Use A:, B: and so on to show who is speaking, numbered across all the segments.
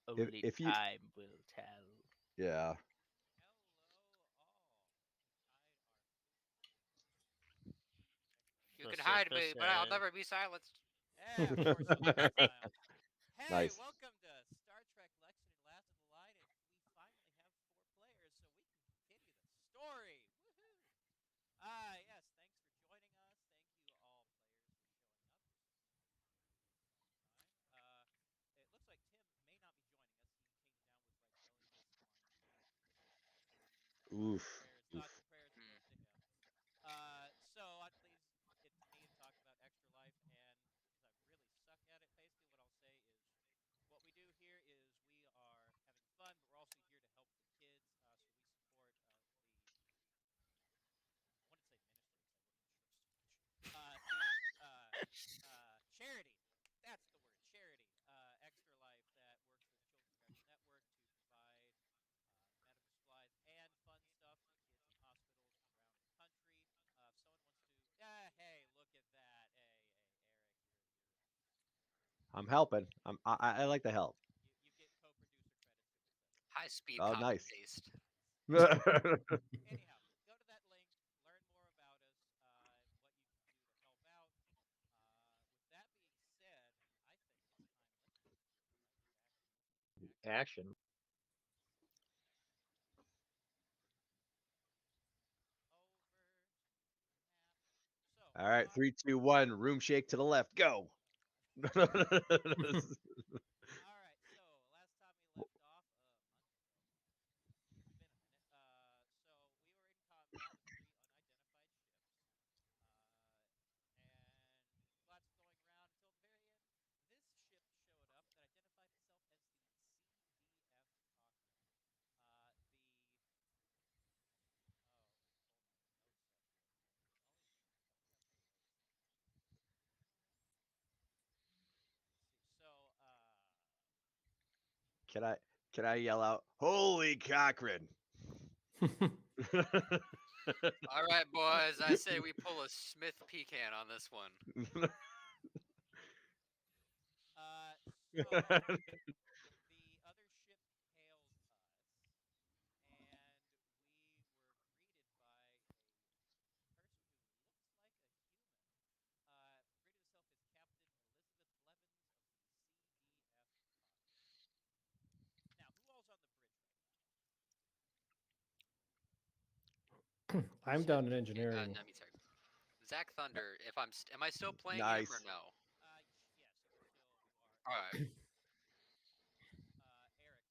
A: Only
B: if you,
A: time will tell.
B: yeah.
C: You can
A: First
C: hide me, but I'll
A: said,
C: never be silenced.
D: Yeah, of course I'll never be silent. Hey,
B: Nice.
D: welcome to Star Trek Lexington Last of the Line, and we finally have 4 players, so we can continue the story. Woohoo! Yes, thanks for joining us. Thank you all players for showing up. It looks like Tim may not be joining us. He came down with like belly spine
B: Oof.
D: Thoughts
B: Oof.
D: and prayers go
C: Hmm.
D: to him. So that leaves it to me to talk about Extra Life, and because I really suck at it, basically what I'll say is what we do here is we are having fun, but we're also here to help the kids. So we support I wanted to say ministry because I work in the church so much. Charity. That's the word, charity. Extra Life that works with Children's Corrections Network to provide medical supplies and fun stuff for kids in hospitals around the country. If someone wants to, hey, look at that. Hey, Eric,
B: I'm helping. I like the help.
D: you get co-producer credits. Good with this.
C: High speed
B: Oh,
C: copy
B: nice.
C: paste.
D: Anyhow, go to that link, learn more about us, and what you can do to help out. With that being said, I think it's time. Let's get right back into action.
E: Action.
D: Over to the map. So,
B: All right,
D: talk.
B: 3, 2, 1. Room shake to the left. Go.
D: All right. So, last time we left off, a month ago. It's been a minute. So we were in combat with 3 unidentified ships, and lots of going around until the very end. This ship showed up that identified itself as the CDF Cochrane. The Oh, pull my notes up here. Let me have some notes here. Let's see. So,
B: can I can I yell out, "Holy Cochrane"?
C: All right, boys. I say we pull a Smith pecan on this one.
D: uh, so the other ship hailed us, and we were greeted by a person who looks like a human. Greeted herself as Captain Elizabeth Blevins of the CDF Cochrane. Now, who all's on the bridge right now?
C: You
E: I'm
C: said,
E: down in engineering.
C: no, me sorry. Zach Thunder. If am I still playing him or
B: Nice.
C: no?
D: Yes, you are.
C: All right.
D: Eric, were you on the bridge?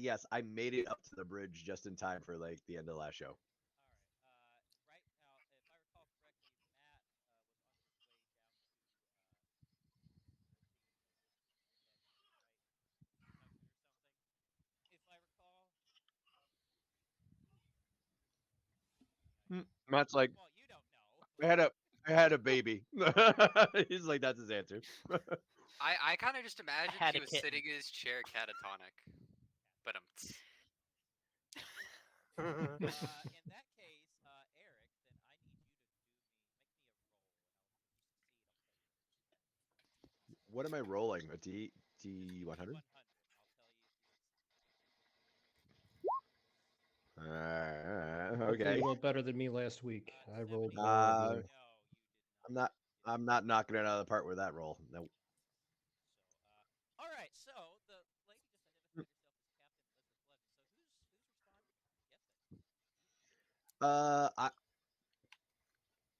B: Yes, I made it up to the bridge just in time for like the end of the last show.
D: All right. Right now, if I recall correctly, Matt was on his way down to the engine, right? Junction or something. If I recall.
B: Hmm,
D: Anyhow.
B: Matt's like,
D: Well, you don't know.
B: I had a I had a baby. He's like, that's his answer.
C: I kind of just
A: I
C: imagined
A: had
C: he
A: a
C: was
A: kitten.
C: sitting in his chair catatonic. But
D: In that case, Eric, then I need you to make me a roll, and I'll, if you succeed, I'll tell you what it is.
B: What am I rolling? A D100?
D: D100, and I'll tell you if you succeed.
E: Hopefully,
B: Okay.
E: you rolled better than me last week. I rolled
D: 70.
B: Uh,
E: horribly.
D: No, you did
B: I'm
D: not.
B: not
D: You did
B: I'm
D: not.
B: not knocking it out of the park with that roll. No.
D: So, all right. So the lady just identified herself as Captain Elizabeth Blevins. So who's responding? Guessing.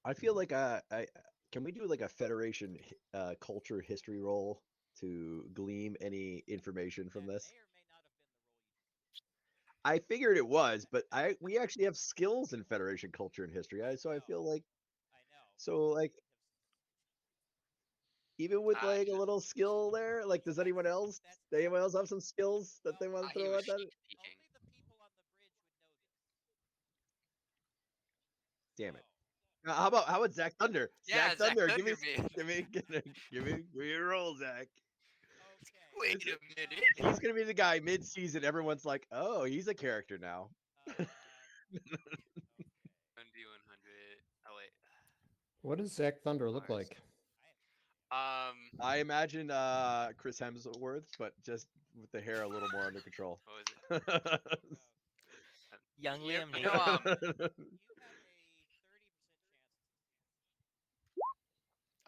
B: I feel like I can we do like a Federation culture history roll to glean any information from
D: That
B: this?
D: may or may not have been the role you chose.
B: I figured it was, but I we actually have skills in Federation culture and history.
D: I
B: So I
D: know.
B: feel like
D: I know, but
B: so
D: you
B: like
D: have.
B: even with
C: uh,
B: like a little skill there, like
D: See,
B: does anyone else
D: that's
B: anyone else have some skills that
D: well.
B: they want to
C: he
B: throw
C: was
B: at that?
C: sneak peeking.
D: Only the people on the bridge would know this.
B: Damn it.
D: So,
B: How about Zach Thunder?
C: Yeah,
B: Zach
C: Zach
B: Thunder,
C: Thunder, man.
B: give me your roll, Zach.
D: okay.
C: Wait
B: This
C: a
D: So,
B: he's
C: minute.
B: gonna be the guy mid-season. Everyone's like, oh, he's a character now.
D: okay.
C: 1D100. Oh wait.
E: What does Zach Thunder look
C: Mars.
E: like?
D: I have no idea.
B: I imagine Chris Hemsworth, but just with the hair a little more under control.
C: What was it?
A: Young
C: Yep,
A: Liam
C: no,
A: Neeson.
D: You have a 30% chance.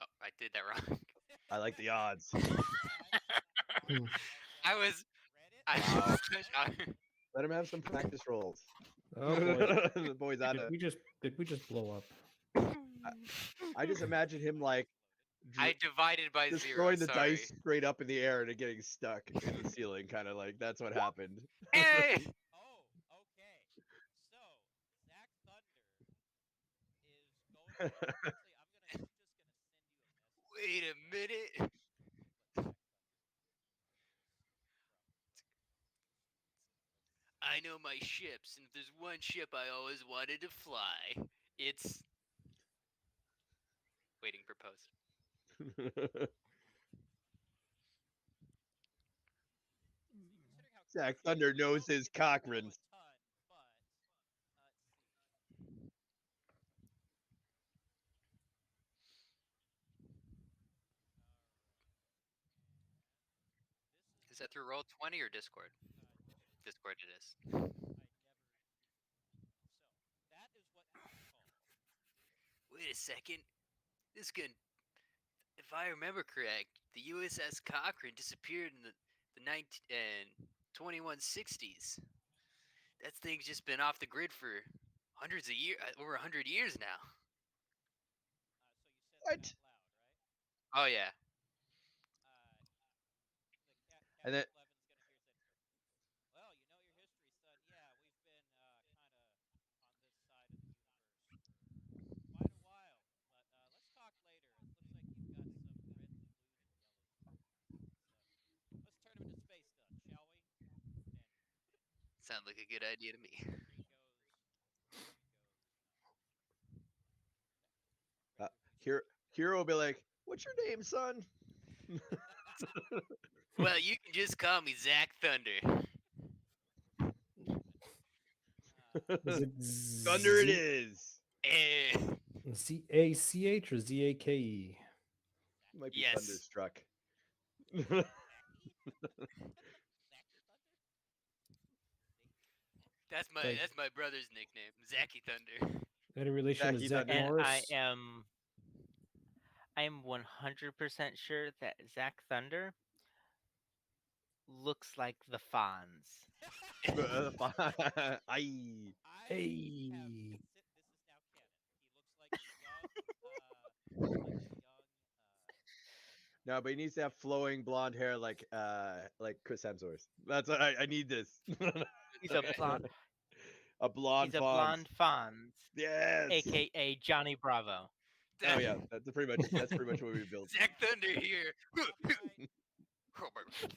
C: oh, I did that wrong.
B: I like the odds.
E: Hmm.
C: I was. I
B: Wow.
C: I-
B: Let him have some practice rolls.
E: Oh boy.
B: The boy's out of.
E: Did we just blow up?
B: I just imagine him like
C: I divided by
B: just
C: zero.
B: throwing the
C: Sorry.
B: dice straight up in the air and it getting stuck in the ceiling, kind of like that's what happened.
C: Hey!
D: Oh, okay. So Zach Thunder is going. Actually, I'm just gonna send you a message.
C: Wait a minute.
D: What Zach Thunder
C: I know my ships, and if there's one ship I always wanted to fly, it's waiting for post.
D: Considering how
B: Zach
D: crazy
B: Thunder
D: it is,
B: knows
D: I
B: his
D: don't
B: cock
D: know
B: rings.
D: a ton, but let's see. This
C: Is that through Roll20 or Discord? Discord it is.
D: I never. So that is what you call.
C: Wait a second. This can, if I remember correct, the USS Cochrane disappeared in the 2160s. That thing's just been off the grid for hundreds of years, over 100 years now.
D: So you said
B: What?
D: that out loud, right?
C: Oh yeah.
B: And then
D: Captain Levin's gonna hear that. Well, you know your history, son. Yeah, we've been kind of on this side of the universe for quite a while. But let's talk later. It looks like you've got some reds and blues and yellows going on. Let's turn them into space dust, shall we? And
C: Sounds like a good idea to me.
D: screen goes.
B: here, Hero will be like, "What's your name, son?"
C: Well, you can just call me Zach Thunder.
E: Is it
B: Thunder it is.
C: Eh,
E: Z-A-C-H or Z-A-K-E?
B: You might be
C: Yes.
B: thunderstruck.
C: that's my
E: Like-
C: that's my brother's nickname, Zachy Thunder.
E: Any relation to
B: Jackie
E: Zach
B: Thunder.
A: And
E: Morris?
A: I am 100% sure that Zach Thunder looks like the Fonz.
B: Aye.
D: I
E: Hey.
D: have this is now canon. He looks like a young
B: No, but he needs to have flowing blonde hair like Chris Hemsworth. That's what I need this.
A: He's a blonde.
B: A blonde
A: He's a
B: Fonz.
A: blonde Fonz,
B: Yes.
A: aka Johnny Bravo.
B: Oh yeah, that's pretty much what we built.
C: Zach Thunder here.
D: All right.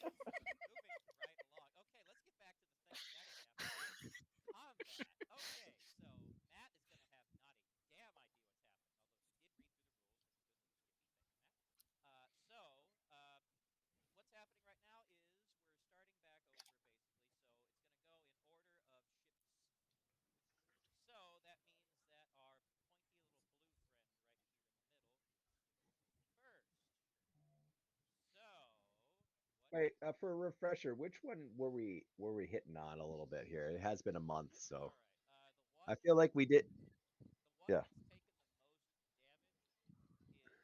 D: Moving right along. Okay, let's get back to the thing that happened. Combat. Okay, so Matt is going to have not a damn idea what's happening, although he did read through the rules and he's doing a skippy. Thank you, Matt. What's happening right now is we're starting back over, basically. So it's going to go in order of ships. So that means that our pointy little blue friend right here in the middle first. So
B: Wait, for a refresher, which one were we hitting on a little bit here? It has been a month, so I feel like we did.
D: the one
B: Yeah.
D: that's taken the most damage is the red.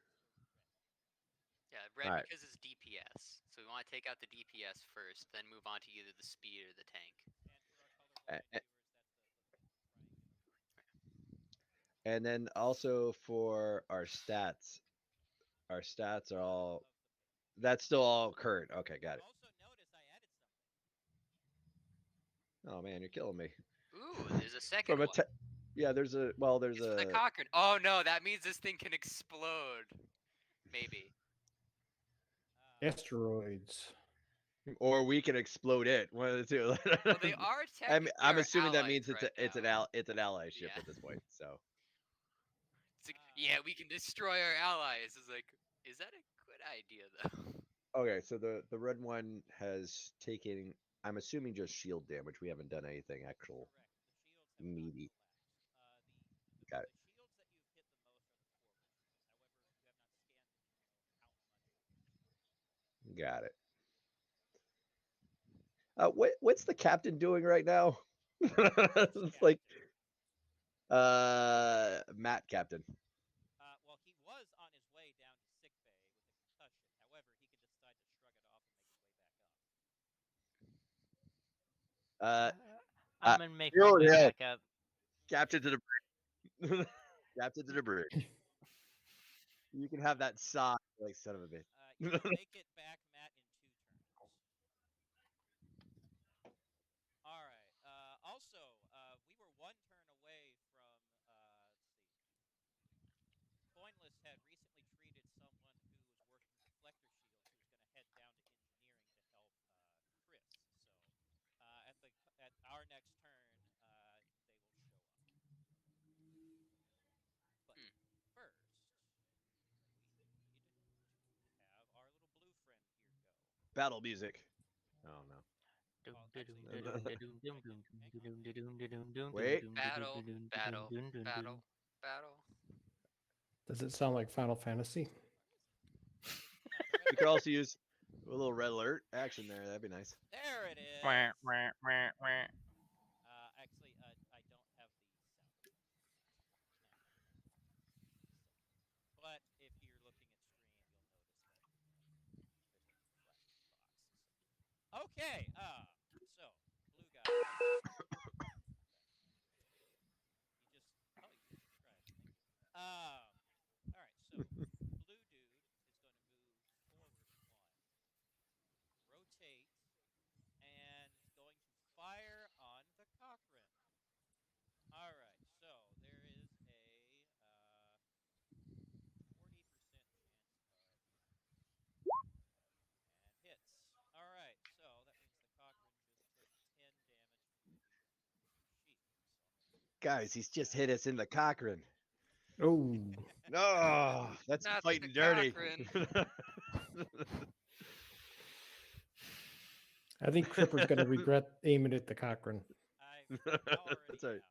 C: Yeah, red
B: Alright.
C: because it's DPS. So we want to take out the DPS first, then move on to either the speed or the tank.
D: And for our colorblind
B: A- a-
D: viewers, that's the triangle.
B: And then also for our stats are all. That's still all current. Okay, got it.
D: Also notice I added something.
B: Oh man, you're killing me.
C: Ooh, there's a second
B: From a
C: one.
B: yeah, there's a
C: It's for the Cochrane. Oh no, that means this thing can explode. Maybe.
E: Asteroids.
B: or we can explode it. One of the two.
C: Well, they are technically.
B: I'm
C: our
B: assuming that
C: allies
B: means
C: right
B: it's
C: now.
B: an ally ship
C: Yeah.
B: at this point. So
C: It's like, yeah, we can destroy our allies. It's like, is that a good idea though?
B: okay, so the red one has taken. I'm assuming just shield damage. We haven't done anything actual
D: Correct. The shields have not
B: meaty.
D: collapsed.
B: Got it.
D: The shields that you've hit the most are the forward shields. However, you have not scanned them to know how much
B: Got it. What's the captain doing right now? It's like Matt captain.
D: Well, he was on his way down to sick bay with a concussion. However, he could decide to shrug it off and make his way back up.
A: I'm gonna make
B: Hill,
A: my way
B: yeah.
A: back up.
B: Captain to the bridge. Captain to the bridge. You can have that sigh, like son of a bitch.
D: You will make it back, Matt, in 2 turns. All right. Also, we were 1 turn away from. Pointless had recently treated someone who was working deflector shields who was going to head down to engineering to help Chris. So at our next turn, they will show up. But first, we need to have our little blue friend here go.
B: Battle music. Oh no. Wait.
C: Battle, battle, battle, battle.
E: Does it sound like Final Fantasy?
B: You could also use a little red alert action there. That'd be nice.
D: There it is.
A: Wah, wah, wah, wah.
D: Actually, I don't have the sound. But if you're looking at stream, you'll notice that there's a flashing box. Okay. So blue guy. You just subscribed. Thank you. All right. So blue dude is going to move forward 1, rotate, and is going to fire on the Cochrane. All right. So there is a 40% chance of and hits. All right. So that means the Cochrane just took 10 damage to the sheep. So
B: Guys, he's just hit us in the Cochrane.
E: Oh,
B: No, that's
C: Not
B: fighting
C: the
B: dirty.
C: Cochrane.
E: I think Tripper's going to regret aiming at the Cochrane.
D: I already
B: That's right.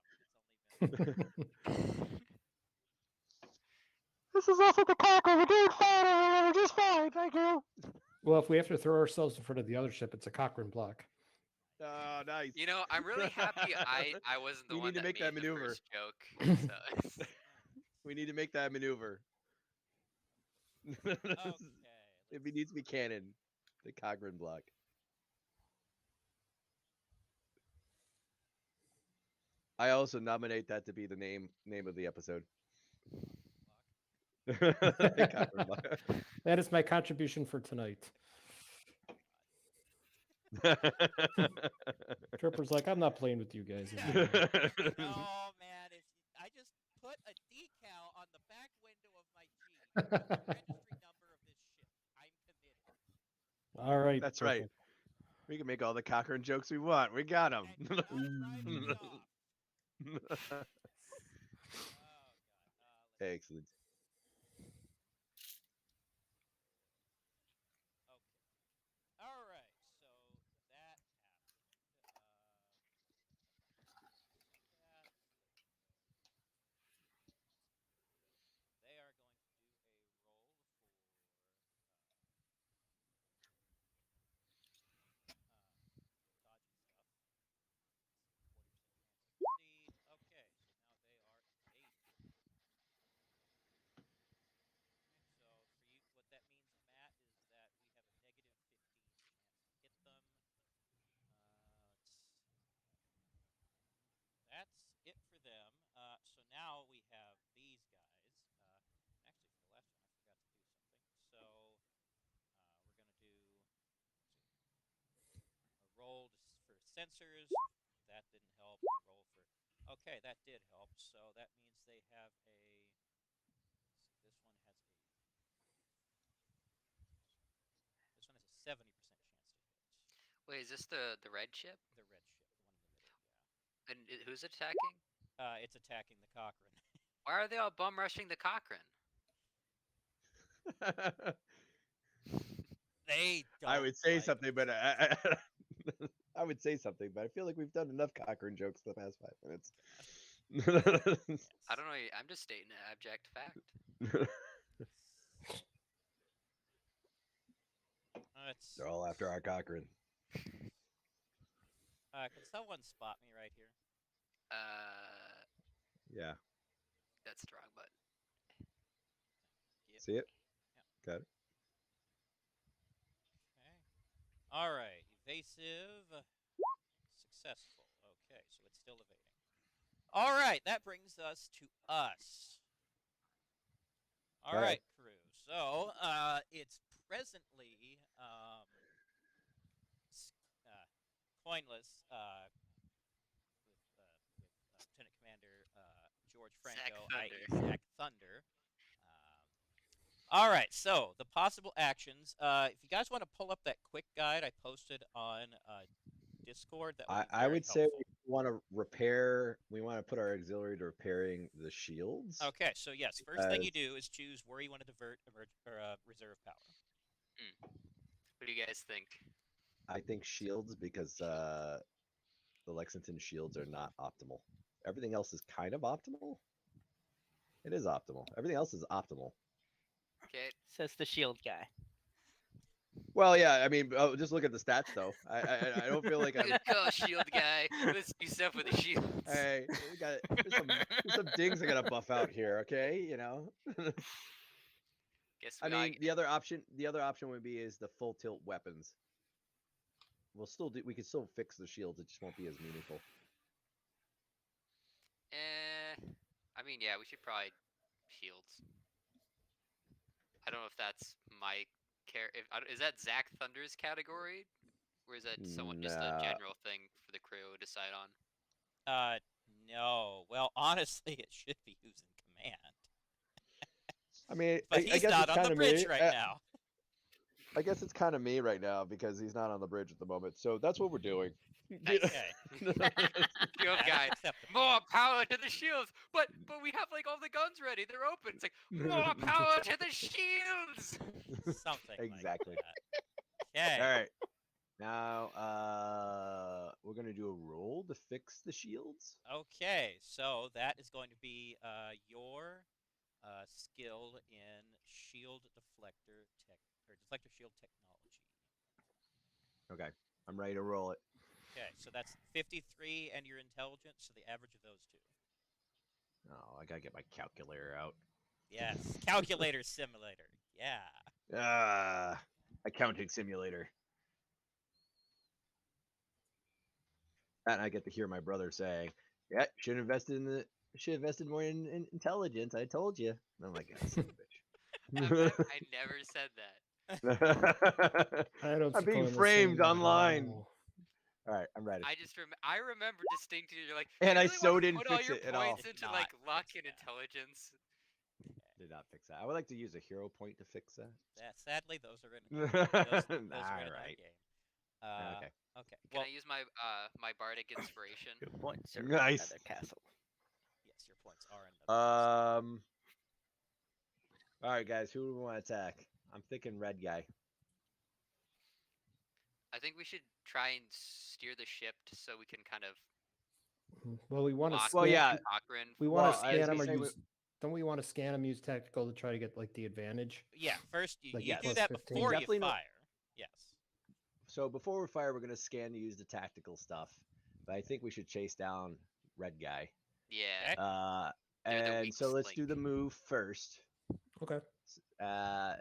D: have. It's only been.
B: This is also the Cochrane. We're doing fine. We're just fine. Thank you.
E: Well, if we have to throw ourselves in front of the other ship, it's a Cochrane block.
B: Oh, nice.
C: You know, I'm really happy I wasn't the
B: We
C: one
B: need to
C: that
B: make
C: made
B: that
C: the
B: maneuver.
C: first joke. So.
B: We need to make that maneuver.
D: Okay.
B: If he needs to be canon, the Cochrane block. I also nominate that to be the name of the episode. The Cochrane block.
E: That is my contribution for tonight. Tripper's like, I'm not playing with you guys anymore.
D: No, man. I just put a decal on the back window of my Jeep with the registry number of this ship. I'm committed.
E: All right.
B: That's right.
E: perfect.
B: We can make all the Cochrane jokes we want. We got them.
D: And not drive me off. Oh, God.
B: Excellent.
D: Okay. All right. So that happened. They are going to do a roll for dodgy stuff. 40% chance to succeed. Okay, so now they are evading. So for you, what that means, Matt, is that we have a negative 15 chance to hit them. That's it for them. So now we have these guys. Actually, for the last one, I forgot to do something. So we're going to do a roll for sensors. That didn't help. A roll for. Okay, that did help. So that means they have a. This one has a. This one has a 70% chance to hit.
C: Wait, is this the red ship?
D: The red ship, the one in the middle. Yeah.
C: And who's attacking?
D: It's attacking the Cochrane.
C: Why are they all bum rushing the Cochrane?
D: They don't.
B: I would say
D: like
B: something, but
D: us.
B: I would say something, but I feel like we've done enough Cochrane jokes the past 5 minutes.
D: Yes.
C: I don't know. I'm just stating an abject fact.
D: Let's.
B: They're all after our Cochrane.
D: Can someone spot me right here?
B: Yeah.
C: That's the wrong button.
D: Yep.
B: See it?
D: Yeah.
B: Got it.
D: Okay. All right. Evasive. Successful. Okay, so it's still evading. All right, that brings us to us. All
B: All
D: right,
B: right.
D: crew. So it's presently coinless with Lieutenant Commander George Franco, i.e.
C: Thunder.
D: Zach Thunder. All right, so the possible actions. If you guys want to pull up that quick guide I posted on Discord, that would be
B: I
D: very
B: would say
D: helpful.
B: we want to repair. We want to put our auxiliary to repairing the shields.
D: Okay, so yes, first thing you do is choose where you want to divert reserve power.
C: What do you guys think?
B: I think shields because the Lexington shields are not optimal. Everything else is kind of optimal. It is optimal. Everything else is optimal.
C: Okay.
A: Says the shield guy.
B: Well, yeah. I mean, just look at the stats though. I don't feel like I'm.
C: Good call, shield guy. Let's do stuff with the shields.
B: Hey, there's some dings I gotta buff out here. Okay, you know.
C: Guess
B: I mean, the other option would be is the full tilt weapons. We could still fix the shields. It just won't be as meaningful.
C: I mean, yeah, we should probably shields. I don't know if that's my care. Is that Zach Thunder's category, or is that someone just a
B: Nah.
C: general thing for the crew to decide on?
D: No. Well, honestly, it should be who's in command.
B: I mean,
D: But
B: I
D: he's
B: guess
D: not
B: it's
D: on the
B: kind of
D: bridge
B: me.
D: right now.
B: I guess it's kind of me right now because he's not on the bridge at the moment. So that's what we're doing.
C: Nice.
D: Okay.
C: Shield
D: That's
C: guy.
D: acceptable.
C: More power to the shields. But we have like all the guns ready. They're open. It's like more power to the shields.
D: Something
B: Exactly.
D: like that. Okay.
B: All right. Now, we're gonna do a roll to fix the shields.
D: Okay, so that is going to be your skill in shield deflector deflector shield technology.
B: Okay, I'm ready to roll it.
D: Okay, so that's 53 and your intelligence, so the average of those two.
B: Oh, I gotta get my calculator out.
D: Yes, calculator simulator. Yeah.
B: Accounting simulator. And I get to hear my brother say, "Yeah, should have invested more in intelligence. I told you." And I'm like, "God, son of a bitch."
C: I never said that.
E: I don't
B: I'm being
E: support the
B: framed
E: same
B: online.
E: rule.
B: All right, I'm ready.
C: I remember distinctly. You're like,
B: And
C: "You
B: I
C: really
B: so
C: wanna
B: didn't
C: put all
B: fix
C: your
B: it at all.
C: points
D: Did
C: into
D: not
C: like luck
D: fix
C: and
D: that.
C: intelligence."
B: Did not fix that. I would like to use a hero point to fix that.
D: Sadly, those are in those are in our
B: Alright.
D: game.
B: Okay.
D: Okay.
C: Can
D: Well,
C: I use my my bardic inspiration?
A: Your points are
B: Nice.
A: another castle.
D: yes, your points are in the
B: All right, guys. Who do we want to attack? I'm thinking red guy.
C: I think we should try and steer the ship so we can kind of
E: Well, we want to.
C: lock
B: Well, yeah.
C: Cochrane.
E: We want
B: Well,
E: to
B: I was
E: scan them
B: gonna
E: or
B: say we-
E: use. Don't we want to scan them, use tactical to try to get like the advantage?
D: yeah, first you,
E: Like
D: you
B: yes.
D: do
E: plus
D: that
E: 15.
D: before you
B: Definitely not-
D: fire. Yes.
B: So before we fire, we're gonna scan to use the tactical stuff. But I think we should chase down red guy.
C: Yeah.
D: Okay.
C: They're the
B: And so
C: weakest
B: let's do
C: link.
B: the move first.
E: Okay.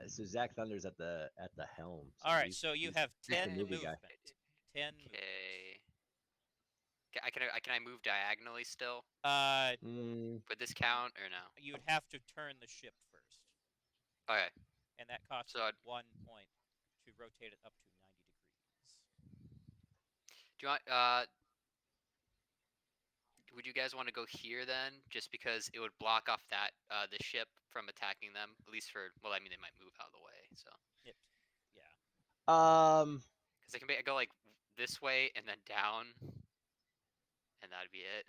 B: So Zach Thunder's at the helm.
D: All right,
B: he's-
D: so you
B: he's-
D: have
B: he's the
D: 10
B: movie guy.
D: movement. 10 movement.
C: Okay. Can I move diagonally still?
B: Mm,
C: Would this count or no?
D: You would have to turn the ship first,
C: Okay.
D: and that costs
C: So
D: you
C: I'd-
D: 1 point to rotate it up to 90 degrees.
C: Do you want would you guys want to go here then? Just because it would block off that the ship from attacking them, at least for I mean they might move out of the way, so
D: Yeah.
C: because they can go like this way and then down, and that'd be it.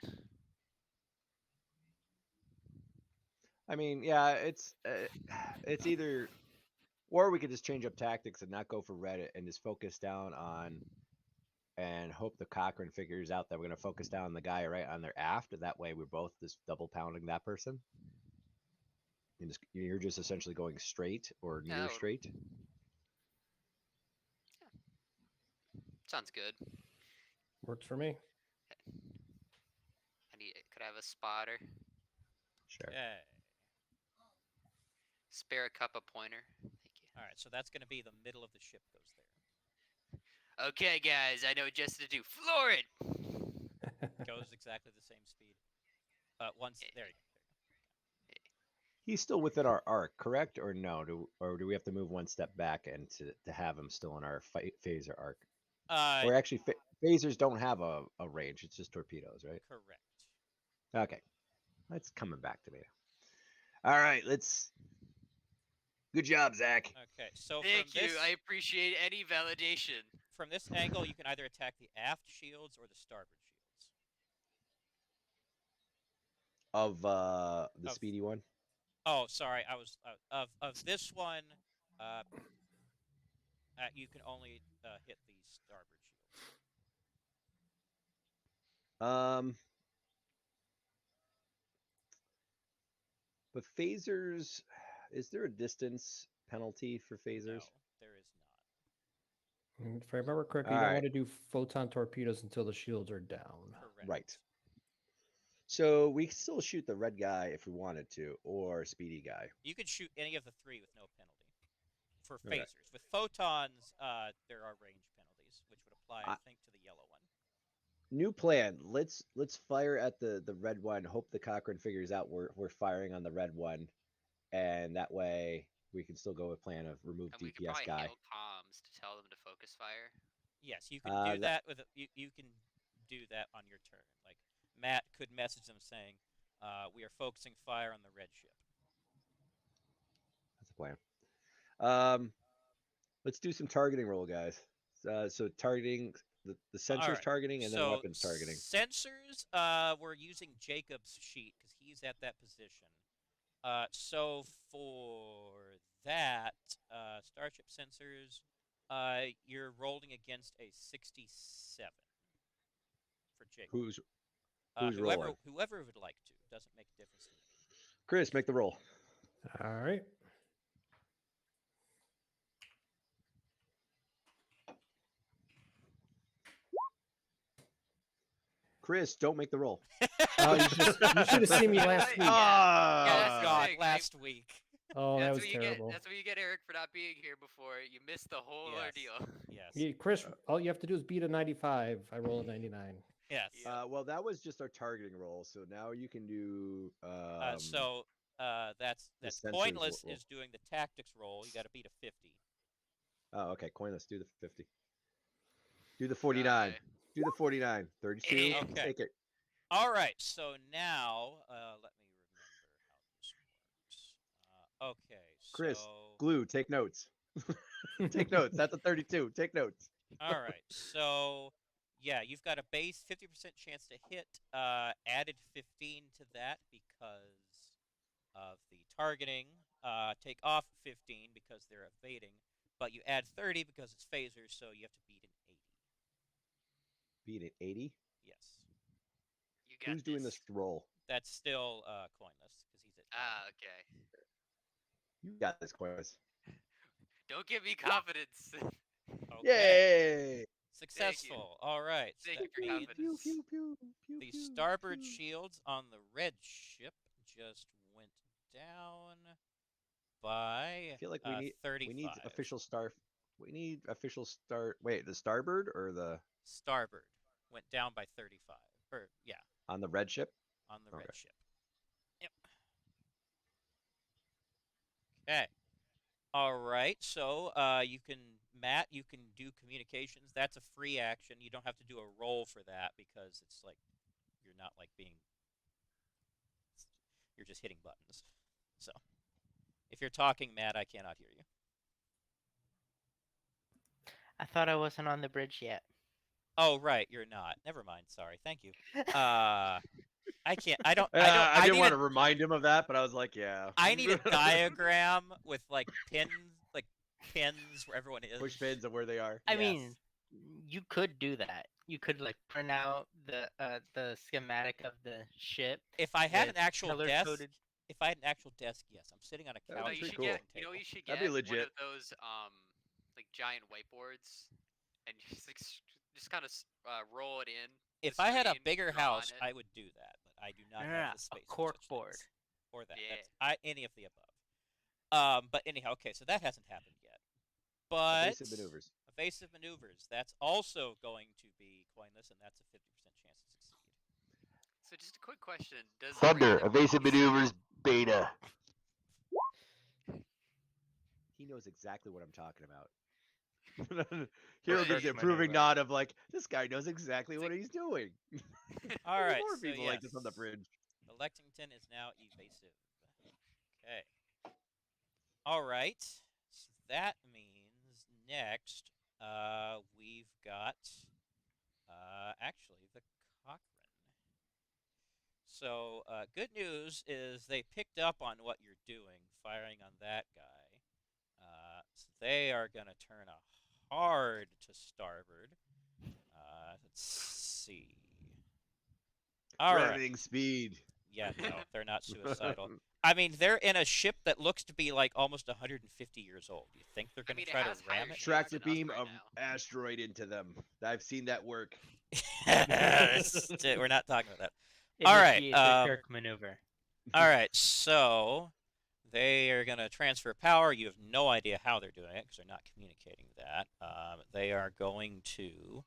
B: I mean, yeah, it's either, or we could just change up tactics and not go for Reddit and just focus down on, and hope the Cochrane figures out that we're gonna focus down on the guy right on their aft, and that way we're both just double pounding that person. You're just essentially going straight or
C: Yeah,
B: near
C: that would-
B: straight.
C: Sounds good.
E: Works for me.
C: Could I have a spotter?
B: Sure.
D: Okay.
C: Spare a cup of pointer. Thank you.
D: All right, so that's going to be the middle of the ship goes there.
C: Okay, guys, I know just to do. Floor it.
D: Goes exactly the same speed. Once there you go.
B: He's still within our arc, correct? Or no? Or do we have to move one step back and to have him still in our phaser arc? Or actually, phasers don't have a range. It's just torpedoes, right?
D: Correct.
B: Okay. That's coming back to me. All right, let's. Good job, Zach.
D: Okay, so
C: Thank
D: from
C: you.
D: this
C: I appreciate any validation.
D: from this angle, you can either attack the aft shields or the starboard shields.
B: Of the
D: Of-
B: speedy one.
D: Oh, sorry, I was of this one. You can only hit the starboard shields.
B: But phasers, is there a distance penalty for phasers?
D: No, there is not.
E: If I remember correctly,
B: All
E: you don't
B: right.
E: want to do photon torpedoes until the shields are down.
D: Correct.
B: Right. So we can still shoot the red guy if we wanted to, or speedy guy.
D: You could shoot any of the three with no penalty. For
B: Okay.
D: phasers. With photons, there are range penalties, which would apply, I think, to the yellow one.
B: New plan. Let's fire at the red one. Hope the Cochrane figures out we're firing on the red one, and that way we can still go with plan of remove
C: And we could
B: DPS
C: probably
B: guy.
C: hail comms to tell them to focus fire.
D: Yes, you can do that with you can do that on your turn. Like Matt could message them saying, "We are focusing fire on the red ship."
B: That's the plan. Let's do some targeting roll, guys. So targeting the sensors
D: Alright,
B: targeting and then
D: so
B: weapons targeting.
D: Sensors, we're using Jacob's sheet because he's at that position. So for that, Starship sensors, you're rolling against a 67 for Jacob.
B: Who's
D: whoever
B: rolling?
D: whoever would like to. Doesn't make a difference to me.
B: Chris, make the roll.
E: All right.
B: Chris, don't make the roll.
E: Oh, you should have seen me last week.
C: Yeah, that's
D: Oh
C: the
D: God,
C: thing.
D: last week.
E: Oh, that
C: That's
E: was
C: what you
E: terrible.
C: get. That's what you get, Eric, for not being here before. You missed the whole
D: Yes.
C: ordeal.
D: Yes.
E: Yeah, Chris, all you have to do is beat a 95. I roll a 99.
D: Yes.
C: Yeah.
B: Well, that was just our targeting roll. So now you can do.
D: That's
B: sensors
D: pointless
B: roll.
D: is doing the tactics roll. You got to beat a 50.
B: Oh, okay. Coinless. Do the 50. Do the 49.
C: Okay.
B: Do the 49. 32.
C: Idiot.
D: Okay.
B: Take it.
D: All right. So now, let me remember how this works. Okay.
B: Chris,
D: So.
B: glue. Take notes. Take notes. That's a 32. Take notes.
D: All right. So, yeah, you've got a base 50% chance to hit. Added 15 to that because of the targeting. Take off 15 because they're evading. But you add 30 because it's phasers, so you have to beat an 80.
B: Beat it. 80.
D: Yes.
C: You got
B: Who's doing this roll?
D: That's still coinless because he's at.
C: Okay.
B: You got this, Coinless.
C: Don't give me confidence.
D: Okay.
B: Yay!
D: Successful. All right. So
C: Thank you
D: that
C: for
D: means
C: confidence.
B: Pew, pew, pew,
D: the
B: pew,
D: starboard
B: pew.
D: shields on the red ship just went down by
B: I feel like
D: 35.
B: we need official star. We need official start. Wait, the starboard or the
D: Starboard went down by 35. Or yeah,
B: on the red ship?
D: on the red
B: Okay.
D: ship. Yep. Okay. All right. So you can Matt, you can do communications. That's a free action. You don't have to do a roll for that because it's like you're not like being. You're just hitting buttons. So if you're talking, Matt, I cannot hear you.
A: I thought I wasn't on the bridge yet.
D: Oh, right, you're not. Never mind. Sorry. Thank you. I can't. I don't.
B: I didn't
D: need
B: want
D: a-
B: to remind him of that, but I was like, yeah.
D: I need a diagram with like pins where everyone is.
B: Push pins of where they are.
A: I
D: Yes.
A: mean, you could do that. You could like print out the schematic of the ship.
D: If I had an
A: with
D: actual desk,
A: color-coded-
D: if I had an actual desk, yes, I'm sitting on a
B: That
D: couch.
B: would
C: No,
B: be
C: you
B: pretty
C: should
B: cool.
C: get. You know, what you should get
B: That'd be
C: one
B: legit.
C: of those like giant whiteboards, and just like just kind of roll it in.
F: If
C: the
F: I had a
C: screen,
F: bigger
C: draw on
F: house,
C: it.
F: I would do that, but I do not
A: No,
F: have
A: no,
F: the space
A: a
F: for
A: cork
F: such
A: board.
F: things. Or that.
C: Yeah.
F: Any of the above. But anyhow, okay, so that hasn't happened yet. But
B: Evasive maneuvers.
F: evasive maneuvers. That's also going to be coinless, and that's a 50% chance to succeed.
C: So just a quick question: does
B: Thunder,
C: random
B: evasive
C: dice-
B: maneuvers, beta. He knows exactly what I'm talking about. Hero
C: Right.
B: gives the
A: Cork
B: approving
A: maneuver.
B: nod of like, this guy knows exactly
C: It's
B: what
C: like-
B: he's doing.
F: All
B: There's
F: right,
B: more
F: so
B: people like this on the
F: yes.
B: bridge.
F: The Lexington is now evasive. Okay. All right. So that means next we've got actually the Cochrane. So good news is they picked up on what you're doing, firing on that guy. So they are going to turn a hard to starboard. Let's see. All right.
B: Revving speed.
F: Yeah, no, they're not suicidal. I mean, they're in a ship that looks to be like almost 150 years old. Do you think they're going to
C: mean, it
F: try to
C: has
F: ram
C: higher
F: it?
C: shields
B: Tractor
C: than us
B: beam
C: right
B: of
C: now.
B: asteroid into them. I've seen that work.
F: We're not talking about that. All right,
A: Initiate the Kirk maneuver.
F: All right, so they are going to transfer power. You have no idea how they're doing it because they're not communicating that. They are going to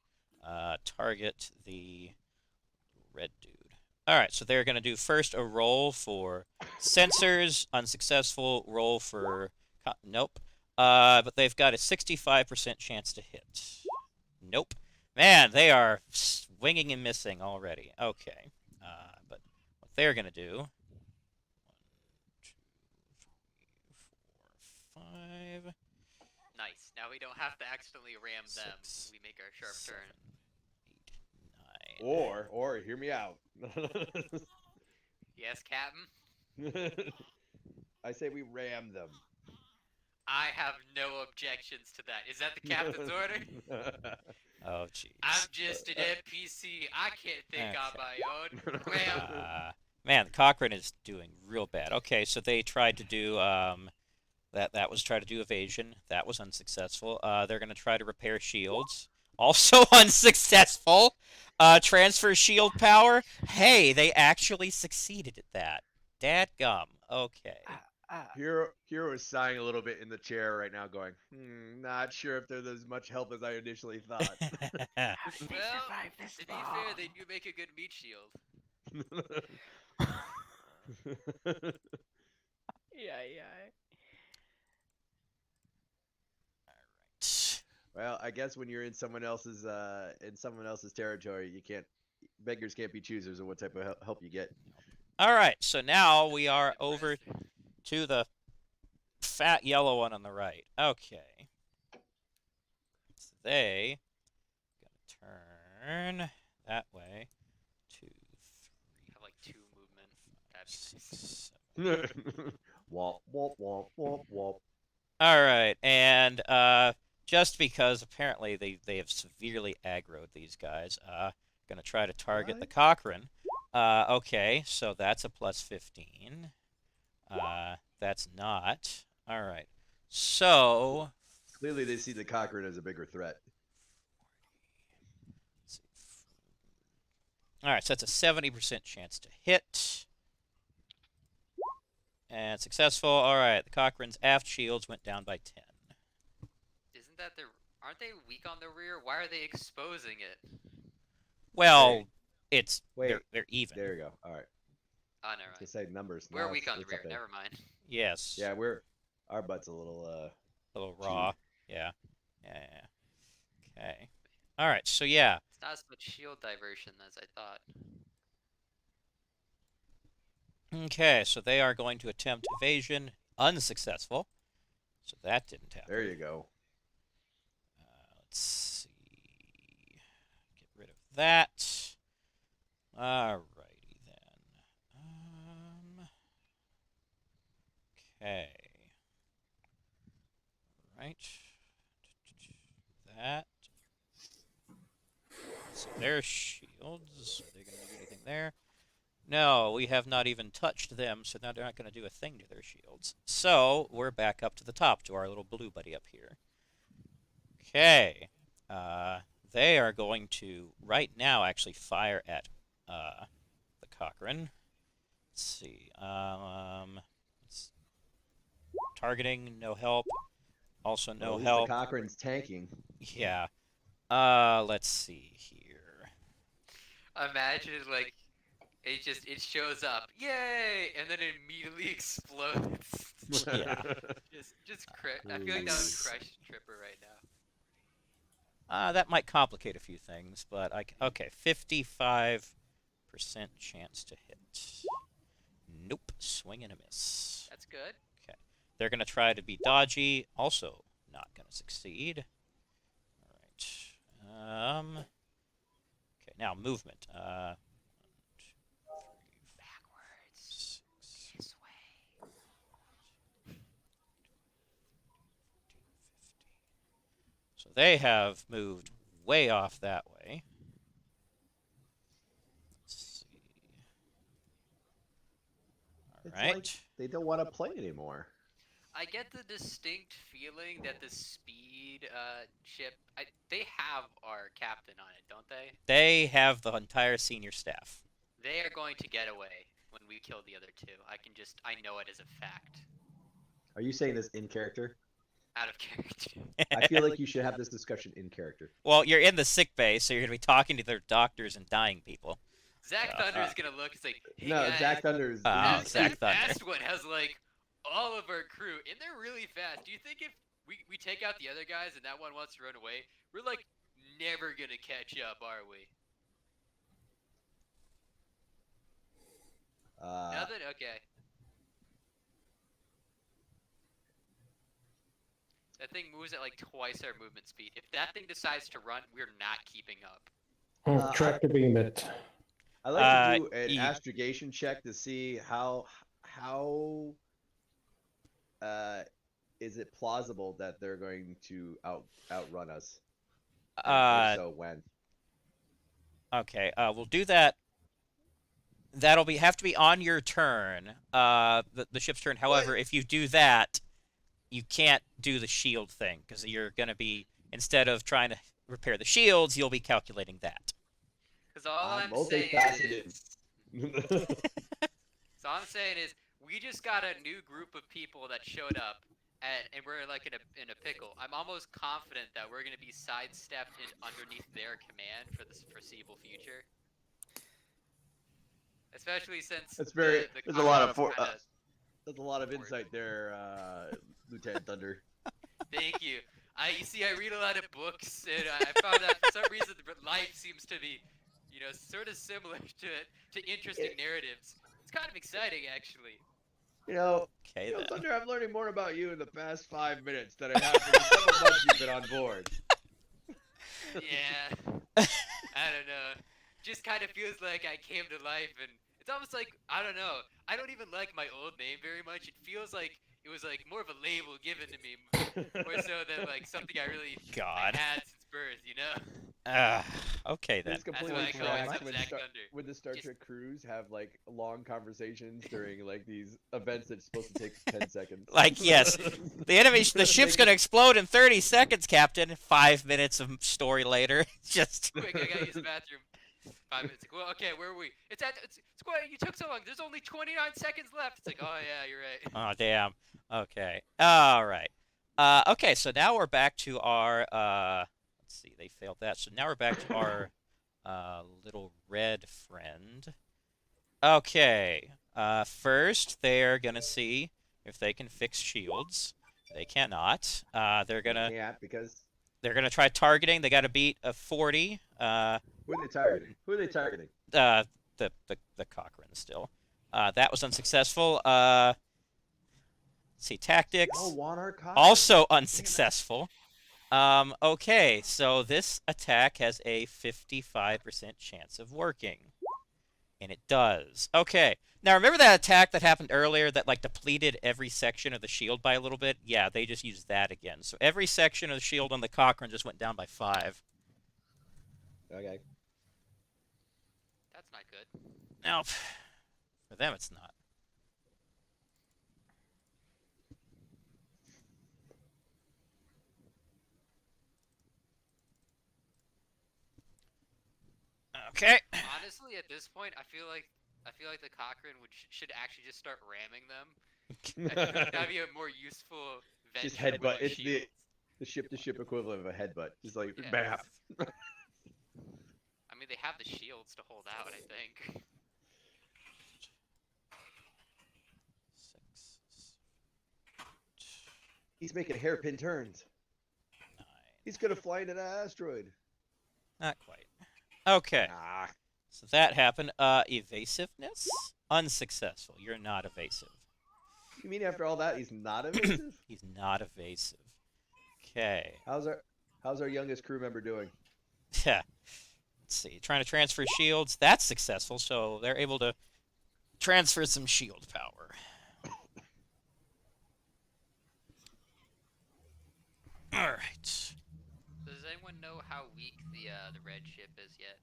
F: target the red dude. All right, so they're going to do first a roll for sensors, unsuccessful. Roll for nope. But they've got a 65% chance to hit. Nope. Man, they are swinging and missing already. Okay. But what they're going to do... 1, 2, 3, 4, 5...
C: Nice. Now we don't have to accidentally ram them
F: Six,
C: when we make our sharp
F: 7,
C: turn.
F: 8, 9...
B: Or hear me out.
C: Yes, Captain.
B: I say we ram them.
C: I have no objections to that. Is that the captain's order?
F: Oh, jeez.
C: I'm just an NPC. I can't think on my own. Ram.
F: Man, Cochrane is doing real bad. Okay, so they tried to do that was try to do evasion. That was unsuccessful. They're going to try to repair shields. Also unsuccessful. Transfer shield power. Hey, they actually succeeded at that. Dadgum. Okay.
B: Hero is sighing a little bit in the chair right now, going, not sure if they're as much help as I initially thought.
A: How did they
C: Well,
A: survive this
C: to be
A: long?
C: fair, they do make a good meat shield.
A: Yeah.
B: Well, I guess when you're in someone else's territory, beggars can't be choosers of what type of help you get.
F: All right, so now we are
C: Good
F: over
C: press.
F: to the fat yellow one on the right. Okay. So they gonna turn that way. 2, 3,
C: Have like 2 movement. That'd be
F: 5,
C: nice.
F: 6, 7.
B: Womp, womp, womp, womp, womp.
F: All right, and just because apparently they have severely aggroed these guys, gonna try to target the
B: What?
F: Cochrane. Okay, so that's a plus 15. That's not. All right. So
B: Clearly, they see the Cochrane as a bigger threat.
F: let's see. All right, so that's a 70% chance to hit. And successful. All right, the Cochrane's aft shields went down by 10.
C: Isn't that aren't they weak on the rear? Why are they exposing it?
F: Well,
B: Wait.
F: they're even.
B: There you go. All right.
C: Oh, never
B: To
C: mind.
B: say numbers.
C: We're
B: now
C: weak
B: it's-
C: on the
B: it's up
C: rear.
B: there.
C: Never mind.
F: Yes.
B: Yeah, our butt's a little
F: A little raw. Yeah. Okay. All right. So yeah.
C: It's not as much shield diversion as I thought.
F: Okay. So they are going to attempt evasion, unsuccessful. So that didn't happen.
B: There you go.
F: Let's see. Get rid of that. Alrighty then. Okay. Right. That. So their shields. Are they going to do anything there? No, we have not even touched them, so now they're not going to do a thing to their shields. So we're back up to the top to our little blue buddy up here. Okay. they are going to right now actually fire at the Cochrane. Let's see. Targeting, no help. Also
B: Well,
F: no
B: at least
F: help.
B: the Cochrane's tanking.
F: Yeah. Let's see here.
C: Imagine like it shows up, yay, and then it immediately explodes.
F: Yeah.
C: I feel like that would
F: Ooh.
C: crush Tripper right now.
F: That might complicate a few things, but okay, 55% chance to hit. Nope, swing and a miss.
C: That's good.
F: Okay, they're gonna try to be dodgy. Also, not gonna succeed. All right. Okay, now movement. 1, 2, 3, 4,
C: Backwards.
F: 6,
C: This way.
F: 14, 15. So they have moved way off that way. Let's see. All
B: It's
F: right.
B: like they don't want to play anymore.
C: I get the distinct feeling that the speed ship, they have our captain on it, don't they?
F: They have the entire senior staff.
C: They are going to get away when we kill the other two. I know it as a fact.
B: Are you saying this in character?
C: Out of character.
B: I feel like you should have this discussion in character.
F: Well, you're in the sick bay, so you're going to be talking to their doctors and dying people.
C: Zach Thunder is gonna look. It's like, hey
B: No,
C: guys,
B: Zach Thunder is.
F: Zach Thunder.
C: Fast one has like all of our crew, and they're really fast. Do you think if we take out the other guys and that one wants to run away, we're like never gonna catch up, are we? Nothing. Okay. That thing moves at like twice our movement speed. If that thing decides to run, we're not keeping up.
E: Tractor beam it.
B: I like to do an
F: E-
B: astrogation check to see how is it plausible that they're going to outrun us? And if so, when?
F: Okay, we'll do that. That'll have to be on your turn, the ship's turn. However, if you do that, you can't do the shield thing because you're going to be, instead of trying to repair the shields, you'll be calculating that.
C: Because all I'm saying is, so all I'm saying is, we just got a new group of people that showed up, and we're like in a pickle. I'm almost confident that we're going to be sidestepped underneath their command for the foreseeable future. Especially since
B: That's very.
C: the
B: There's a lot of
C: There's
B: a lot of insight there, Lieutenant Thunder.
C: Thank you. You see, I read a lot of books, and I found out for some reason life seems to be, sort of similar to interesting narratives. It's kind of exciting, actually.
F: Okay, then.
B: Thunder, I'm learning more about you in the past 5 minutes than I have in the several months you've been on board.
C: Yeah. I don't know. Just kind of feels like I came to life, and it's almost like, I don't know. I don't even like my old name very much. It feels like it was like more of a label given to me, more so than like something I really had since birth,
F: Okay then.
B: This completely
C: That's why I call
B: tracks
C: myself Zach Thunder.
B: when the Star Trek crews have like long conversations during like these events that's supposed to take 10 seconds.
F: Like, yes, the ship's gonna explode in 30 seconds, Captain. 5 minutes of story later, just.
C: Quick, I gotta use the bathroom. 5 minutes. Well, okay, where are we? It's you took so long. There's only 29 seconds left. It's like, oh yeah, you're right.
F: Oh damn. Okay. All right. Okay. So now we're back to our. Let's see. They failed that. So now we're back to our little red friend. Okay. First, they're gonna see if they can fix shields. They cannot. They're gonna.
B: Yeah, because
F: They're gonna try targeting. They got to beat a 40.
B: who are they targeting? Who are they targeting?
F: The Cochrane still. That was unsuccessful. Let's see, tactics.
B: Oh, Wannar Cochrane.
F: Also unsuccessful. Okay, so this attack has a 55% chance of working. And it does. Okay. Now, remember that attack that happened earlier that, like, depleted every section of the shield by a little bit? Yeah, they just used that again. So every section of the shield on the Cochrane just went down by 5.
B: Okay.
C: That's not good.
F: Now, for them, it's not. Okay.
C: Honestly, at this point, I feel like the Cochrane should actually just start ramming them. I feel like that'd be a more useful
B: Just
C: venture with
B: headbutt. It's
C: shields.
B: the ship-to-ship equivalent of a headbutt. Just like
C: Yeah.
B: bam.
C: I mean, they have the shields to hold out, I think.
F: 6,
B: He's making hairpin turns.
F: 9.
B: He's gonna fly into that asteroid.
F: Not quite. Okay.
B: Ah.
F: So that happened. Evasiveness? Unsuccessful. You're not evasive.
B: You mean after all that, he's not evasive?
F: He's not evasive. Okay.
B: How's our youngest crew member doing?
F: Yeah. Let's see. Trying to transfer shields. That's successful, so they're able to transfer some shield power. All right.
C: Does anyone know how weak the red ship is yet?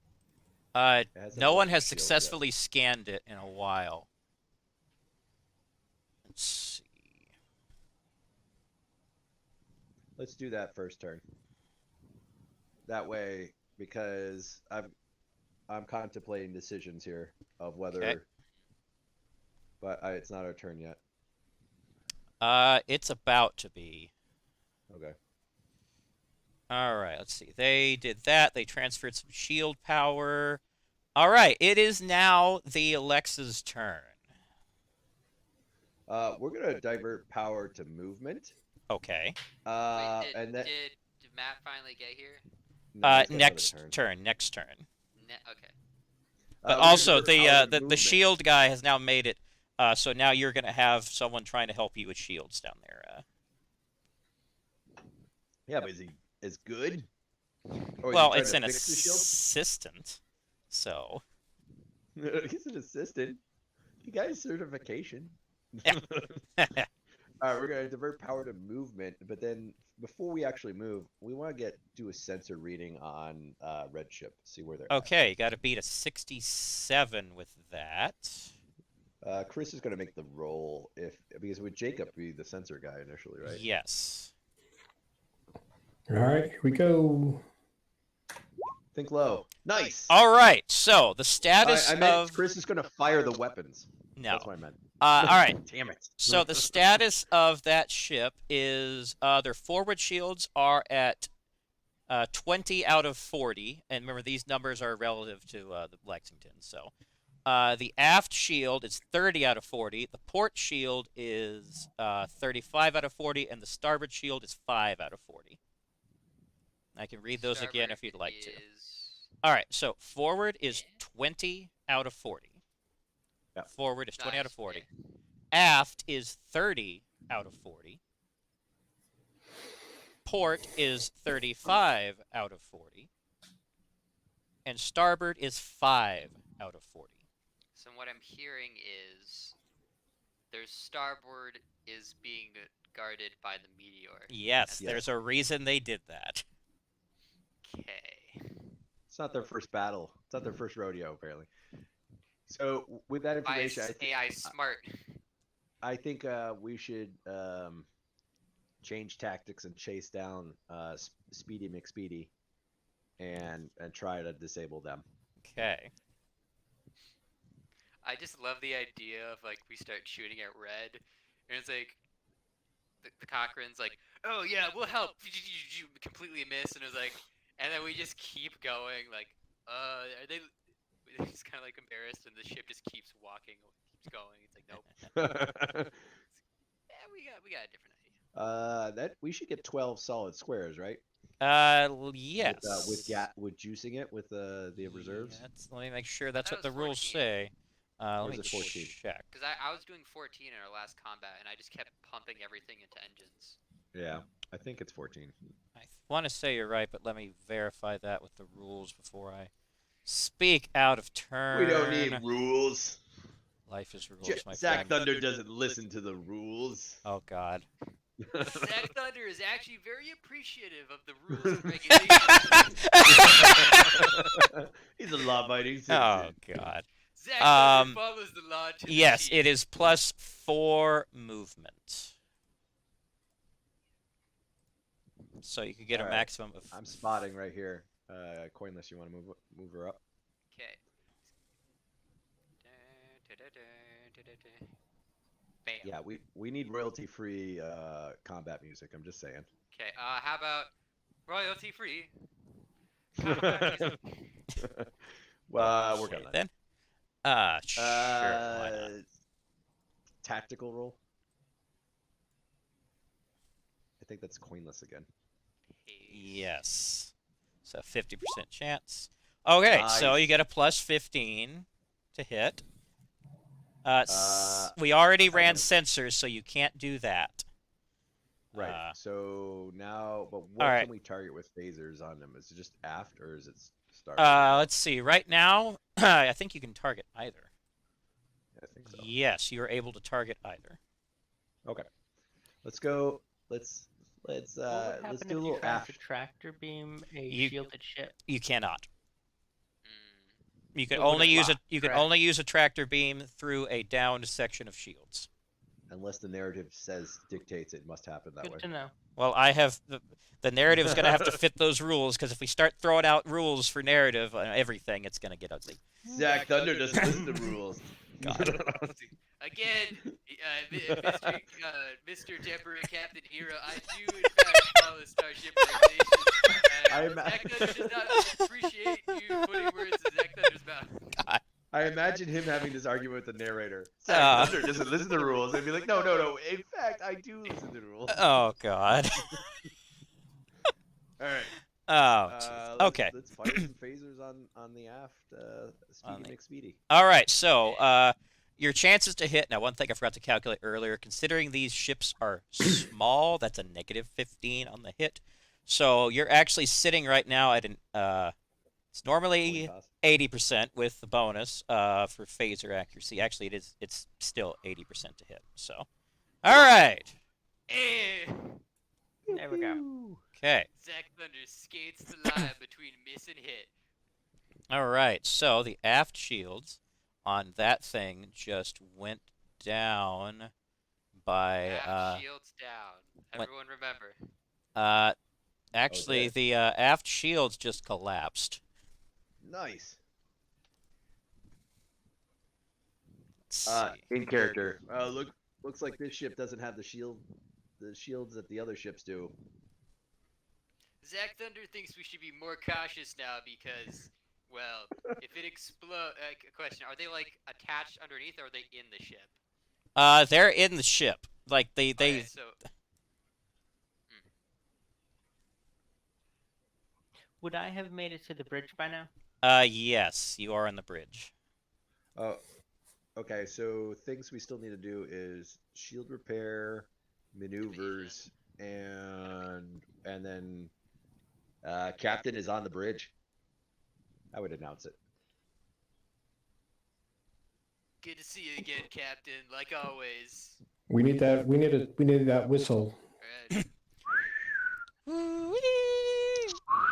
B: hasn't
F: No
B: got
F: one
B: any
F: has
B: shields yet.
F: successfully scanned it in a while. Let's see.
B: Let's do that first turn. That way, because I'm contemplating decisions here of whether,
F: Okay.
B: but it's not our turn yet.
F: It's about to be.
B: Okay.
F: All right, let's see. They did that. They transferred some shield power. All right, it is now the Alexa's turn.
B: We're gonna divert power to movement.
F: Okay.
C: Wait,
B: And that
C: did Matt finally get here?
B: no, he's got another
F: Next
B: turn.
F: turn. Next turn.
C: Okay.
F: But
B: we're gonna
F: also
B: divert power to
F: the
B: movement.
F: shield guy has now made it. So now you're gonna have someone trying to help you with shields down there.
B: Yeah, but is he as good? Or is
F: Well,
B: he
F: it's
B: trying
F: an
B: to fix the shield?
F: assistant. So.
B: He's an assistant. He got his certification.
F: Yeah.
B: All right, we're gonna divert power to movement, but then before we actually move, we want to do a sensor reading on red ship, see where they're
F: Okay, got to beat a 67 with that.
B: at. Chris is gonna make the roll because with Jacob be the sensor guy initially, right?
F: Yes.
E: All right, here we go.
B: Think low. Nice.
F: All right. So the status
B: I meant
F: of
B: Chris is gonna fire the weapons.
F: no.
B: That's what I meant.
F: All right.
B: Damn it.
F: So the status of that ship is their forward shields are at 20 out of 40, and remember these numbers are relative to the Lexington. So the aft shield is 30 out of 40. The port shield is 35 out of 40, and the starboard shield is 5 out of 40. I can read those again if you'd like to. All right, so forward is 20 out of 40.
B: Yeah.
F: Forward is 20 out of
C: Nice,
F: 40.
C: yeah.
F: Aft is 30 out of 40. Port is 35 out of 40. And starboard is 5 out of 40.
C: So what I'm hearing is their starboard is being guarded by the meteor.
F: Yes,
B: Yes.
F: there's a reason they did that.
C: Okay.
B: It's not their first battle. It's not their first rodeo, apparently. So with that
C: Why
B: information,
C: is AI smart?
B: I think we should change tactics and chase down Speedy McSpeedy and try to disable them.
F: Okay.
C: I just love the idea of like we start shooting at red, and it's like the Cochrane's like, oh yeah, we'll help. Completely miss, and it's like, and then we just keep going. Like, are they? They're just kind of like embarrassed, and the ship just keeps walking, keeps going. It's like, nope. Yeah, we got a different idea.
B: That we should get 12 solid squares, right?
F: Yes.
B: With juicing it with the reserves.
F: Let me make sure that's
C: thought
F: what the
C: it was
F: rules
C: 14.
F: say. Let
B: Or
F: me
B: is it 14?
F: check.
C: Because I was doing 14 in our last combat, and I just kept pumping everything into engines.
B: Yeah, I think it's 14.
F: I want to say you're right, but let me verify that with the rules before I speak out of turn.
B: We don't need rules.
F: Life is rules, my
B: Zach
F: friend.
B: Thunder doesn't listen to the rules.
F: Oh, God.
C: Zach Thunder is actually very appreciative of the rules and regulations.
B: He's a law-abiding
F: Oh,
B: citizen.
F: God.
C: Zach Thunder follows the law to the
F: Yes,
C: T.
F: it is +4 movement. So you could get a
B: All right.
F: maximum of...
B: I'm spotting right here. Coinless, you want to move her up?
C: Okay. Bam.
B: Yeah, we need royalty-free combat music. I'm just saying.
C: Okay. How about royalty-free combat music?
B: Work on
F: Okay,
B: that.
F: then. Sure. Why not?
B: Tactical roll. I think that's coinless again.
F: Yes. So 50% chance. Okay, so you
B: Nice.
F: get a plus 15 to hit. We
B: I
F: already ran
B: don't-
F: sensors, so you can't do that.
B: Right. So now, but what
F: alright.
B: can we target with phasers on them? Is it just aft or is it starboard?
F: Let's see. Right now, I think you can target either.
B: I think so.
F: Yes, you are able to target either.
B: Okay. Let's go. Let's
A: What would
B: let's
A: happen
B: do a
A: if you
B: little
A: tried
B: aft.
A: to tractor beam a
F: You-
A: shielded ship?
F: You cannot.
C: Mm.
F: You can
A: It would
F: only use
A: lock,
F: you can
A: correct?
F: only use a tractor beam through a downed section of shields.
B: Unless the narrative dictates it must happen that way.
A: Good to know.
F: Well, I have the narrative is going to have to fit those rules because if we start throwing out rules for narrative on everything, it's going to get ugly.
B: Zach Thunder doesn't listen to rules.
F: God.
C: Again, Mr. Temporary Captain Hero, I do in fact follow Starship regulations.
B: I'm-
C: Zach Thunder does not appreciate you putting words in Zach Thunder's mouth.
F: God.
B: I imagine him having this argument with the narrator.
F: Uh.
B: Zach Thunder doesn't listen to rules. And be like, no. In fact, I do listen to rules.
F: Oh God.
B: All right.
F: Oh. Okay.
B: Let's fire some phasers on the aft.
F: On
B: Speedy
F: the-
B: McSpeedy.
F: All right. So, your chances to hit. Now, one thing I forgot to calculate earlier. Considering these ships are small, that's a negative 15 on the hit. So you're actually sitting right now at an it's normally 80% with the bonus for phaser accuracy. Actually, it's still 80% to hit. So, all right.
C: Eh.
A: There we go.
F: Okay.
C: Zach Thunder skates the line between miss and hit.
F: All right. So the aft shields on that thing just went down by
C: Aft shields down.
F: what-
C: Everyone remember.
F: actually
B: dead.
F: the aft shields just collapsed.
B: Nice.
F: Let's see.
B: In character. Looks like this ship doesn't have the shields that the other ships do.
C: Zach Thunder thinks we should be more cautious now because, well, if it explodes. Question: are they like attached underneath, or are they in the ship?
F: They're in the ship. Like they
C: Okay, so
A: Would I have made it to the bridge by now?
F: yes, you are on the bridge.
B: Oh, okay. So things we still need to do is shield repair, maneuvers, and then captain is on the bridge. I would announce it.
C: good to see you again, Captain. Like always.
E: We need that. We need that whistle.
C: Alright.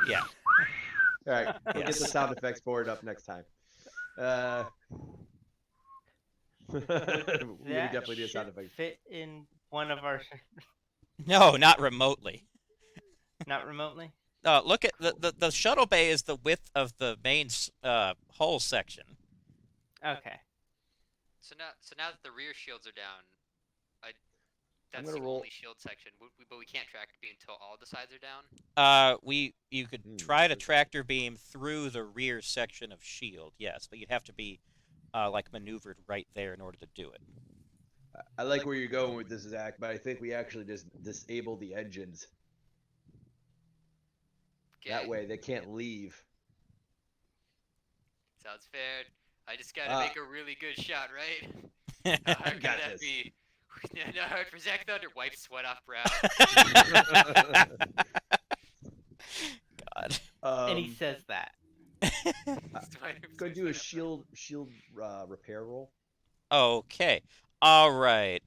F: Yeah.
B: All right, we'll get the
F: Yes.
B: sound effects board up next time. We
A: That
B: definitely do a sound
A: ship
B: effect.
A: fit in one of our,
F: No, not remotely.
A: not remotely.
F: Look at the shuttle bay is the width of the main hull section.
A: Okay.
C: So now that the rear shields are down, that's
B: gonna
C: the
B: roll-
C: only shield section. But we can't track beam until all the sides are down.
F: You could
B: Hmm,
F: try to
B: that's
F: tractor beam through the rear section of shield, yes, but you'd have to be like maneuvered right there in order to do it.
B: I like where you're going with this, Zach, but I think we actually just disable the engines. That
C: Okay,
B: way they can't leave.
C: sounds fair. I just gotta
B: Ah.
C: make a really good shot, right? How hard
B: Got
C: could that
B: this.
C: be? Not hard for Zach Thunder. Wipe sweat off brow.
F: God.
A: And he says that.
B: Go do a shield repair roll.
F: Okay. All right.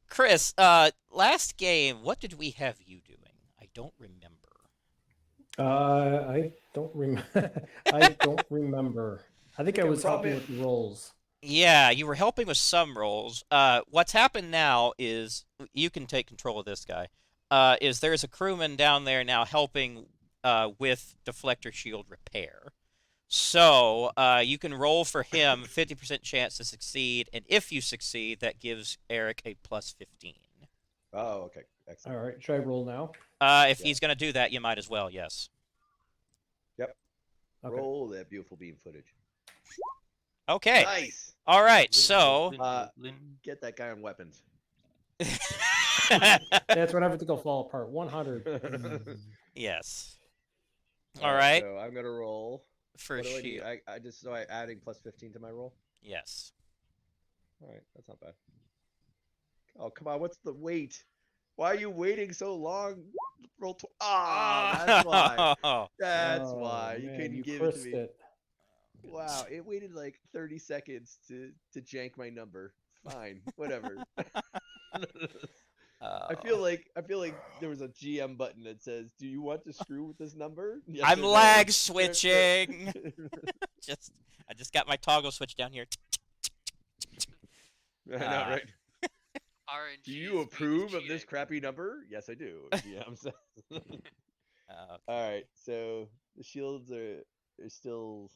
F: Chris, last game, what did we have you doing? I don't remember.
E: I don't remember. I don't remember. I think I was helping
B: probably-
E: with the rolls.
F: Yeah, you were helping with some roles. What's happened now is you can take control of this guy. Is there's a crewman down there now helping with deflector shield repair. So you can roll for him 50% chance to succeed, and if you succeed, that gives Eric a plus 15.
B: Oh, okay. Excellent.
E: All right. Should I roll now?
F: If
B: Yeah.
F: he's going to do that, you might as well, yes.
B: Yep.
E: Okay.
B: Roll that beautiful beam footage.
F: Okay.
B: Nice.
F: All right, so...
B: Get that guy on weapons.
E: That's when everything will fall apart. 100.
F: Yes. All right.
B: So I'm gonna roll.
F: For
B: What do I need?
F: shield.
B: I just so I adding plus 15 to my roll.
F: Yes.
B: All right, that's not bad. Oh come on, what's the wait? Why are you waiting so long? Roll. That's why. That's
E: Oh,
B: why you
E: man,
B: couldn't
E: you
B: give it to
E: cursed
B: me.
E: it.
B: Wow, it waited like 30 seconds to jank my number. Fine, whatever. I feel like there was a GM button that says, "Do you want to screw with this number?" Yes
F: I'm
B: or no?
F: lag switching. I just got my toggle switch down here.
B: I know, right?
C: RNG
B: Do you
C: is
B: approve of this
C: cheating.
B: crappy number? Yes, I do. GM says. All right, so the shields are still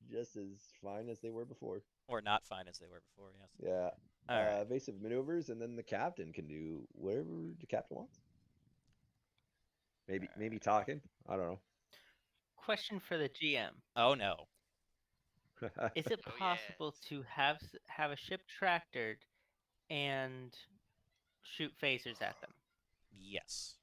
B: just as fine as they were before.
F: Or not fine as they were before, yes.
B: Yeah.
F: All right.
B: Evasive maneuvers, and then the captain can do whatever the captain wants. Maybe talking. I don't
A: Question for the GM:
F: Oh no.
B: know.
A: Is it
C: Oh,
A: possible
C: yes.
A: to have a ship tractored and shoot phasers at them?
F: Yes.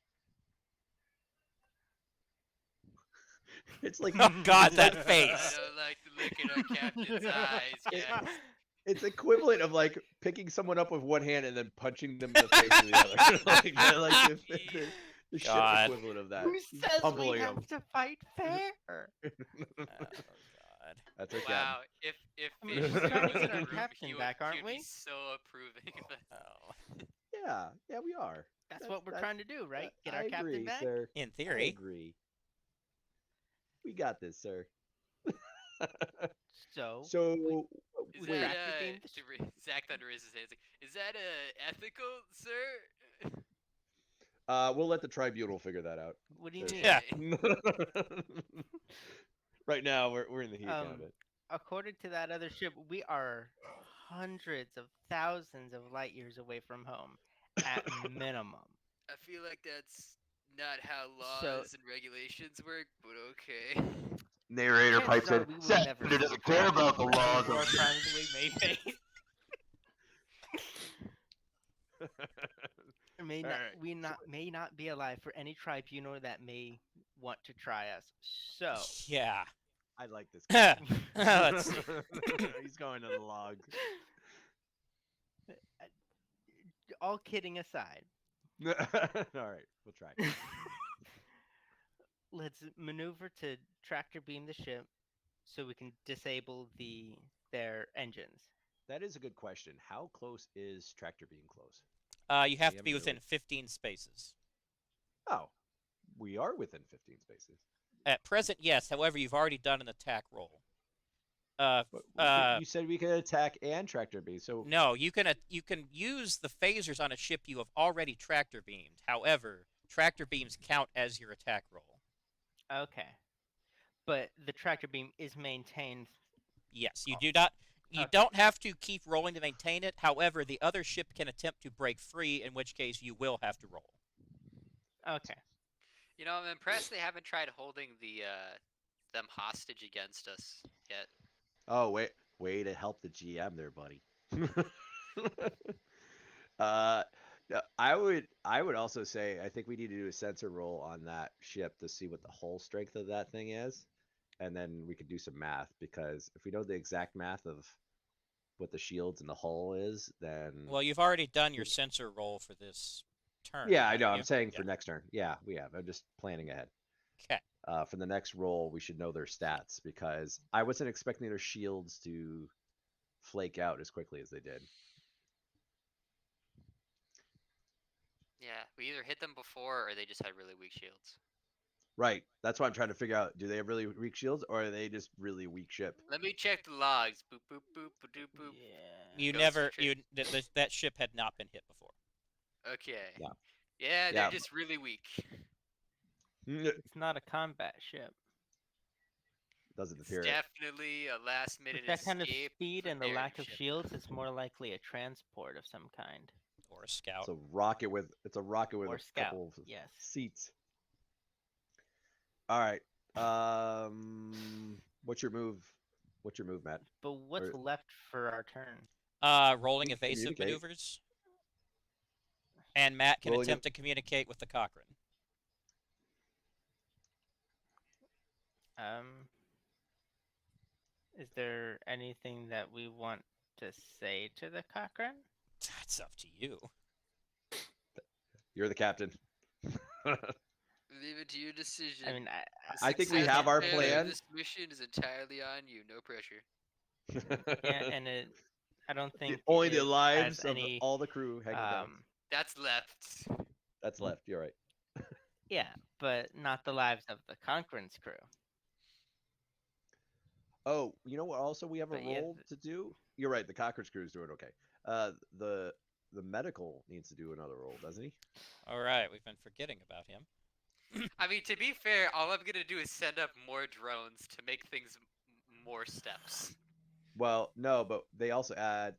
B: It's like
F: Oh God,
B: it's
F: that
B: like-
C: I
F: face.
C: don't like to look at our captain's eyes, guys.
B: It's equivalent of like picking someone up with one hand and then punching them in the face with the other. like the ship's
F: God.
B: equivalent of that.
A: Who
B: Just
A: says we
B: pummeling
A: have
B: them.
A: to fight fair?
F: Oh God.
B: That's okay.
C: Wow, if
A: I mean,
C: Fish
A: we're trying to
C: was
A: get
C: in
A: our
C: the room,
A: captain
C: he would,
A: back, aren't
C: he would be
A: we?
C: so approving of that.
F: Oh.
B: Yeah, we are.
A: That's what we're trying to do, right? Get our
B: I
A: captain
B: agree,
A: back.
B: sir.
F: In
B: I
F: theory.
B: agree. We got this, sir.
A: So,
B: So
C: Is
A: Wait.
C: that
A: Tractor beam the
C: Zach Thunder raises his hand. He's like, is that ethical, sir?
B: we'll let the tribunal figure that out.
A: what do you
B: Sure.
A: mean?
F: Yeah.
B: Right now, we're in the heat of it.
A: According to that other ship, we are hundreds of thousands of light years away from home, at minimum.
C: I feel like that's not how
A: So-
C: laws and regulations work, but okay.
B: Narrator
A: Chances are we will never see
B: doesn't
A: it
B: care
A: happen
B: about the
A: for
B: laws.
A: any more crimes we may face. May not,
B: Alright.
A: we may not be alive for any tribunal that may want to try us. So,
F: Yeah.
B: I like this guy.
F: Let's see.
B: He's going to the logs.
A: all kidding aside,
B: All right, we'll try.
A: let's maneuver to tractor beam the ship so we can disable their engines.
B: That is a good question. How close is tractor beam close?
F: You have
B: We
F: to be
B: haven't
F: within
B: really-
F: 15 spaces.
B: Oh, we are within 15 spaces.
F: At present, yes. However, you've already done an attack roll.
B: But you said we could attack and tractor beam. So
F: No, you can use the phasers on a ship you have already tractor beamed. However, tractor beams count as your attack roll.
A: Okay. But the tractor beam is maintained.
F: Yes, you do not. You
A: Okay.
F: don't have to keep rolling to maintain it. However, the other ship can attempt to break free, in which case you will have to roll.
A: Okay.
C: You know, I'm impressed they haven't tried holding them hostage against us yet.
B: Oh, way to help the GM there, buddy. No, I would also say I think we need to do a sensor roll on that ship to see what the hull strength of that thing is, and then we could do some math, because if we know the exact math of what the shields and the hull is, then
F: Well, you've already done your sensor roll for this turn.
B: yeah, I
F: haven't
B: know.
F: you?
B: I'm saying
F: Yeah.
B: for next turn. Yeah, we have. I'm just planning ahead.
F: Okay.
B: For the next roll, we should know their stats, because I wasn't expecting their shields to flake out as quickly as they did.
C: Yeah, we either hit them before or they just had really weak shields.
B: Right. That's why I'm trying to figure out: do they have really weak shields, or are they just really weak ship?
C: Let me check the logs. Boop boop boop boop boop.
A: Yeah.
F: You
C: Ghost
F: never.
C: retreat.
F: That ship had not been hit before.
C: Okay.
B: Yeah.
C: Yeah, they're
B: Yeah.
C: just really weak.
A: It's not a combat ship.
B: doesn't
C: It's
B: appear it.
C: definitely a last-minute
A: With that kind of
C: escape
A: speed
C: from
A: and the
C: their
A: lack of
C: ship.
A: shields, it's more likely a transport of some kind.
F: Or a scout.
B: It's a rocket with
A: Or
B: a
A: scout,
B: couple of
A: yes.
B: seats. All right. What's your move? What's your move, Matt?
A: But what's
B: Or-
A: left for our turn?
F: Rolling
B: You can
F: evasive
B: communicate.
F: maneuvers. And Matt can
B: Rolling
F: attempt to communicate with the Cochrane.
A: Is there anything that we want to say to the Cochrane?
F: That's up to you.
B: You're the captain.
C: Leave it to your decision.
A: I mean,
C: The
B: I think we
C: success
B: have
C: or
B: our
C: failure of
B: plan.
C: This mission is entirely on you. No pressure.
A: yeah, and I don't think
B: Only
A: it
B: the
A: has
B: lives of
A: any.
B: all the crew hanging down.
C: That's left.
B: That's left. You're right.
A: Yeah, but not the lives of the Conquerance crew.
B: Oh, you know what? Also, we have a
A: But yeah,
B: role to do. You're right. The cockroach crew is doing okay. The medical needs to do another role, doesn't he?
F: All right, we've been forgetting about him.
C: I mean, to be fair, all I'm gonna do is send up more drones to make things more steps.
B: Well, no, but they also add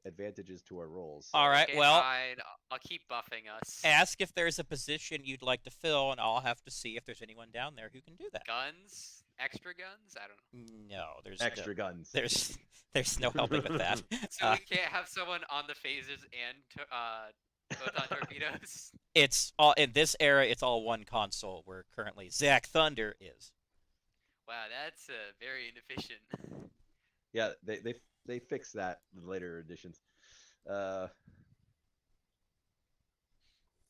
B: advantages to our roles.
F: All right,
C: Okay,
F: well,
C: fine. I'll keep buffing us.
F: ask if there's a position you'd like to fill, and I'll have to see if there's anyone down there who can do that.
C: Guns? Extra guns? I don't know.
F: No, there's
B: Extra
F: no,
B: guns.
F: there's no helping with that.
C: So we can't have someone on the phasers and photon torpedoes.
F: It's all in this era. It's all one console. Where currently Zach Thunder is.
C: Wow, that's very inefficient.
B: Yeah, they fixed that in later editions.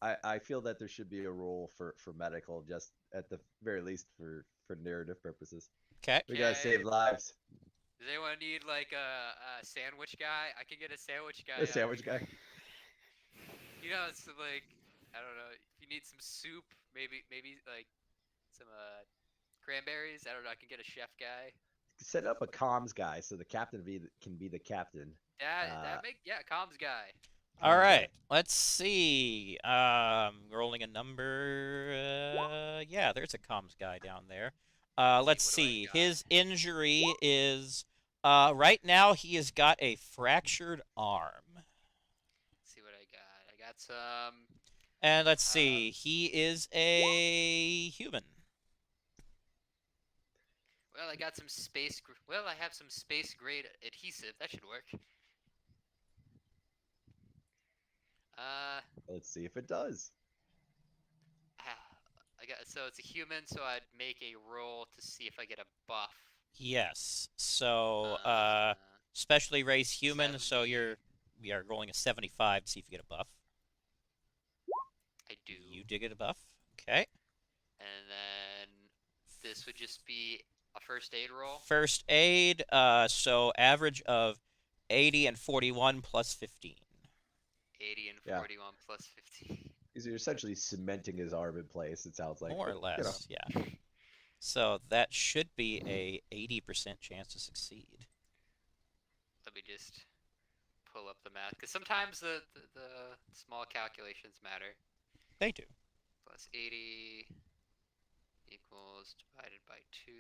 B: I feel that there should be a role for medical, just at the very least for narrative purposes.
F: Okay.
B: We gotta save lives.
C: Does anyone need like a sandwich guy? I can get a sandwich guy.
B: A sandwich guy.
C: You know, it's like I don't know. If you need some soup, maybe like some cranberries. I don't know. I can get a chef guy.
B: Set up a comms guy so the captain can be the captain.
C: That comms guy.
F: All right. Let's see. Rolling a number. Yeah, there's a comms guy down there. Let's
C: what do I
F: see.
C: got?
F: His injury is right now he has got a fractured arm.
C: Let's see what I got. I got some.
F: And let's see. He is a human.
C: Well, I got some space. Well, I have some space grade adhesive. That should work.
B: Let's see if it does.
C: I got so it's a human, so I'd make a roll to see if I get a buff.
F: Yes. So specially raised human. So
C: 70.
F: we are rolling a 75 to see if you get a buff.
C: I do.
F: You did get a buff. Okay.
C: And then this would just be a first aid roll.
F: First aid. So average of 80 and 41 plus 15.
C: 80 and
B: Yeah.
C: 41 plus 15.
B: You're essentially cementing his arm in place. It sounds like
F: More or
B: but,
F: less, yeah. So that should be a 80% chance to succeed.
C: Let me just pull up the math, because sometimes the small calculations matter.
F: They do.
C: Plus 80 equals divided by 2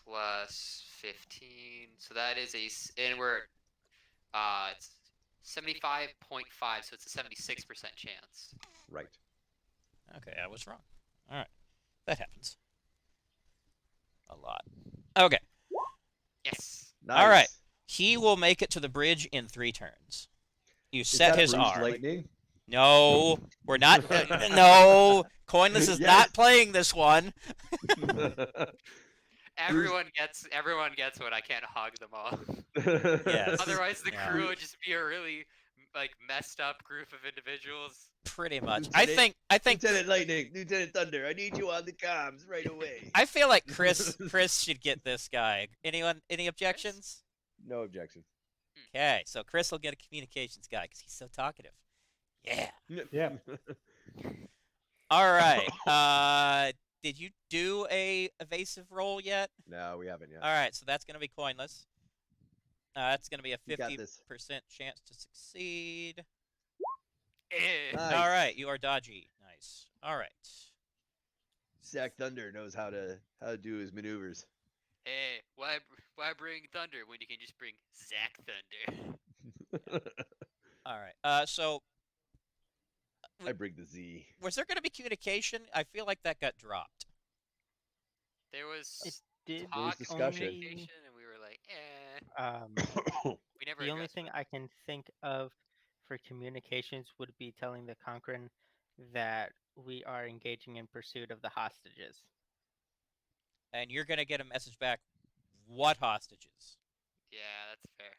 C: plus 15. So that is and we're it's 75.5, so it's a 76% chance.
B: Right.
F: Okay, I was wrong. All right. That happens. A lot. Okay.
C: Yes.
B: Nice.
F: All right. He will make it to the bridge in 3 turns. You
B: Is
F: set
B: that
F: his
B: Bruised
F: arm.
B: Lightning?
F: No, we're not. No, Coinless is
B: Yes.
F: not playing this one.
C: Everyone gets what I can't hog them all.
F: Yes.
C: Otherwise, the
F: Yeah.
C: crew would just be a really like messed up group of individuals.
F: Pretty much.
B: Lieutenant-
F: I think
B: Lieutenant Lightning, Lieutenant Thunder, I need you on the comms right away.
F: I feel like Chris should get this guy. Any objections?
B: No objection.
F: Okay, so Chris will get a communications guy because he's so talkative. Yeah.
E: Yeah.
F: All right. Did you do a evasive roll yet?
B: No, we haven't yet.
F: All right, so that's going to be coinless. That's going to be a
B: You got
F: 50%
B: this.
F: chance to succeed.
C: Eh.
B: Nice.
F: All right, you are dodgy. Nice. All right.
B: Zach Thunder knows how to do his maneuvers.
C: Hey, why bring Thunder when you can just bring Zach Thunder?
F: All right. So
B: I bring the Z.
F: was there going to be communication? I feel like that got dropped.
C: There
A: It
C: was
A: did
B: There was
C: talk of
B: discussion.
C: communication, and we were like, we never
A: The only
C: addressed
A: thing
C: it.
A: I can think of for communications would be telling the Cochrane that we are engaging in pursuit of the hostages.
F: And you're going to get a message back. What hostages?
C: Yeah, that's fair.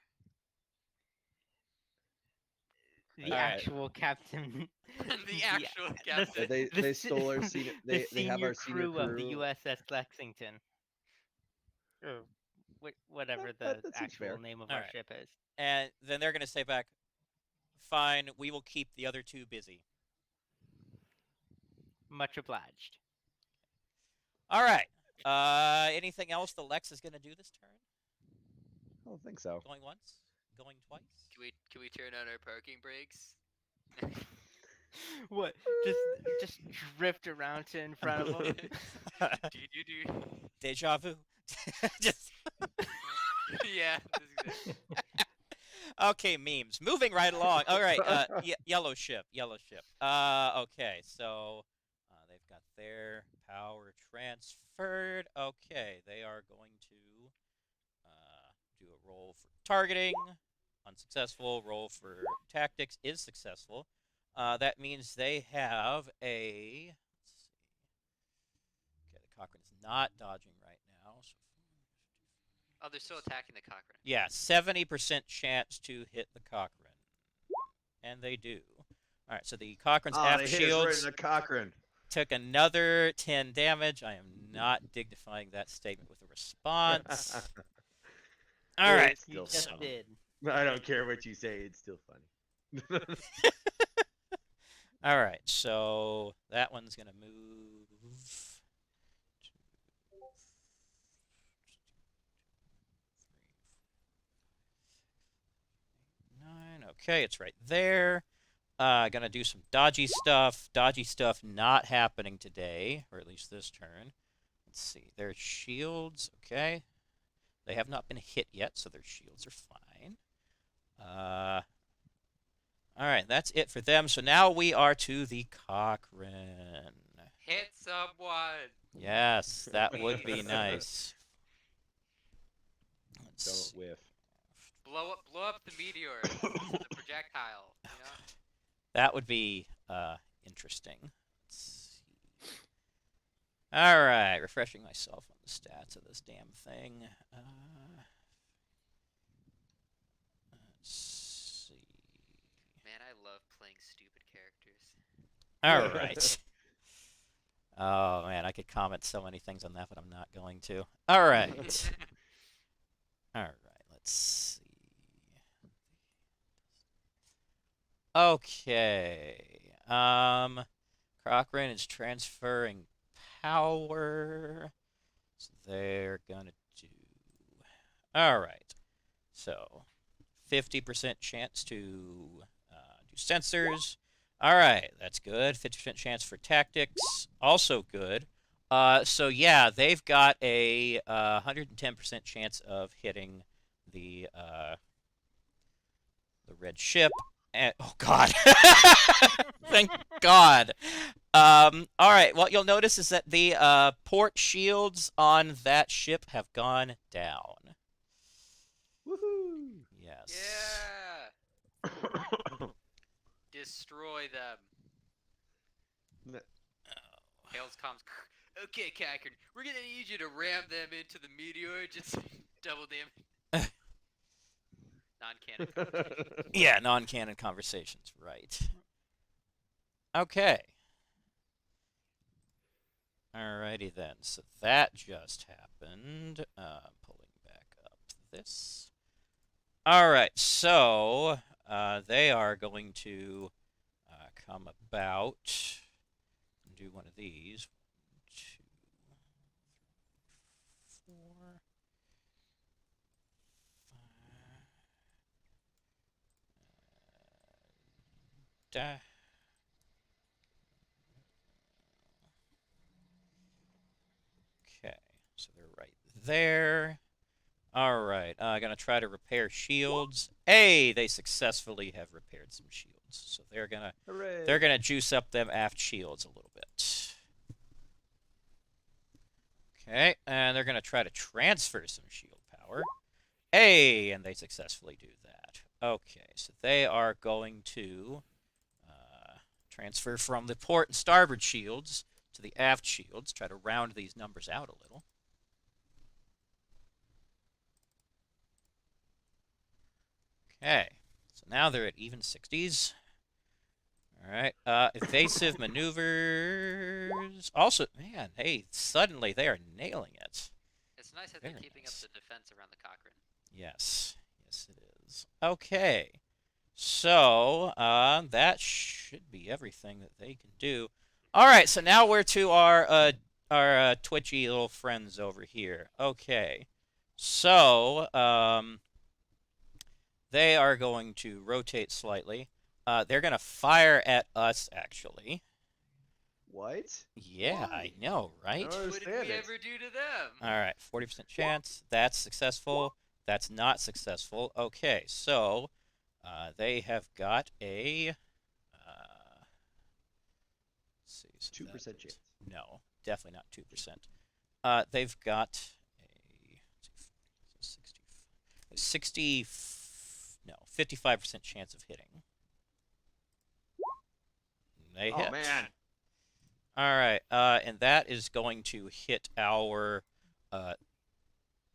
A: The
B: Alright.
A: actual captain,
C: The actual captain.
B: They stole our senior.
A: the
B: They have
A: senior
B: our senior
A: crew of the
B: crew.
A: USS Lexington, or whatever the
B: That seems
A: actual
B: fair.
A: name of
F: All
A: our
F: right.
A: ship is.
F: And then they're going to say back, fine, we will keep the other two busy.
A: Much obliged.
F: All right. Anything else the Lex is going to do this turn?
B: I don't think so.
F: Going once? Going twice?
C: Can we turn on our parking brakes?
A: What? Just drift around to in front of them.
C: Do.
F: Deja vu. Just
C: Yeah. This is it.
F: okay, memes. Moving right along. All right, yellow ship. Okay, so they've got their power transferred. Okay, they are going to do a roll for targeting. Unsuccessful. Roll for tactics is successful. That means they have a. Let's see. Okay, the Cochrane is not dodging right now. So
C: Oh, they're still attacking the Cochrane.
F: yeah, 70% chance to hit the Cochrane. And they do. All right, so the Cochrane's aft
B: They hit us right
F: shields
B: in the Cochrane.
F: took another 10 damage. I am not dignifying that statement with a response. All right.
B: It's
A: You
B: still
A: just
B: funny.
A: did.
B: I don't care what you say. It's still funny.
F: All right, so that one's going to move. Nine. Okay, it's right there. Gonna do some dodgy stuff. Dodgy stuff not happening today, or at least this turn. Let's see. Their shields, okay. They have not been hit yet, so their shields are fine. All right, that's it for them. So now we are to the Cochrane.
C: Hit someone.
F: Yes, that would be
C: Please.
F: nice. Let's
B: Don't
F: see.
B: whiff.
C: Blow up the meteor. The projectile. You know.
F: That would be interesting. Let's see. All right, refreshing myself on the stats of this damn thing. Let's see.
C: Man, I love playing stupid characters.
F: All right. Oh man, I could comment so many things on that, but I'm not going to. All right. All right. Let's see. Okay. Cochrane is transferring power. So they're gonna do. All right. So 50% chance to do sensors. All right, that's good. 50% chance for tactics, also good. So yeah, they've got a 110% chance of hitting the red ship. And, oh God! Thank God. All right. What you'll notice is that the port shields on that ship have gone down.
B: Woohoo!
F: Yes.
C: Yeah. Destroy them. Hales comes. Okay, Cochrane, we're gonna need you to ram them into the meteor. Just double damage. Non-canon.
F: Yeah, non-canon conversations, right. Okay. Alrighty then, so that just happened. Pulling back up this. Alright, so they are going to come about and do one of these. 1, 2, 3, 4, 5. So they're right there. All right, gonna try to repair shields. Hey, they successfully have repaired some shields. So they're
B: Hooray.
F: gonna juice up them aft shields a little bit. Okay, and they're gonna try to transfer some shield power. Hey, and they successfully do that. Okay, so they are going to transfer from the port and starboard shields to the aft shields. Try to round these numbers out a little. Okay, so now they're at even 60s. All right, evasive maneuvers. Also, man, hey, suddenly they are nailing it.
C: It's nice that they're
F: Very
C: keeping
F: nice.
C: up the defense around the Cochrane.
F: Yes, yes, it is. Okay, so that should be everything that they can do. All right, so now we're to our twitchy little friends over here. Okay, so they are going to rotate slightly. They're going to fire at us, actually.
B: What?
F: Yeah,
B: Why?
F: I know, right?
B: I don't
C: What did
B: understand
C: we
B: it.
C: ever do to them?
F: All right, 40% chance. That's successful. That's not successful. Okay, so they have got a. Let's see. So
B: 2% chance.
F: No, definitely not 2%. They've got a 60, no, 55% chance of hitting. They hit.
B: Oh man.
F: All right, and that is going to hit our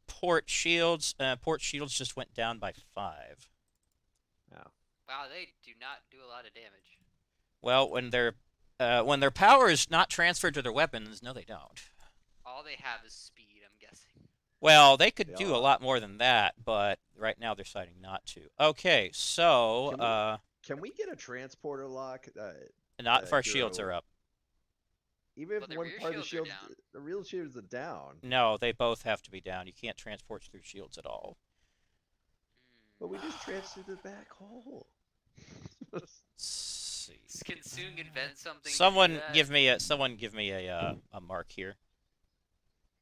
F: port shields. Port shields just went down by 5.
B: Oh.
C: Wow, they do not do a lot of damage.
F: Well, when their power is not transferred to their weapons, no, they don't.
C: All they have is speed, I'm guessing.
F: Well, they could
B: They
F: do a
B: are.
F: lot more than that, but right now they're deciding not to. Okay, so
B: Can we get a transporter lock?
F: not if our
B: hero-
F: shields are up.
B: Even
C: Well,
B: if
C: the
B: one
C: rear
B: part of the
C: shields
B: shield,
C: are down.
B: the real shields are down.
F: No, they both have to be down. You can't transport through shields at all.
B: But we just transferred the back hole.
F: Let's see.
C: Can soon invent something. to do
F: Someone
C: that.
F: give me a mark here,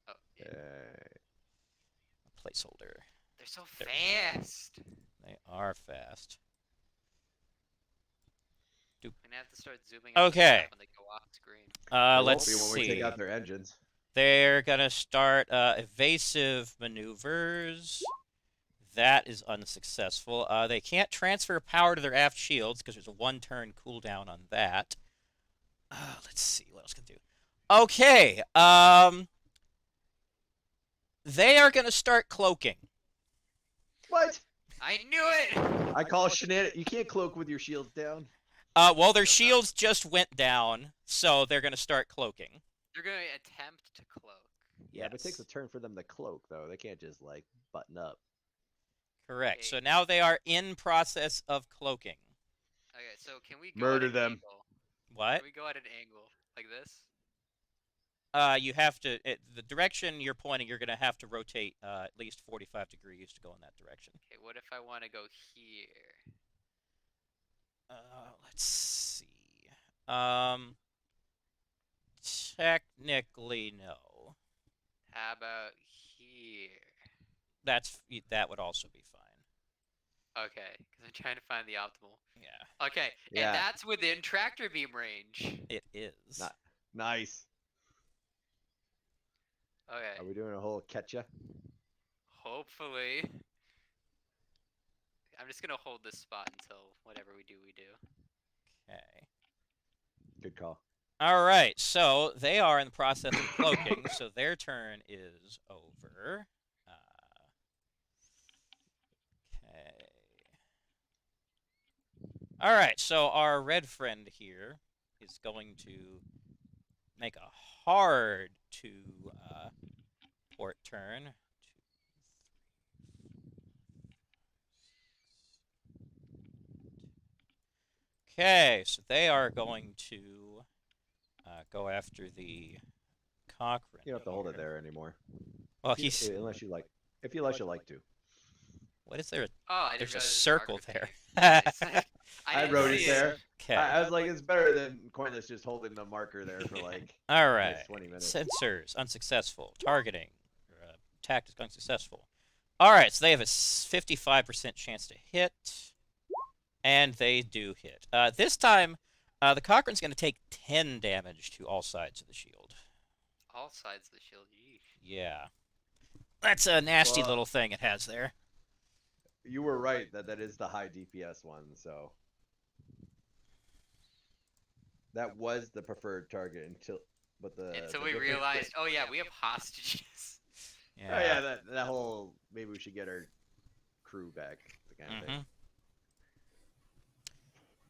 C: Oh, yeah.
F: a placeholder.
C: They're so
F: There.
C: fast.
F: They are fast.
C: I'm gonna have to start zooming. out the
F: Okay.
C: map when they go off screen.
B: They won't
F: Let's
B: be when we take
F: see.
B: out their engines.
F: They're gonna start evasive maneuvers. That is unsuccessful. They can't transfer power to their aft shields because there's a 1-turn cooldown on that. Let's see what else can do. Okay. They are gonna start cloaking.
B: What?
C: I knew it.
B: I call shenanigans. You can't cloak with your shields down.
F: Well, their shields just went down, so they're gonna start cloaking.
C: They're gonna attempt to cloak.
B: Yeah, but it takes a
F: Yes.
B: turn for them to cloak, though. They can't just like button up.
F: Correct. So
C: Okay.
F: now they are in process of cloaking.
C: Okay, so can we go
B: Murder
C: at an
B: them.
C: Angle?
F: What?
C: Can we go at an angle like this?
F: You have to. The direction you're pointing, you're gonna have to rotate at least 45 degrees to go in that direction.
C: Okay, what if I want to go here?
F: Let's see. Technically, no.
C: How about here?
F: That would also be fine.
C: Okay, because I'm trying to find the optimal.
F: Yeah,
C: Okay,
B: Yeah.
C: and that's within tractor beam range.
F: it is.
B: Not nice.
C: Okay,
B: Are we doing a whole catch-ya?
C: hopefully. I'm just gonna hold this spot until whatever we do, we do.
F: Okay.
B: Good call.
F: All right. So they are in the process of cloaking. So their turn is over. Okay. All right. So our red friend here is going to make a hard port turn. 2, 3, 4, 5, 6. Okay, so they are going to go after the Cochrane.
B: You don't have to hold it
F: here.
B: there anymore.
F: Well,
B: If you- unless you like. If you like to.
F: What is there?
C: Oh, I didn't
F: There's a
C: realize
F: circle
C: marker
F: there.
C: thing. Nice.
B: I
C: didn't
B: wrote
C: see
B: it there.
F: Okay.
B: I was like, it's better than Coinless just holding the marker there for like
F: All
B: nice
F: right.
B: 20 minutes.
F: Sensors unsuccessful. Targeting tactics unsuccessful. All right, so they have a 55% chance to hit, and they do hit. This time, the Cochrane's going to take 10 damage to all sides of the shield.
C: All sides of the shield. Yeesh.
F: Yeah. That's a nasty
B: Well,
F: little thing it has there.
B: You were right that is the high DPS one, so that was the preferred target until
C: Until we realized, oh yeah, we have hostages.
B: Oh yeah, that whole maybe we should get our crew back kind of thing.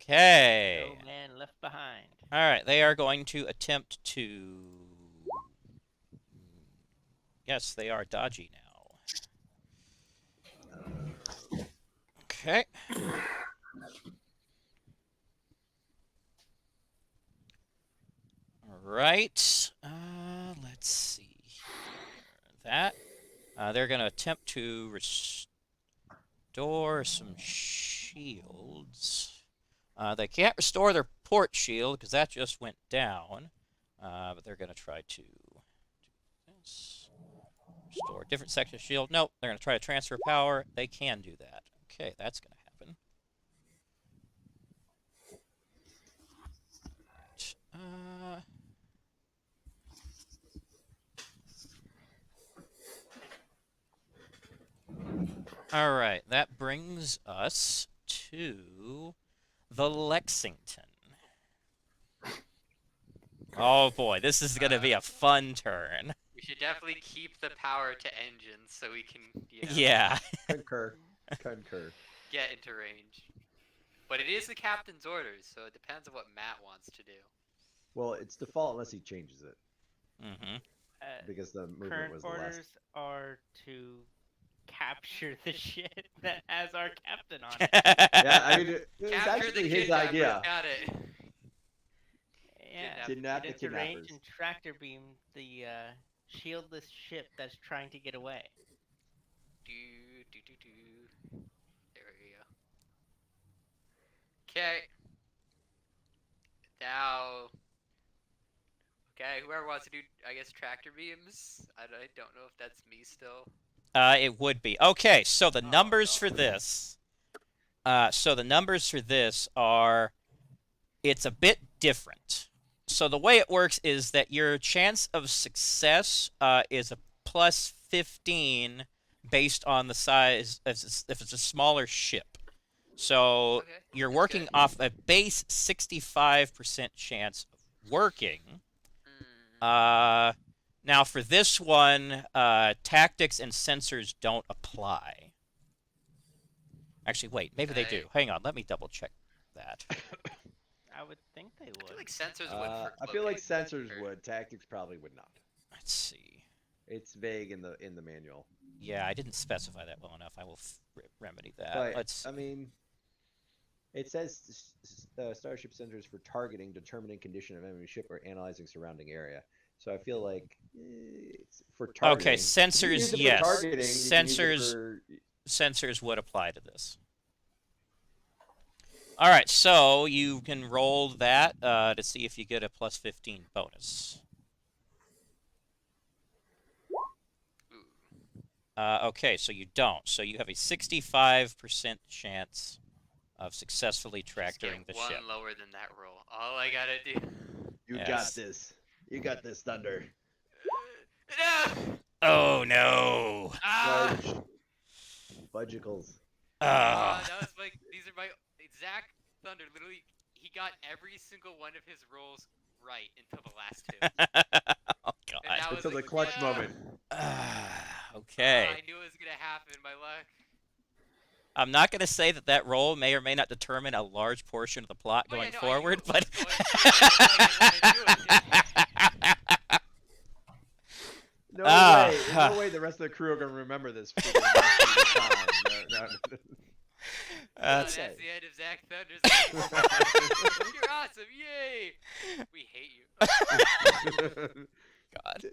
F: Okay.
A: No man left behind.
F: All right, they are going to attempt to. Yes, they are dodgy now. Okay. All right. Let's see here. They're going to attempt to restore some shields. They can't restore their port shield because that just went down. But they're going to try to do this. Restore different section of shield. Nope, they're going to try to transfer power. They can do that. Okay, that's going to happen. Right. All right, that brings us to the Lexington. Oh boy, this is going to be a fun turn.
C: We should definitely keep the power to engines so we can,
F: Yeah.
B: Concur.
C: get into range. But it is the captain's orders, so it depends on what Matt wants to do.
B: Well, it's default unless he changes it.
F: Mm-hmm.
B: Because the movement
A: Current
B: was the
A: orders
B: last.
A: are to capture the shit that has our captain on it.
B: Yeah, I mean, it was
C: Capture
B: actually
C: the
B: his
C: kidnappers,
B: idea.
C: Got it.
A: Yeah,
B: Kidnap
A: get
B: the
A: into range
B: kidnappers.
A: and tractor beam the shieldless ship that's trying to get away.
C: There we go. Okay. Now. Okay, whoever wants to do, I guess, tractor beams. I don't know if that's me still.
F: It would be. Okay, so the
C: Oh,
F: numbers
C: no.
F: for this. Are. It's a bit different. So the way it works is that your chance of success is a plus 15 based on the size, if it's a smaller ship. So
C: Okay,
F: you're
C: that's
F: working
C: good.
F: off a base 65% chance of working. Now for this one, tactics and sensors don't apply. Actually, wait, maybe they do. Hang on, let me double check that.
A: I would think they would.
C: I feel like sensors would.
B: I feel like sensors would. Tactics probably would not.
F: Let's see.
B: It's vague in the manual.
F: Yeah, I didn't specify that well enough. I will remedy that.
B: But
F: Let's see.
B: I mean, it says Starship sensors for targeting, determining condition of enemy ship, or analyzing surrounding area. So I feel like it's for targeting.
F: Okay, sensors, yes.
B: Sensors.
F: Sensors would apply to this. All right, so you can roll that to see if you get a plus 15 bonus. Okay, so you don't. So you have a 65% chance of successfully tractoring the
C: one
F: ship.
C: lower than that roll. All I gotta do.
B: You got this. You got this, Thunder.
C: No!
F: Oh no!
C: Ah!
B: Fudgicles.
F: Ah.
C: That was like, these are my. Zach Thunder, literally, he got every single one of his rolls right until the last two.
F: Oh god.
B: Until the clutch moment.
F: Okay.
C: I knew it was gonna happen, my luck.
F: I'm not going to say that roll may or may not determine a large portion of the plot going forward, but...
B: No way the rest of the crew are going to remember this. No.
C: That's the end of Zach Thunder's. You're awesome, yay! We hate you.
F: God.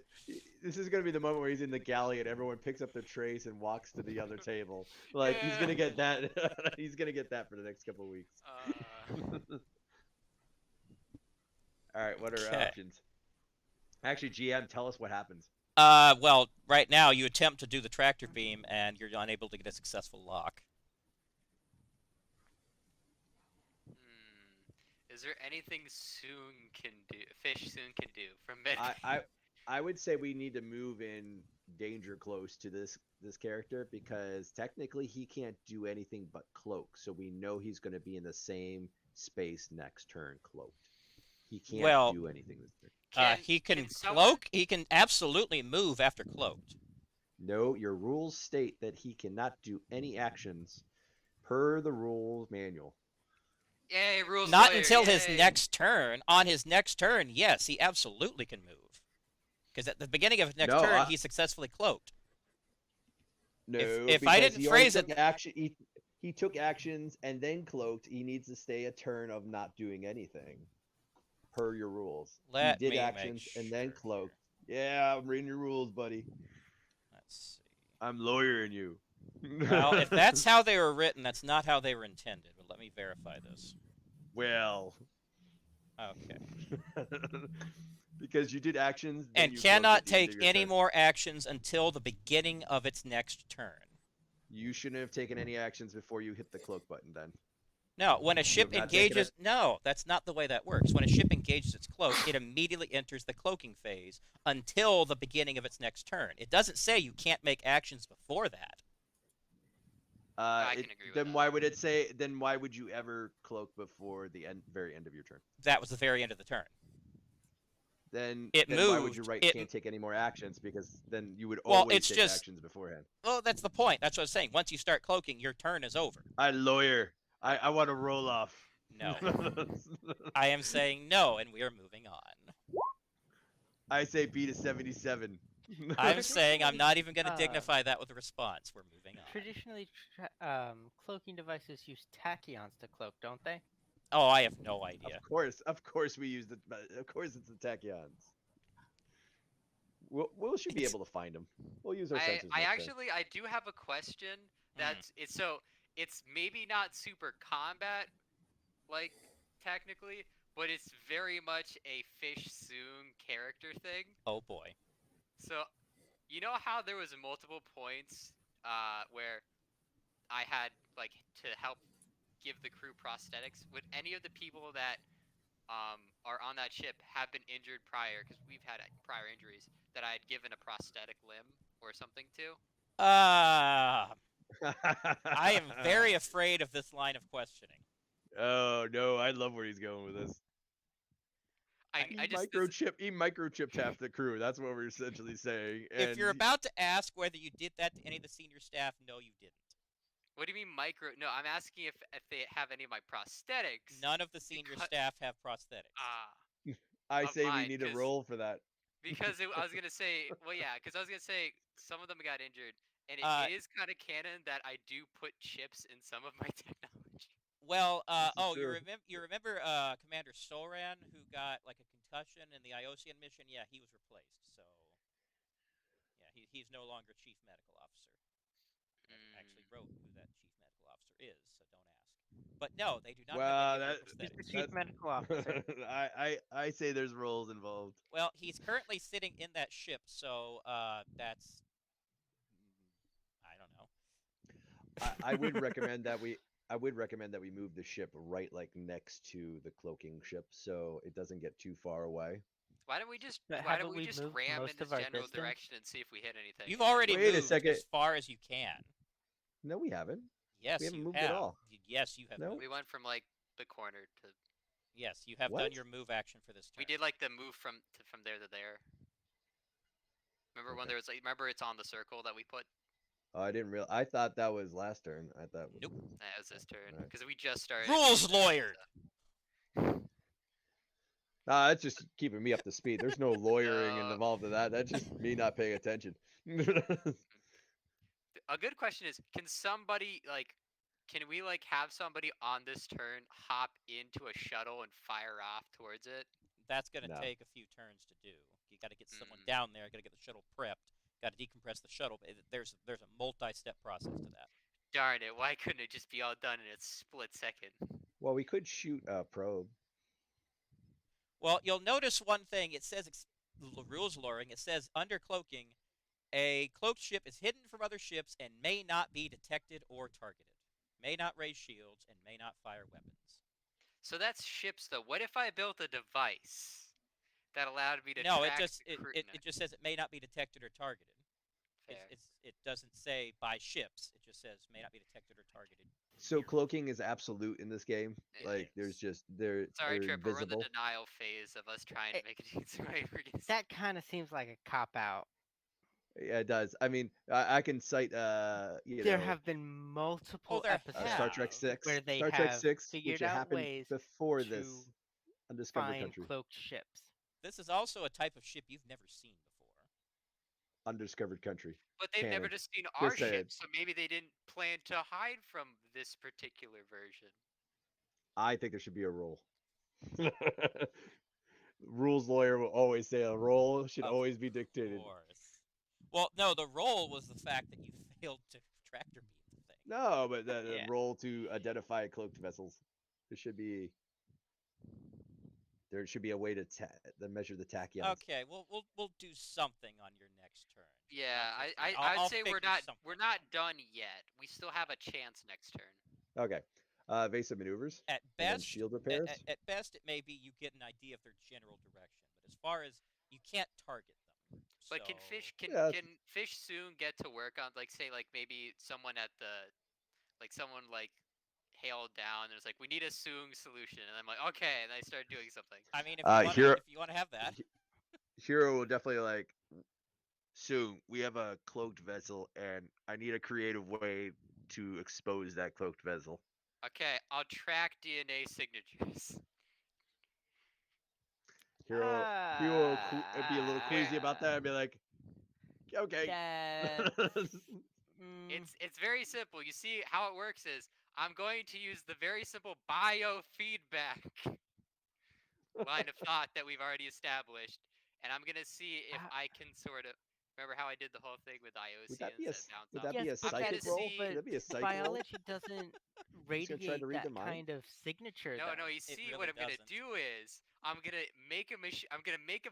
B: This is going to be the moment where he's in the galley and everyone picks up their trays and walks to the other table. Like, he's going to get that. He's going to get that for the next couple of weeks. All right, what are our options? Actually, GM, tell us what happens.
F: Well, right now you attempt to do the tractor beam and you're unable to get a successful lock.
C: Is there anything Fish Soon can do from mid?
B: I would say we need to move in danger close to this character because technically he can't do anything but cloak. So we know he's going to be in the same space next turn cloaked. He can't
F: Well,
B: do anything this turn.
F: He can
C: someone-
F: cloak. He can absolutely move after cloaked.
B: No, your rules state that he cannot do any actions per the rules manual.
C: Yay, rules
F: Not
C: lawyer,
F: until his
C: yay.
F: next turn. On his next turn, yes, he absolutely can move. Because at the beginning of his next
B: No,
F: turn, he successfully cloaked.
B: No,
F: if I
B: because
F: didn't
B: he only
F: phrase
B: took
F: it-
B: action, he took actions and then cloaked. He needs to stay a turn of not doing anything, per your rules.
F: Let
B: he did
F: me make
B: actions and then
F: sure
B: cloaked. Yeah, I'm reading your rules, buddy.
F: Let's see.
B: I'm lawyering you.
F: Well, if that's how they were written, that's not how they were intended. But let me verify this.
B: well,
F: Okay.
B: because you did actions then
F: And
B: you cloaked
F: cannot
B: at the end
F: take
B: of your
F: any
B: turn.
F: more actions until the beginning of its next turn.
B: You shouldn't have taken any actions before you hit the cloak button. Then
F: No, when a ship
B: have not taken
F: engages... No, that's not the way that works. When a ship engages its cloak, it immediately enters the cloaking phase until the beginning of its next turn. It doesn't say you can't make actions before that.
C: I can agree with
B: then
C: that.
B: why would it say? Then why would you ever cloak before the very end of your turn?
F: That was the very end of the turn.
B: Then
F: It
B: why would you
F: moved.
B: write
F: It-
B: can't take any more actions? Because then you would
F: Well,
B: always
F: it's
B: take
F: just-
B: actions beforehand.
F: Well, that's the point. That's what I was saying. Once you start cloaking, your turn is over.
B: I lawyer. I want to roll off.
F: No. I am saying no, and we are moving on.
B: I say B to 77.
F: I'm saying I'm not even going to
A: Uh,
F: dignify that with a response. We're moving on.
A: Traditionally, cloaking devices use tachyons to cloak, don't they?
F: Oh, I have no idea.
B: Of course we use the. Of course it's the tachyons. We should be
F: It's-
B: able to find them. We'll use our sensors.
C: I
B: next turn.
C: actually I do have a question that's it's maybe not super combat like technically, but it's very much a Fish Soon character thing.
F: Oh boy.
C: So you know how there was multiple points where I had like to help give the crew prosthetics? Would any of the people that are on that ship have been injured prior, because we've had prior injuries, that I had given a prosthetic limb or something to?
F: I am very afraid of this line of questioning.
B: Oh no, I love where he's going with this.
C: I just
B: He microchipped half the crew. That's what we're essentially saying.
F: If you're about to ask whether you did that to any of the senior staff, no, you didn't.
C: What do you mean micro? No, I'm asking if they have any of my prosthetics.
F: None of the senior staff have prosthetics.
B: I
C: of
B: say we
C: mine,
B: need a
C: 'cause-
B: roll for that.
C: Because I was gonna say, well, yeah, because I was gonna say some of them got injured, and it is kind of canon that I do put chips in some of my technology.
F: Well,
B: is
F: you
B: true.
F: remember Commander Soran, who got like a concussion in the Iosian mission? Yeah, he was replaced. So, yeah, he's no longer chief medical officer. I actually wrote who that chief medical officer is, so don't ask. But no, they do not
B: Well,
F: have any of
B: that-
F: their
A: He's the
F: prosthetics.
A: chief medical officer.
B: I say there's rolls involved.
F: Well, he's currently sitting in that ship, so that's I don't know.
B: I would recommend that we move the ship right like next to the cloaking ship so it doesn't get too far away.
C: Why don't we just
A: But
C: why don't
A: haven't
C: we
A: we
C: just
A: moved
C: ram
A: most
C: in this
A: of our
C: general
A: distance?
C: direction and see if we hit anything?
F: You've already
B: Wait a
F: moved
B: second.
F: as far as you can.
B: No, we haven't.
F: Yes,
B: We haven't
F: you
B: moved
F: have.
B: at all.
F: Yes, you have.
B: No.
F: moved.
C: We went from like the corner to.
F: Yes, you have
B: What?
F: done your move action for this turn.
C: We did like the move from there to there. Remember when
B: Okay.
C: there was like remember it's on the circle that we put?
B: Oh, I didn't real. I thought that was last turn. I thought.
F: Nope.
C: That was this turn
B: Alright.
C: because we just started.
F: Rules lawyer.
B: Nah, that's just keeping me up to speed. There's no lawyering
C: No.
B: involved in that. That's just me not paying attention.
C: A good question is, can somebody like, can we like have somebody on this turn hop into a shuttle and fire off towards it?
F: That's going to
B: No.
F: take a few turns to do. You got to get someone
C: Mm.
F: down there. Got to get the shuttle prepped. Got to decompress the shuttle. There's a multi-step process to that.
C: Darn it! Why couldn't it just be all done in a split second?
B: Well, we could shoot a probe.
F: Well, you'll notice one thing. It says rules luring. It says under cloaking, a cloaked ship is hidden from other ships and may not be detected or targeted. May not raise shields and may not fire weapons.
C: So that's ships, though. What if I built a device that allowed me to
F: No, it
C: track
F: just
C: the crew?
F: it just says it may not be detected or targeted.
C: Fair.
F: It doesn't say by ships. It just says may not be detected or targeted.
B: So
F: Period.
B: cloaking is absolute in this game.
C: It
B: Like there's
F: is.
B: just they're
C: Sorry,
B: they're
C: Tripper. We're in the
B: invisible.
C: denial phase of us trying to
A: It-
C: make it easy way for you.
A: That kind of seems like a cop out.
B: Yeah, it does. I mean, I can cite
A: There have been multiple
F: there
B: Star
A: episodes
B: Trek
F: have.
B: Six,
A: where they
B: Star Trek
A: have
B: Six, which
A: figured
B: it
A: out
B: happened
A: ways
B: before
A: to
B: this Undiscovered
A: find
B: Country.
A: cloaked ships.
F: This is also a type of ship you've never seen before.
B: Undiscovered Country.
C: But they've never
B: Canon.
C: just seen our
B: Just saying.
C: ship, so maybe they didn't plan to hide from this particular version.
B: I think there should be a rule. Rules lawyer will always say a role should
F: Of
B: always be dictated.
F: course. Well, no, the role was the fact that you failed to tractor beam the thing.
B: No, but the
A: Yeah.
B: role to identify cloaked vessels. There should be a way to measure the tachyons.
F: Okay, we'll do something on your next turn.
C: Yeah,
F: Not just yet.
C: I'd
F: I'll
C: say
F: figure something.
C: we're not done yet. We still have a chance next turn.
B: Okay. Evasive maneuvers.
F: At
B: And then
F: best,
B: shield repairs.
F: at best, it may be you get an idea of their general direction, but as far as you can't target them.
C: But
F: so,
B: Yeah,
C: can fish soon get to work on, like, say, like, maybe someone at the, like, someone like hailed down and was like, we need a Soong solution, and I'm like, okay, and I started doing something.
F: I mean,
B: Hero-
F: if you want to have that,
B: Hero will definitely like. Soon we have a cloaked vessel, and I need a creative way to expose that cloaked vessel.
C: Okay, I'll track DNA signatures.
B: Hero, he will be a little
A: Ah,
B: queasy about that and be like, okay.
A: That's,
C: It's very simple. You see how it works is I'm going to use the very simple biofeedback line of thought that we've already established, and I'm gonna see if I can sort of remember how I did the whole thing with
B: Would that be a
C: Iosians and bounce
B: would
C: off.
B: that be a
A: yes, but
C: I'm gonna
B: psychic roll?
C: see-
B: Would that be a psychic roll?
A: biology doesn't
B: He's gonna try to
A: radiate
B: read
A: that
B: the mind?
A: kind of signature.
C: No,
A: though.
C: no. You see,
F: really
C: what I'm gonna
F: doesn't.
C: do is I'm gonna make a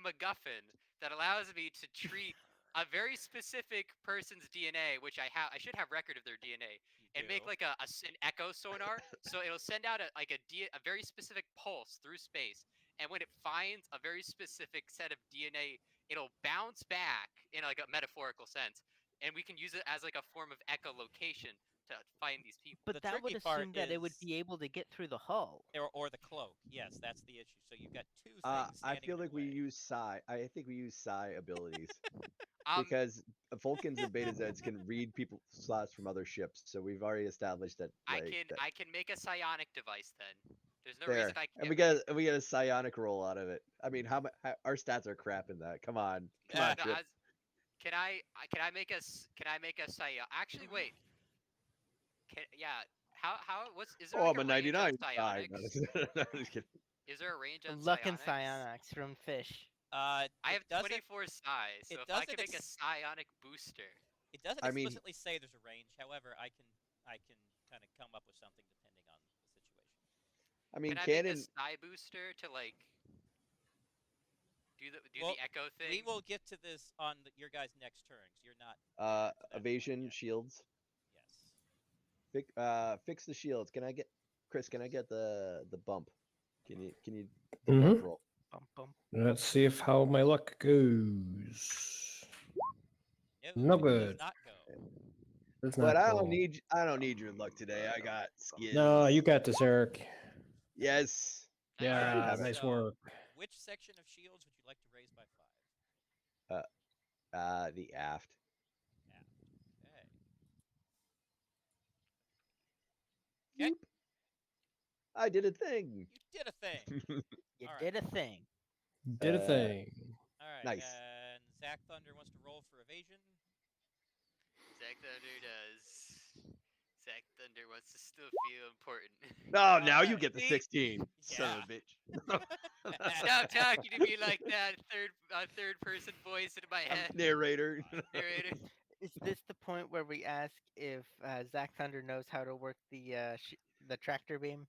C: MacGuffin that allows me to treat a very specific person's DNA, which I should have record of their DNA, and make like an echo sonar, so it'll send out a very specific pulse through space, and when it finds a very specific set of DNA, it'll bounce back in like a metaphorical sense, and we can use it as like a form of echolocation to find these people.
A: But
F: The
A: that would
F: tricky part
A: assume that it would
F: is-
A: be able to get through the hull.
F: or the cloak. Yes, that's the issue. So you've got two things.
B: I
F: standing
B: feel
F: in
B: like
F: your
B: we
F: way.
B: use psi. I think we use psi abilities
C: Um,
B: because Vulcans and Beta Zeds can read people's thoughts from other ships. So we've already established that.
C: I
B: Like,
C: can
B: that,
C: I can make a psionic device then. There's no
B: there,
C: reason I
B: and
C: can't.
B: we get a psionic roll out of it. I mean, how our stats are crap in that. Come on, come on,
C: No,
B: Trip.
C: can I make a psi? Actually, wait. Yeah. Is there
B: Oh,
C: like
B: I'm a
C: a range on
B: 99 psi. No,
C: psionics?
B: no, I'm just kidding.
C: Is there a range on
A: Luck and
C: psionics?
A: psionics from fish.
C: I
F: It
C: have
F: doesn't.
C: 24 psi, so
F: it
C: if I
F: doesn't
C: can make a
F: ex-
C: psionic booster,
F: It doesn't
B: I mean-
F: explicitly say there's a range. However, I can kind of come up with something depending on the situation.
B: I mean,
C: can I make a
B: canon.
C: psi booster to like do
F: Well,
C: the echo thing?
F: We will get to this on your guys' next turn. 'Cause you're not. to that point
B: Evasion
F: yet.
B: shields.
F: Yes.
B: Fix the shields. Can I get Chris? Can I get the bump? Can you the
E: Mhm.
B: bump roll?
A: Bum, bum.
E: Let's see if how my luck goes. No
F: it
E: good.
F: Does not go.
E: That's
B: But
E: not
B: I
E: cool.
B: don't need your luck today. I got skills.
E: No, you got this, Eric.
B: Yes.
E: Yeah,
B: have it.
E: nice
F: So,
E: work.
F: Which section of shields would you like to raise by 5?
B: The aft.
F: Okay. Okay.
B: Yoop. I did a thing.
F: You did a thing.
A: You
F: All right.
A: did a thing.
E: Did a thing.
F: All right.
B: Nice.
F: And Zach Thunder wants to roll for evasion.
C: Zach Thunder does. Zach Thunder wants to still feel important.
B: No, now you
F: Alright.
B: get the
C: See?
B: 16. Son of a
F: Yeah.
B: bitch.
C: Stop talking to me like that. Third person voice in my head.
B: Narrator.
C: Narrator.
A: Is this the point where we ask if Zach Thunder knows how to work the tractor beam?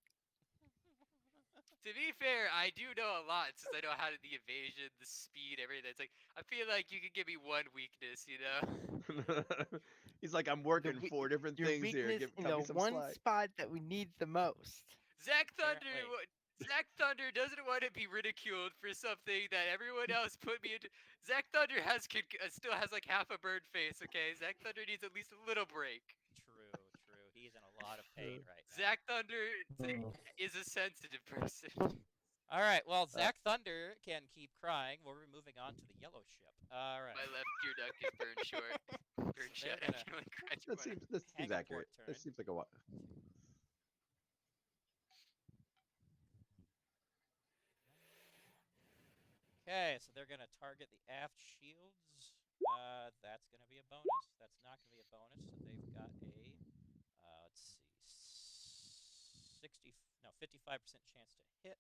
C: To be fair, I do know a lot since I know how to the evasion, the speed, everything. It's like I feel like you could give me one weakness, you know.
B: He's like, I'm
A: The
B: working
A: wea-
B: 4 different
A: your
B: things here.
A: weakness in
B: Cut
A: the
B: me some
A: one
B: slack.
A: spot that we need the most.
C: Zack Thunder,
F: Apparently.
C: Zack Thunder doesn't want to be ridiculed for something that everyone else put me into. Zack Thunder still has like half a bird face. Okay, Zack Thunder needs at least a little break.
F: True, true. He's in a lot of pain right now.
C: Zack Thunder
E: Mm.
C: is a sensitive person.
F: All right, well, Zack Thunder can keep crying. We're moving on to the yellow ship. All right.
C: My left ear duct is burned short. Burned
F: They're
C: shut. I
F: gonna
C: can only cry through
B: That
C: one eye.
B: seems
F: hang a
B: accurate.
F: port
B: That
F: turn.
B: seems like a what?
F: Okay, so they're gonna target the aft shields. That's gonna be a bonus. That's not gonna be a bonus. So they've got a let's see, 55% chance to hit,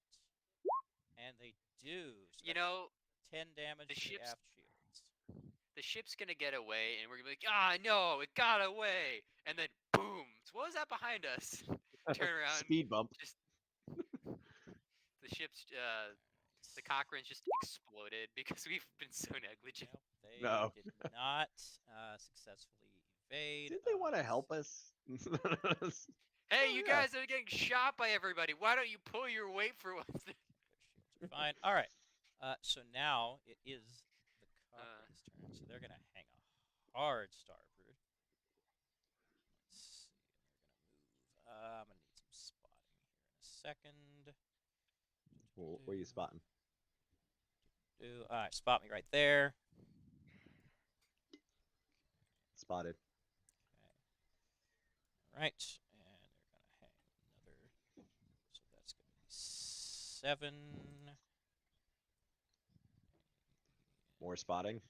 F: and they do. So
C: You
F: that's
C: know,
F: 10 damage
C: the
F: to the
C: ship's
F: aft shields.
C: the ship's gonna get away, and we're gonna be like, ah, no, it got away, and then boom. So what was that behind us? Turn around,
B: Speed bump.
C: just the ship's the
F: Alright.
C: Cochrane's just exploded because we've been so negligent.
F: Nope, they
B: No.
F: did not successfully evade.
B: Did they want to
F: Let's
B: help
F: see.
B: us?
C: Hey,
B: Oh,
C: you
B: yeah.
C: guys are getting shot by everybody. Why don't you pull your weight for once?
F: Their shields are fine. All right. So now it is the Cochrane's turn. So they're gonna hang a hard starboard. Let's see. They're gonna move. I'm gonna need some spotting here in a second.
B: Where are you spotting?
F: All right, spot me right there.
B: Spotted.
F: Okay. All right, and they're gonna hang another. So that's gonna be 7.
B: More spotting.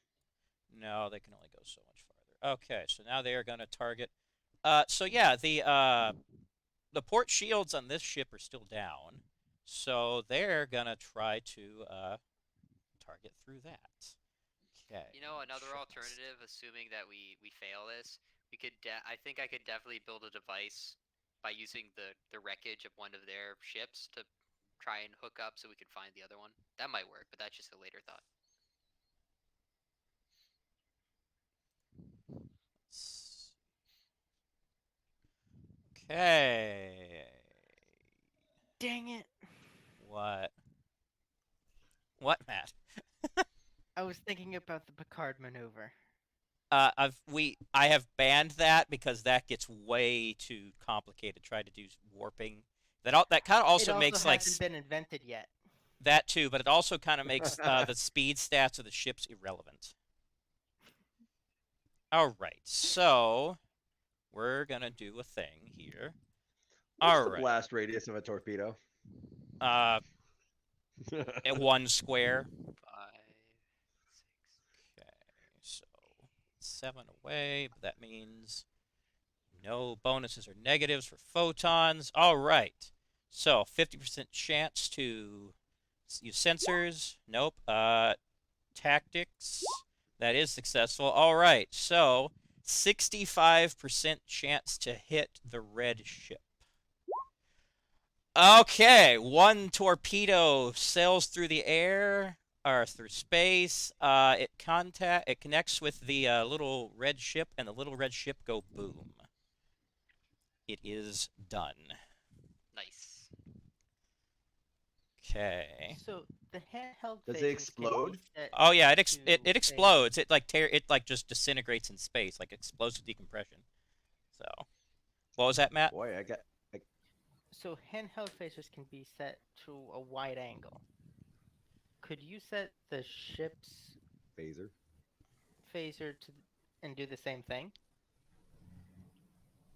F: No, they can only go so much farther. Okay, so now they are gonna target. So yeah, the port shields on this ship are still down, so they're gonna try to target through that. Okay.
C: You know, another
F: ship
C: alternative, assuming that we fail this, we could. I think I could definitely build a device by using the wreckage of one of their ships to try and hook up so we could find the other one. That might work, but that's just a later thought.
F: Okay.
A: Dang it!
F: What? What, Matt?
A: I was thinking about the Picard maneuver.
F: I have banned that because that gets way too complicated. Try to do warping. That kind of also makes like
A: hasn't been invented yet.
F: that too, but it also kind of makes the speed stats of the ships irrelevant. All right, so we're gonna do a thing here.
B: What's
F: All
B: the
F: right.
B: blast radius of a torpedo?
F: At 1 square.
C: 5, 6.
F: Okay, so 7 away, but that means no bonuses or negatives for photons. All right, so 50% chance to use sensors. Nope. Tactics. That is successful. All right, so 65% chance to hit the red ship. Okay, 1 torpedo sails through the air or through space. It connects with the little red ship, and the little red ship go boom. It is done.
C: Nice.
F: Okay.
A: So the handheld
B: Does it
A: phasers can be
B: explode?
A: set
F: Oh yeah, it
A: to
F: explodes. It like just disintegrates in space, like explosive decompression. So, what was that, Matt?
B: Boy,
A: So handheld phasers can be set to a wide angle. Could you set the ship's
B: phaser.
A: phaser to and do the same thing?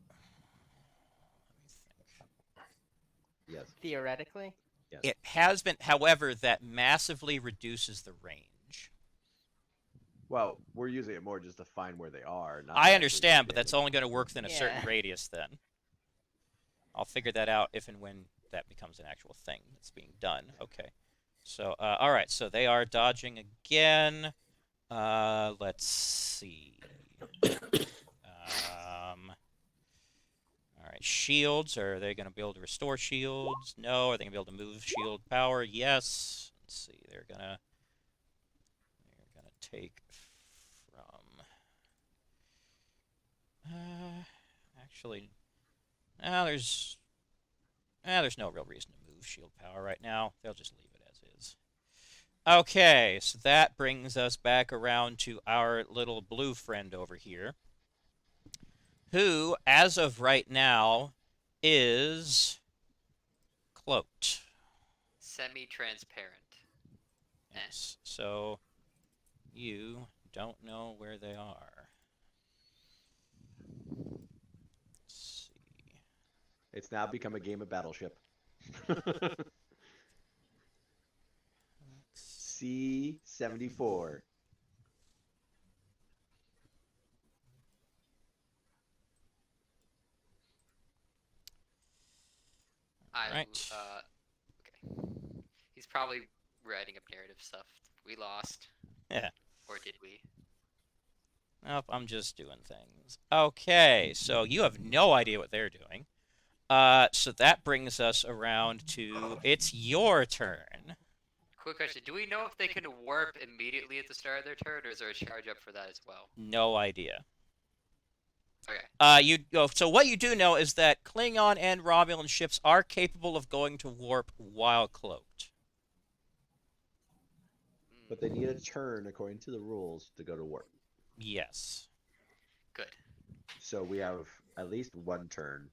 F: Let me think.
B: Yes.
A: Theoretically?
B: Yes.
F: It has been, however, that massively reduces the range.
B: Well, we're using it more just to find where they are. Not to
F: I
B: actually
F: understand, but
B: damage
F: that's
B: them.
F: only going to work within a certain
A: Yeah.
F: radius then. I'll figure that out if and when that becomes an actual thing that's being done. Okay. So, all right. So they are dodging again. Let's see. All right. shields. Are they going to be able to restore shields? No. Are they going to be able to move shield power? Yes. Let's see. They're gonna take from. Actually, there's no real reason to move shield power right now. They'll just leave it as is. Okay, so that brings us back around to our little blue friend over here, who, as of right now, is cloaked.
C: Semi-transparent.
F: Yes, so you don't know where they are. Let's see.
B: It's now become a game of Battleship. C-74.
C: Okay.
F: Right.
C: He's probably writing up narrative stuff. We lost.
F: Yeah.
C: Or did we?
F: Nope, I'm just doing things. Okay, so you have no idea what they're doing. So that brings us around to it's your turn.
C: Quick question: do we know if they can warp immediately at the start of their turn, or is there a charge up for that as well?
F: No idea.
C: Okay.
F: So what you do know is that Klingon and Romulan ships are capable of going to warp while cloaked.
B: But they need a turn according to the rules to go to warp.
F: Yes.
C: Good.
B: So we have at least one turn.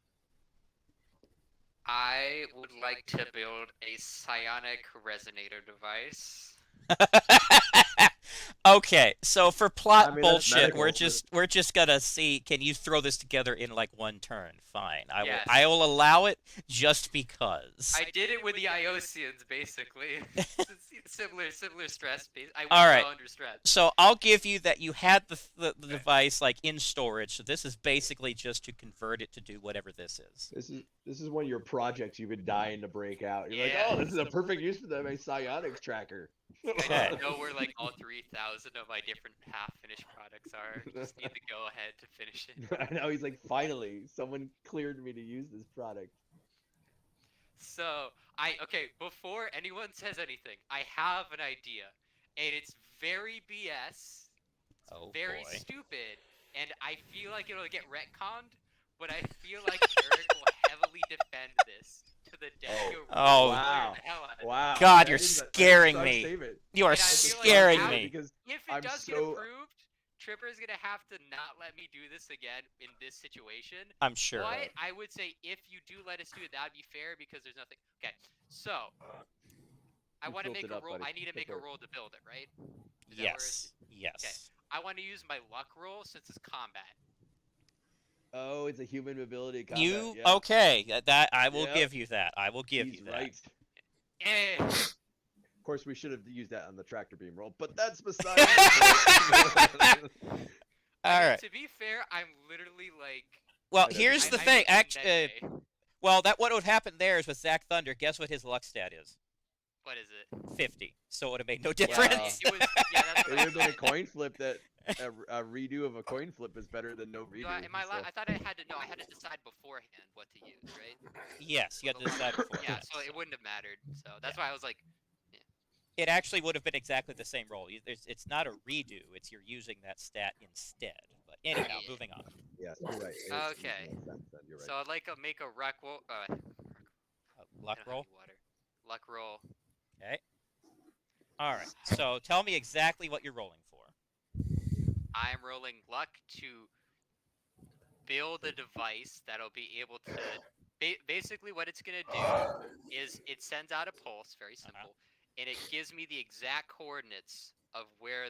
C: I would like to build a psionic resonator device.
F: Okay, so for plot
B: I mean, that's
F: bullshit,
B: medical.
F: we're just gonna see. Can you throw this together in like one turn? Fine,
C: Yes.
F: I will allow it just because.
C: I did it with the Iosians, basically. similar stress. I
F: All
C: went
F: right.
C: well under stress.
F: So I'll give you that you had the device like in storage. So this is basically just to convert it to do whatever this is.
B: This is one of your projects you've been dying to break out. You're
C: Yeah.
B: like, oh, this is a perfect use for them, a psionics tracker.
F: Okay.
C: I know where like all 3,000 of my different half-finished products are. Just need to go ahead to finish it.
B: I know, he's like, finally, someone cleared me to use this product.
C: So, before anyone says anything, I have an idea. And it's very BS.
F: Oh
C: very
F: boy.
C: stupid. And I feel like it'll get retconned, but I feel like Eric will heavily defend this to the death.
F: Oh,
B: wow. Wow.
F: God,
B: that
F: you're
B: is a
F: scaring
B: strong
F: me.
B: statement.
F: You are
C: And I feel like
F: scaring
C: how-
F: me.
B: Because
C: If it
B: I'm
C: does get
B: so-
C: approved, Tripper's gonna have to not let me do this again in this situation.
F: I'm sure.
C: But I would say if you do let us do it, that'd be fair because there's nothing. Okay, so I
B: You
C: want to
B: built
C: make
B: it
C: a
B: up,
C: roll.
B: buddy.
C: I need to
B: Go
C: make
B: for
C: a
B: it.
C: roll to build it, right? Is that where
F: Yes. Yes.
C: I want to use my luck roll since it's combat.
B: Oh, it's a human mobility combat.
F: You
B: yeah.
F: okay? That I will
B: Yep.
F: give you that. I will give
B: He's
F: you that.
B: right.
C: Eh.
B: Of course, we should have used that on the tractor beam roll, but that's beside the point.
F: All
C: I mean,
F: right.
C: To be fair, I'm literally like.
F: Well,
B: I know
F: here's
B: this
F: the
B: is-
F: thing.
C: I'm
F: Actually, well, what would happen there is with Zach Thunder. Guess what his luck stat is?
C: What is it?
F: 50. So it would have made no
C: Yeah,
F: difference.
C: it was. Yeah, that's
B: It
C: what
B: would
C: I
B: have been a
C: meant.
B: coin flip that a redo of a coin flip is better than no redo.
C: So I
B: so-
C: thought I had to know. I had to decide beforehand what to use, right?
F: Yes, you had to decide before.
C: Yeah, so it wouldn't have mattered. So that's why I was like,
F: It actually would have been exactly the same roll. It's not a redo. It's you're using that stat instead. But anyhow,
C: Yeah.
F: moving on.
B: Yes, you're right. It makes
C: Okay.
B: more sense then, you're right.
C: so I'd like to make a luck roll.
F: Luck roll.
C: Water. Luck roll.
F: Okay. All right. So tell me exactly what you're rolling for.
C: I'm rolling luck to build a device that'll be able to. Basically, what it's gonna do is it sends out a pulse, very simple, and it gives me the exact coordinates of where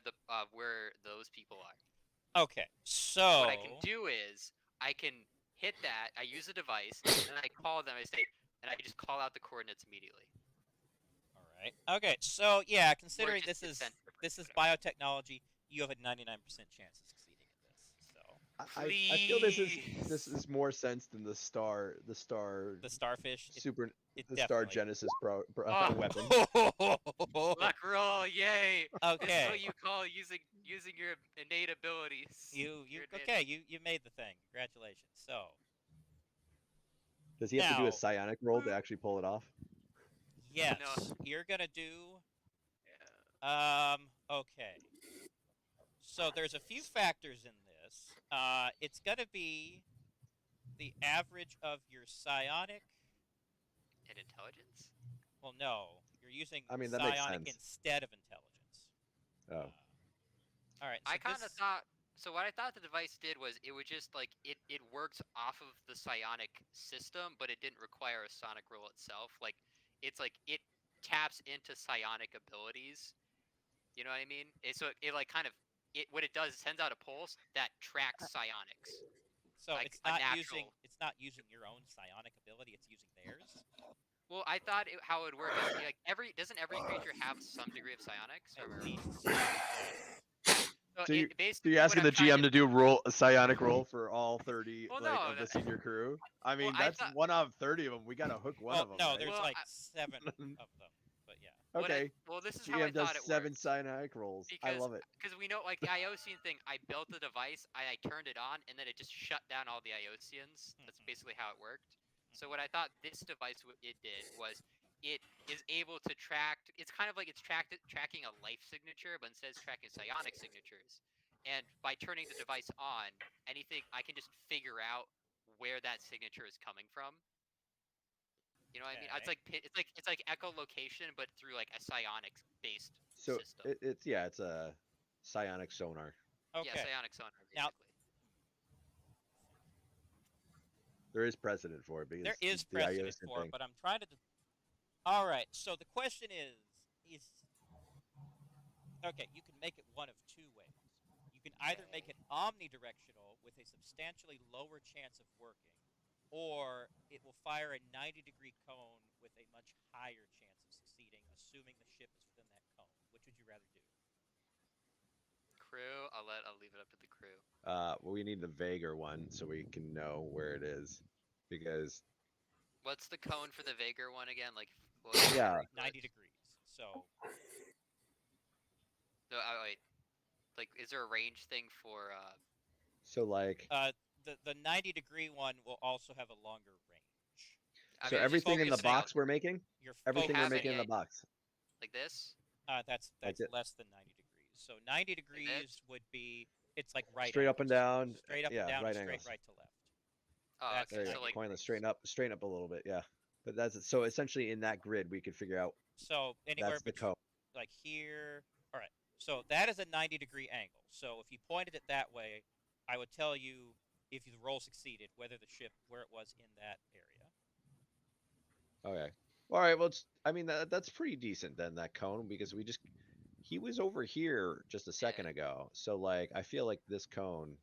C: those people are.
F: Okay. So
C: What I can do is I can hit that. I use a device, and I call them. I say, and I just call out the coordinates immediately.
F: All right. Okay. So yeah, considering
C: just
F: this is
C: hit center,
F: biotechnology, you have a 99% chance of succeeding at this. So
B: I feel this
C: Please.
B: is more sense than the star
F: the starfish.
B: the Star Genesis
C: Oh.
B: weapon.
C: Luck roll, yay! This
F: Okay.
C: is what you call using your innate abilities.
F: You
C: Your innate-
F: okay? You made the thing. Congratulations. So
B: Does he have to do a
F: Now,
B: psionic roll to actually pull it off?
F: yes, you're gonna do. Okay. So there's a few factors in this. It's gonna be the average of your psionic.
C: And intelligence.
F: Well, no, you're using
B: I mean, that makes
F: psionic
B: sense.
F: instead of intelligence.
B: Oh.
F: All right. So
C: I kind of
F: this.
C: thought. So what I thought the device did was it would just like it works off of the psionic system, but it didn't require a sonic roll itself. Like it's like it taps into psionic abilities. You know what I mean? So it like kind of it what it does is sends out a pulse that tracks psionics,
F: So
C: like
F: it's
C: a
F: not using.
C: natural.
F: It's not using your own psionic ability. It's using theirs.
C: Well, I thought how it would work is like every creature have some degree of psionics? Or
F: At
C: am I wrong?
F: least some. Yes.
C: So
G: So,
C: it
G: you're
C: basically what
G: asking
C: I'm
G: the
C: trying
G: GM
C: to
G: to do a psionic roll for all 30
C: well
G: like
C: no
G: of the senior crew? I
C: well
G: mean,
C: I
G: that's
C: thought
G: one out of 30 of them. We gotta hook one
F: Well,
G: of them,
F: no,
G: right?
F: there's
C: well
F: like 7 of them. But yeah.
G: Okay.
C: this is how I
G: GM does
C: thought it
G: 7
C: worked.
G: psionic rolls. I love it.
C: Because we know like the Iosian thing, I built the device, I turned it on, and then it just shut down all the Iosians. That's
F: Mhm.
C: basically how it worked. So what I thought this device it did was it is able to track. It's kind of like it's tracking a life signature, but instead it's tracking psionic signatures. And by turning the device on, anything I can just figure out where that signature is coming from. You know what I mean?
F: Okay.
C: It's like echolocation, but through like a psionics based
B: So
C: system.
B: it's a psionic sonar.
C: Yeah,
F: Okay.
C: psionic sonar
F: Now-
C: basically.
B: There is precedent for it because
F: There is
B: the
F: precedent
B: Iosian
F: for it,
B: thing.
F: but I'm trying to. All right. So the question is okay. You can make it one of two ways. You can either make it omnidirectional with a substantially lower chance of working, or it will fire a 90-degree cone with a much higher chance of succeeding, assuming the ship is within that cone. Which would you rather do?
C: Crew, I'll leave it up to the crew.
B: Well, we need the vaguer one so we can know where it is, because
C: What's the cone for the Vager one again? Like what?
B: Yeah.
F: 90 degrees. So
C: No, wait. Like, is there a range thing for?
B: so like
F: the 90-degree one will also have a longer range.
C: I
B: so
C: mean, it's just
B: everything in the
C: focusing on-
B: box we're making,
F: You're
B: everything we're
C: have
B: making
C: any
B: in the box.
C: like this.
F: That's
B: Like it.
F: less than 90 degrees. So 90 degrees would be it's like right
B: Straight up and
F: angles.
B: down.
F: Straight up
B: Yeah,
F: and down,
B: right
F: and straight
B: angles.
F: right to left.
C: Oh,
F: That's
B: There you
C: okay.
B: go.
C: So like,
B: Pointless, straighten up a little bit. Yeah, but that's so essentially in that grid we could figure out
F: So anywhere
B: that's the
F: between
B: cone.
F: like here. All right. So that is a 90-degree angle. So if you pointed it that way, I would tell you if the roll succeeded whether the ship where it was in that area.
B: Okay. All right. Well, I mean that's pretty decent then, that cone, because he was over here just a second ago. So like I feel like this cone,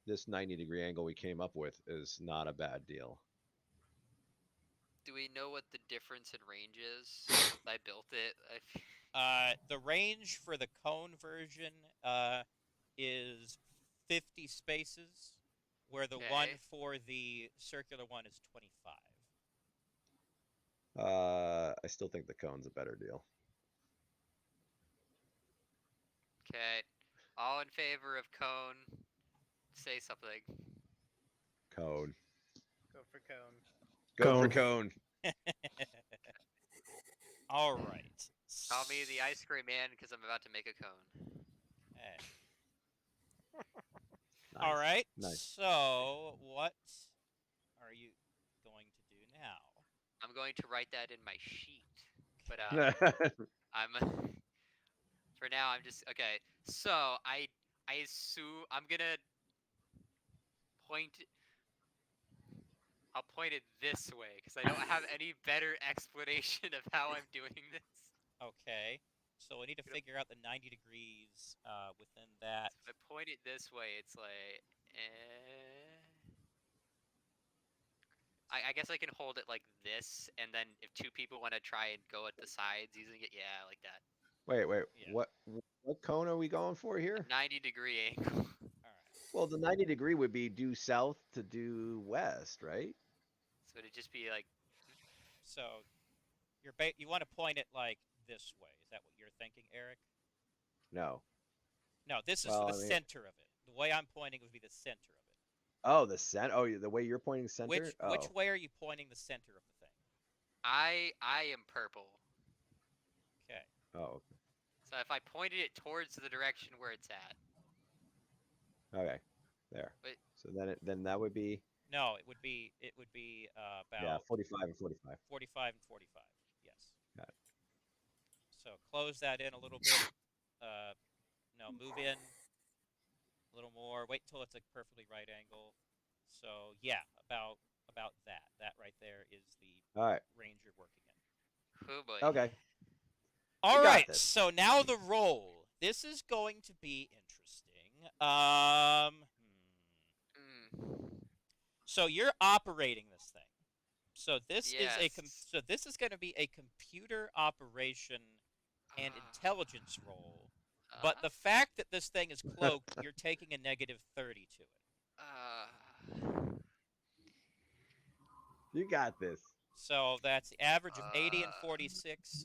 B: this 90-degree angle we came up with is not a bad deal.
C: do we know what the difference in range is? I built it.
F: The range for the cone version is 50 spaces, where the one
C: Okay.
F: for the circular one is 25.
B: I still think the cone's a better deal.
C: Okay. All in favor of cone? Say something.
B: Cone.
A: Go for cone.
B: Go for
E: Cone.
B: cone.
F: All right.
C: Call me the ice cream man because I'm about to make a cone.
F: Okay.
B: Nice.
F: All right.
B: Nice.
F: So, what are you going to do now?
C: I'm going to write that in my sheet. But I'm for now. I'm just okay. So I assume I'm gonna point. I'll point it this way because I don't have any better explanation of how I'm doing this.
F: Okay. So we need to figure out the 90 degrees within that.
C: So if I point it this way, it's like. I guess I can hold it like this, and then if two people want to try and go at the sides using it, yeah, like that.
B: Wait.
F: Yeah.
B: What cone are we going for here?
C: 90-degree angle.
F: All right.
B: Well, the 90-degree would be due south to due west, right?
C: So it'd just be like,
F: So you want to point it like this way. Is that what you're thinking, Eric?
B: No.
F: No, this is
B: Well,
F: the
B: I mean-
F: center of it. The way I'm pointing would be the center of it.
B: Oh, the center. Oh, the way you're pointing center.
F: Which
B: Oh,
F: way are you pointing the center of the thing?
C: I am purple.
F: Okay.
B: oh,
C: So if I pointed it towards the direction where it's at.
B: okay, there.
C: Wait.
B: So then that would be
F: No, it would be
B: yeah,
F: about
B: 45 and 45.
F: 45 and 45. Yes.
B: Got it.
F: So close that in a little bit. No, move in a little more. Wait until it's a perfectly right angle. So yeah, about that. That right there is the
B: All right.
F: range you're working in.
C: Oh boy.
B: Okay.
F: All
B: We got
F: right.
B: this.
F: So now the roll. This is going to be interesting.
C: Mm.
F: So you're operating this thing. So this
C: Yes.
F: is going to be a computer operation and intelligence roll. But the fact that this thing is cloaked, you're taking a negative 30 to it.
B: You got this.
F: So that's the average of 80 and 46.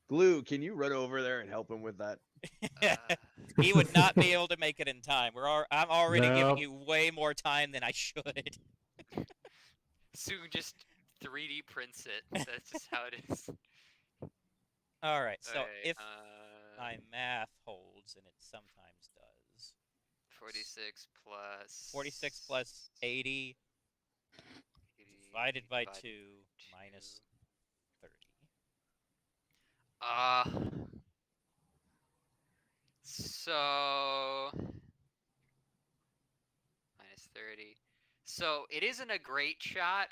G: Glue, can you run over there and help him with that?
F: He would not be able to make it in time. I'm already
E: No.
F: giving you way more time than I should.
C: Soon just 3D prints it. That's just how it is.
F: All right. So
C: Okay,
F: if my math holds, and it sometimes does,
C: 46 plus
F: 46 plus 80 divided by 2 minus 30.
C: So minus 30. So it isn't a great shot,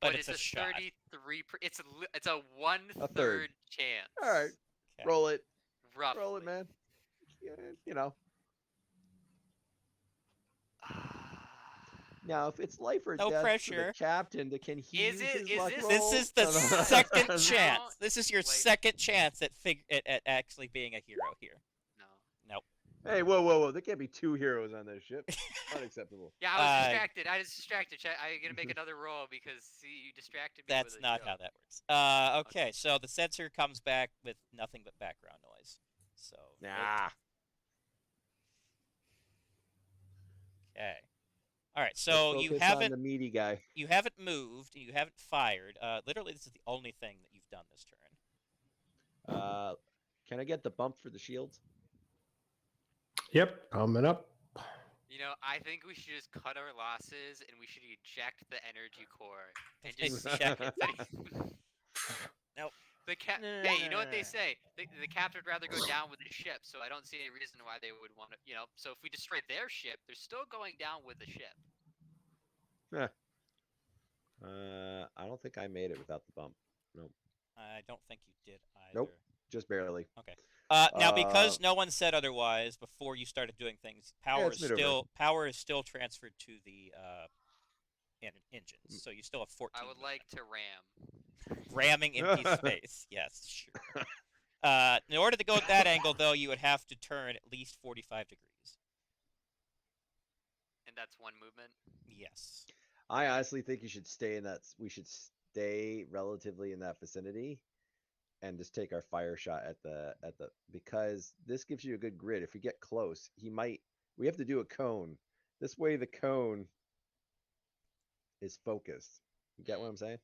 F: But
C: it's
F: it's a shot.
C: 33. It's a 1/3
B: third.
C: chance.
B: All right.
F: Okay.
B: Roll it.
C: Roughly.
B: Roll it, man. Yeah, you know. Now, if it's life or
F: No
B: death for
F: pressure.
B: the captain, can he
C: Is
B: use
C: it-
B: his
C: is
B: luck
C: this-
B: roll?
F: This is the
B: No, no.
F: second
C: No.
F: chance. This is your
C: Like-
F: second chance at actually being a hero here.
C: No.
F: Nope.
B: Hey, whoa! There can't be two heroes on this ship. Unacceptable.
C: Yeah, I was
F: Uh,
C: distracted. I'm gonna make another roll because see, you distracted me.
F: That's
C: with a
F: not
C: joke.
F: how that works. Okay, so the sensor comes back with nothing but background noise. So nope.
B: Nah.
F: Okay. All right.
B: Let's
F: So you
B: focus on the meaty guy.
F: haven't moved. You haven't fired. Literally, this is the only thing that you've done this turn.
B: Can I get the bump for the shields?
E: Yep, coming up.
C: You know, I think we should just cut our losses and we should eject the energy core and
F: Just
C: just
F: check
C: it.
F: Nope.
C: Hey, you know what they say? The captain would rather go down with the ship, so I don't see any reason why they would want to. You know, so if we destroy their ship, they're still going down with the ship.
B: I don't think I made it without the bump. Nope.
F: I don't think you did either.
B: Nope. Just barely.
F: Okay. Now, because no one said otherwise before you started doing things, power
B: it's maneuver.
F: is still transferred to the engines. So you still have 14.
C: I would like to ram.
F: Ramming empty space. Yes, sure. In order to go at that angle, though, you would have to turn at least 45 degrees.
C: And that's one movement.
F: Yes.
B: I honestly think you should stay in that. We should stay relatively in that vicinity, and just take our fire shot at the because this gives you a good grid. If we get close, he might. We have to do a cone. This way, the cone is focused. You get what I'm saying?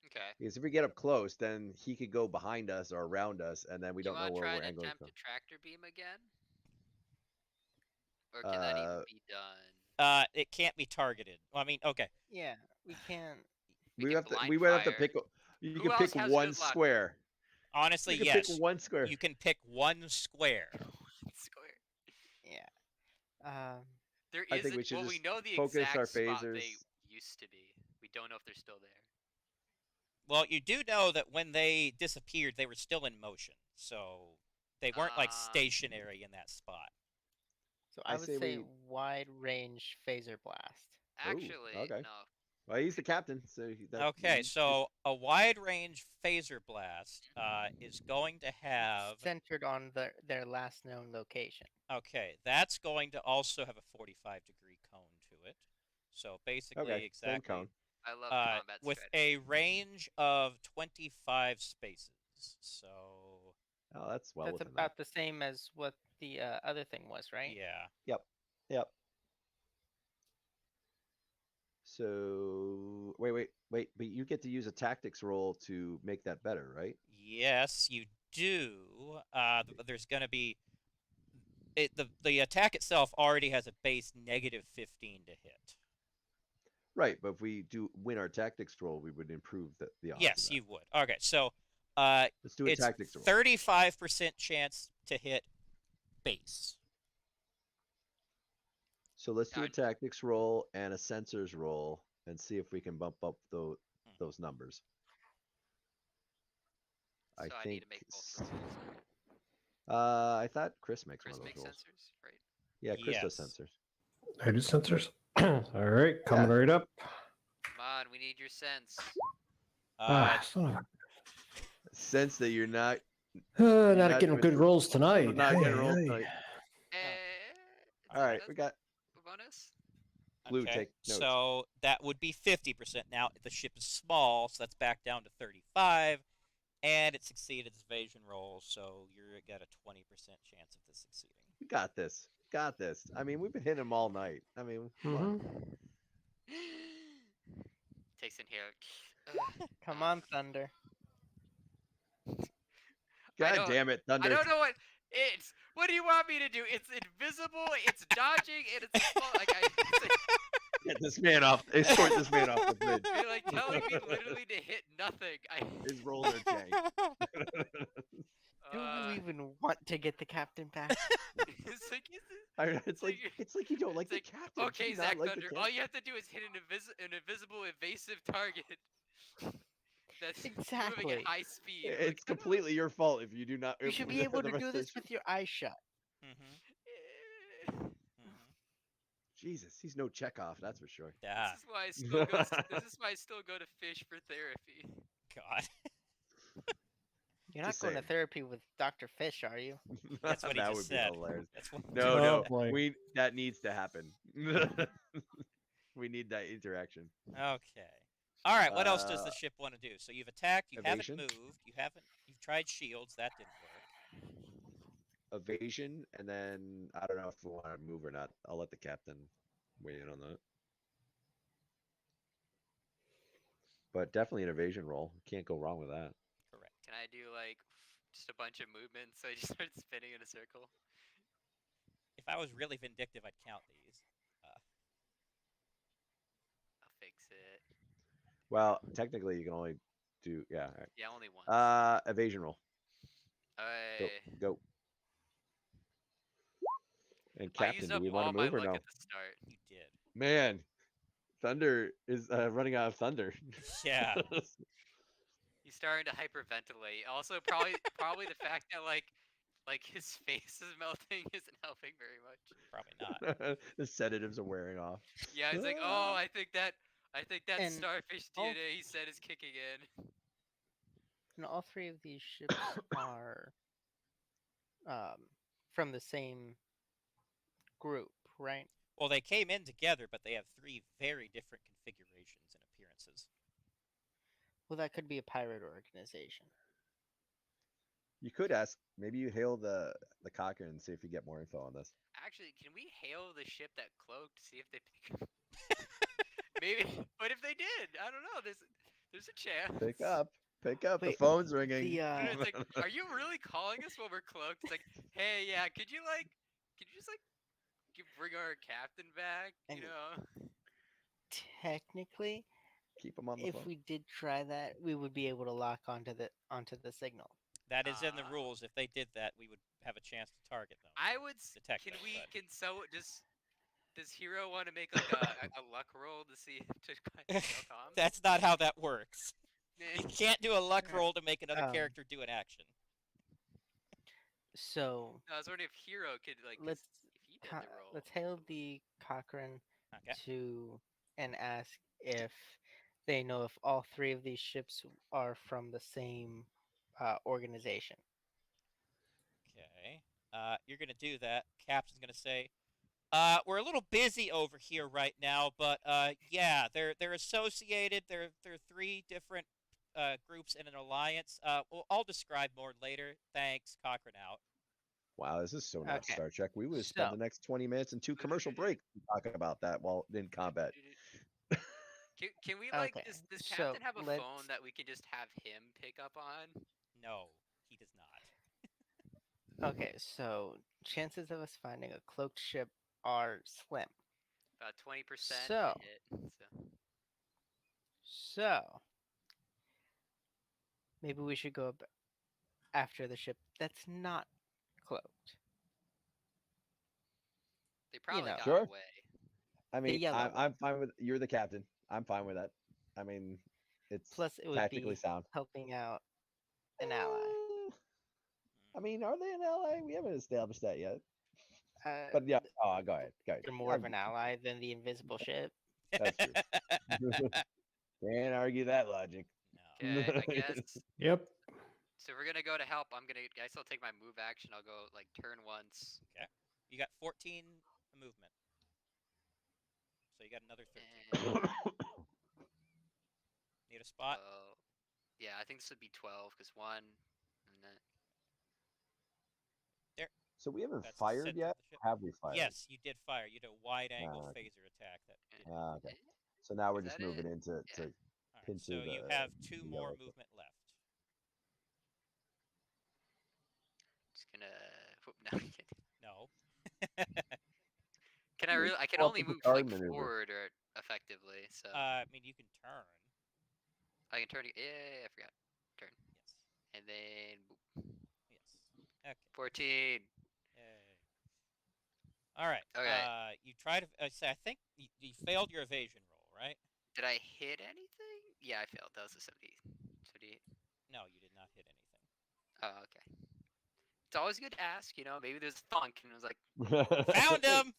C: Okay.
B: Because if we get up close, then he could go behind us or around us, and then we
C: Do you
B: don't know
C: want to
B: where
C: try
B: we're
C: to
B: angling
C: attempt
B: from.
C: a tractor beam again? Or can that even be done?
F: It can't be targeted. Well, I mean, okay.
A: Yeah, we can't.
C: We
B: We
C: can
B: have to.
C: blind
B: We would have to
C: fire.
B: pick. You
C: Who
B: can
C: else
B: pick
C: has
B: one
C: good luck?
B: square.
F: Honestly,
B: You can
F: yes.
B: pick one square.
F: You can pick one square.
C: Square.
A: Yeah.
C: There
B: I think
C: isn't.
B: we should
C: Well, we
B: just
C: know the
B: focus
C: exact
B: our
C: spot
B: phasers.
C: they used to be. We don't know if they're still there.
F: Well, you do know that when they disappeared, they were still in motion. So they weren't like stationary in that spot.
A: So
B: I
A: I would
B: say
A: say
B: we-
A: wide range phaser blast.
C: Actually,
B: okay.
C: no.
B: Well, he's the captain, so
F: Okay, so a wide range phaser blast is going to have.
A: Centered on their last known location.
F: Okay, that's going to also have a 45-degree cone to it. So basically,
B: okay, same
F: exactly.
B: cone.
C: I love combat
F: with
C: strategy.
F: a range of 25 spaces. So
B: Oh, that's well
A: That's
B: within
A: about the same as what the other thing was, right?
F: yeah.
B: that. Yep. So wait. But you get to use a tactics roll to make that better, right?
F: Yes, you do. There's going to be the attack itself already has a base -15 to hit.
B: Right, but if we do win our tactics roll, we would improve the odds of
F: Yes,
B: that.
F: you would. Okay, so
B: Let's do a
F: it's
B: tactics roll.
F: 35% chance to hit base.
B: So let's do a
C: I-
B: tactics roll and a sensors roll and see if we can bump up those numbers.
C: So I need
B: think.
C: to make both rolls.
B: I thought Chris makes
C: Chris
B: one of those
C: makes
B: rolls.
C: sensors, right?
B: Yeah, Chris does
F: Yes.
B: sensors.
E: I do sensors. All right, coming
B: Yeah.
E: right up.
C: Come on, we need your sense.
E: Son of
B: Sense that you're not
E: not
B: not
E: getting
B: doing
E: good
B: too-
E: rolls tonight.
B: not getting
E: Hey,
B: rolled
E: hey.
B: tonight.
F: All
B: All right,
C: that's
B: we got
C: a bonus.
B: Blue,
F: okay,
B: take notes.
F: so that would be 50%. Now the ship is small, so that's back down to 35, and it succeeded its evasion roll, so you're got a 20% chance of this succeeding.
B: We got this. Got this. I mean, we've been hitting them all night. I mean, come on.
C: Takes in here.
A: Come on, Thunder.
B: God damn it, Thunder.
C: I don't know what it's. What do you want me to do? It's invisible. It's dodging, and it's like
B: Get this man off. Escort this man off the bridge.
C: you're like telling me literally to hit nothing.
B: His rolls are jank.
A: Do you even want to get the captain back?
C: It's like,
B: It's like you don't like the
C: like,
B: captain.
C: okay,
B: Do you not
C: Zach
B: like the
C: Thunder.
B: captain?
C: All you have to do is hit an invisible, evasive target. That's moving
A: Exactly.
C: at high speed.
B: It's completely your fault if you do not.
A: You should be able to do this with your eyes shut.
B: Jesus, he's no Chekhov, that's for sure.
F: Yeah.
C: This is why I still go. This is why I still go to fish for therapy.
F: God.
A: You're not
B: Just
A: going to
B: saying.
A: therapy with Dr. Fish, are you?
F: That's what he
B: that
F: just
B: would
F: said.
B: be hilarious.
F: That's what.
B: No,
E: Oh,
B: no,
E: boy.
B: that needs to happen. We need that interaction.
F: Okay. All right. What else does the ship want to do? So you've attacked. You
B: Evasion?
F: haven't moved. You've tried shields. That didn't work.
B: Evasion, and then I don't know if we want to move or not. I'll let the captain weigh in on that. But definitely an evasion roll. Can't go wrong with that.
F: Correct.
C: Can I do like just a bunch of movements so I just start spinning in a circle?
F: If I was really vindictive, I'd count these.
C: I'll fix it.
B: Well, technically, you can only do
C: Yeah, only once.
B: evasion roll. Go,
C: I
B: go. And
C: I
B: captain,
C: used
B: do
C: up
B: we want
C: all
B: to
C: my
B: move or
C: luck
B: no?
C: at the start.
F: You did.
B: Man, Thunder is running out of thunder.
F: Yeah.
C: He's starting to hyperventilate. Also, probably the fact that like his face is melting isn't helping very much.
F: Probably not.
B: The sedatives are wearing off.
C: Yeah, he's like, oh, I think that
A: And
C: starfish
A: all-
C: DNA he said is kicking in.
A: And all three of these ships are from the same group, right?
F: Well, they came in together, but they have three very different configurations and appearances.
A: Well, that could be a pirate organization.
B: You could ask, maybe you hail the Cochrane and see if you get more info on this.
C: Actually, can we hail the ship that cloaked? See if they pick up. Maybe, but if they did, I don't know. There's a chance.
B: Pick up. The
A: Wait,
B: phone's ringing.
C: It's like, are you really calling us while we're cloaked? It's like, hey, yeah, could you just bring our captain back? You
A: And-
C: know.
A: Technically,
B: Keep them on the
A: if
B: phone.
A: we did try that, we would be able to lock onto the signal.
F: That is in the
C: Ah.
F: rules. If they did that, we would have a chance to target them.
C: I would.
F: Detect
C: Can
F: them,
C: we?
F: but-
C: Does Hero want to make like a luck roll to see to kill Tom?
F: That's not how that works.
C: Eh.
F: You can't do a luck
A: Okay.
F: roll to make another
A: Um,
F: character do an action.
A: So
C: No, I was wondering if Hero could like. 'cause
A: let's
C: if he did the roll.
A: let's hail the Cochrane
F: Okay.
A: and ask if they know if all three of these ships are from the same organization.
F: Okay. You're gonna do that. Captain's gonna say, we're a little busy over here right now, but yeah, they're associated. They're three different groups in an alliance. I'll describe more later. Thanks. Cochrane out.
B: Wow, this is so not
A: Okay.
B: Star Trek. We would have spent
A: So-
B: the next 20 minutes and 2 commercial breaks talking about that while in combat.
C: Can we like
A: Okay,
C: does
A: so
C: Captain have a
A: let's.
C: phone that we can just have him pick up on?
F: No, he does not.
A: Okay, so chances of us finding a cloaked ship are slim.
C: About 20%
A: So,
C: to hit. So
A: so maybe we should go after the ship that's not cloaked.
C: they
A: You
C: probably
A: know,
C: got
G: Sure.
C: away.
G: I
A: the
G: mean,
A: yellow one.
G: I'm fine with. You're the captain. I'm fine with that. I mean, it's
A: Plus, it would
G: tactically
A: be
G: sound.
A: helping out an ally.
G: I mean, are they an ally? We haven't established that yet.
A: Uh,
G: But yeah, oh, go ahead. Go ahead.
A: they're more of an ally than the invisible ship.
G: That's true. Can't argue that logic.
F: No.
C: Okay, I guess.
E: Yep.
C: So we're gonna go to help. I guess I'll take my move action. I'll go like turn once.
F: Okay. You got 14 movement. So you got another 13.
C: And
F: Need a spot?
C: yeah, I think this would be 12 because one, and then
G: So we haven't
F: That's the
G: fired
F: center
G: yet?
F: of the ship.
G: Have we fired?
F: Yes, you did fire. You did a wide angle
G: okay.
F: phaser attack. That did.
G: Okay. So now we're
C: Is
G: just
C: that
G: moving
C: it?
G: into
C: Yeah.
G: to
F: All right,
G: into
F: so you
G: the
F: have 2 more
G: yellow thing.
F: movement left.
C: Just gonna. No, I'm kidding.
F: No.
C: Can I
G: You
C: really? I can
G: swap
C: only
G: the
C: move
G: guard
C: like
G: maneuver.
C: forward or effectively. So
F: I mean, you can turn.
C: I can turn. Yeah, I forgot. Turn,
F: Yes.
C: and then boop.
F: Yes. Okay.
C: 14.
F: Yay. All right.
C: Okay.
F: You try to say. I think you failed your evasion roll, right?
C: Did I hit anything? Yeah, I failed. That was a 70. 78.
F: No, you did not hit anything.
C: Oh, okay. It's always good to ask, you know. Maybe there's a thunk, and it was like,
F: Found him.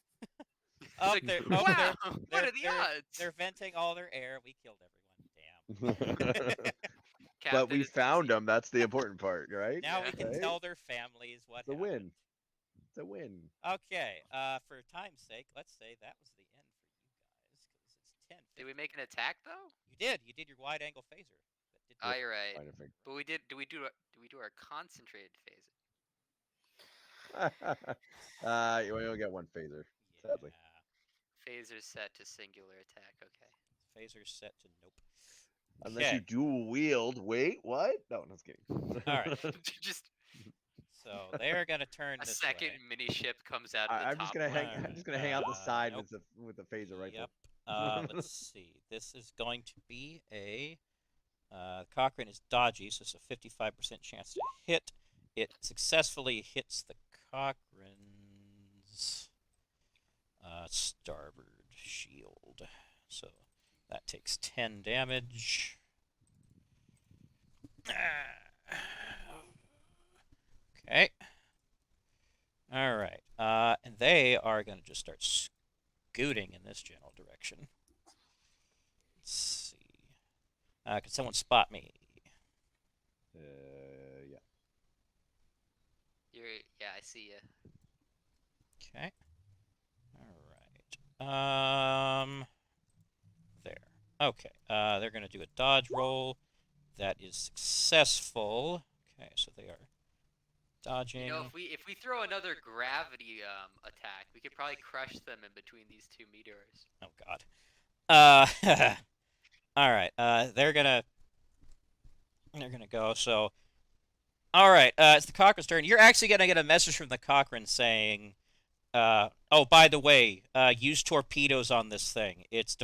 C: it's
F: Up
C: like,
F: there.
C: wow,
F: Up there.
C: what are the odds?
F: They're venting all their air. We killed everyone. Damn.
G: But
C: Captain
G: we
C: is
G: found
C: easy.
G: them. That's the important part, right?
F: Now we
C: Yeah.
F: can
G: Right?
F: tell their families what
G: It's a
F: happened.
G: win. It's a win.
F: Okay. For time's sake, let's say that was the end for you guys because it's 10.
C: Did we make an attack though?
F: You did. You did your wide angle phaser. That did
C: Oh, you're right.
G: Trying to figure.
C: But we did. Do we do our concentrated phase?
G: You only get one phaser.
F: Yeah.
G: Sadly.
C: Phaser set to singular attack. Okay.
F: Phaser set to nope.
G: Unless you
F: Okay.
G: dual wield. Wait, what? No, I'm just kidding.
F: All right.
C: Just
F: So they're gonna turn
C: a
F: this
C: second
F: way.
C: mini ship comes out of the
G: I'm
C: top.
G: just gonna hang.
F: Alright,
G: I'm just gonna hang out the side
F: nope.
G: with the phaser rifle.
F: Yep. Let's see. This is going to be a Cochrane is dodgy, so it's a 55% chance to hit. It successfully hits the Cochrane's starboard shield, so that takes 10 damage. Okay. All right. And they are going to just start scooting in this general direction. Let's see. Can someone spot me?
G: Yeah.
C: Yeah, I see you.
F: Okay. All right. There. Okay. They're going to do a dodge roll. That is successful. Okay, so they are dodging.
C: You know, if we throw another gravity attack, we could probably crush them in between these two meteors.
F: Oh God. All right. They're gonna go. So, all right. It's the Cochrane's turn. You're actually gonna get a message from the Cochrane saying, "Oh, by the way, use torpedoes on this thing. Its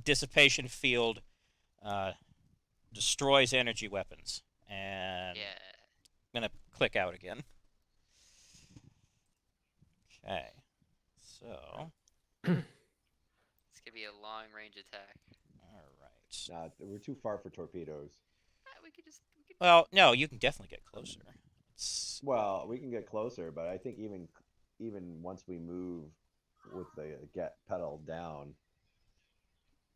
F: dissipation field destroys energy weapons." And
C: Yeah.
F: I'm gonna click out again. Okay. So.
C: It's gonna be a long range attack.
F: All right.
G: Nah, we're too far for torpedoes.
C: We could just.
F: Well, no, you can definitely get closer.
G: Well, we can get closer, but I think even once we move with the get pedal down,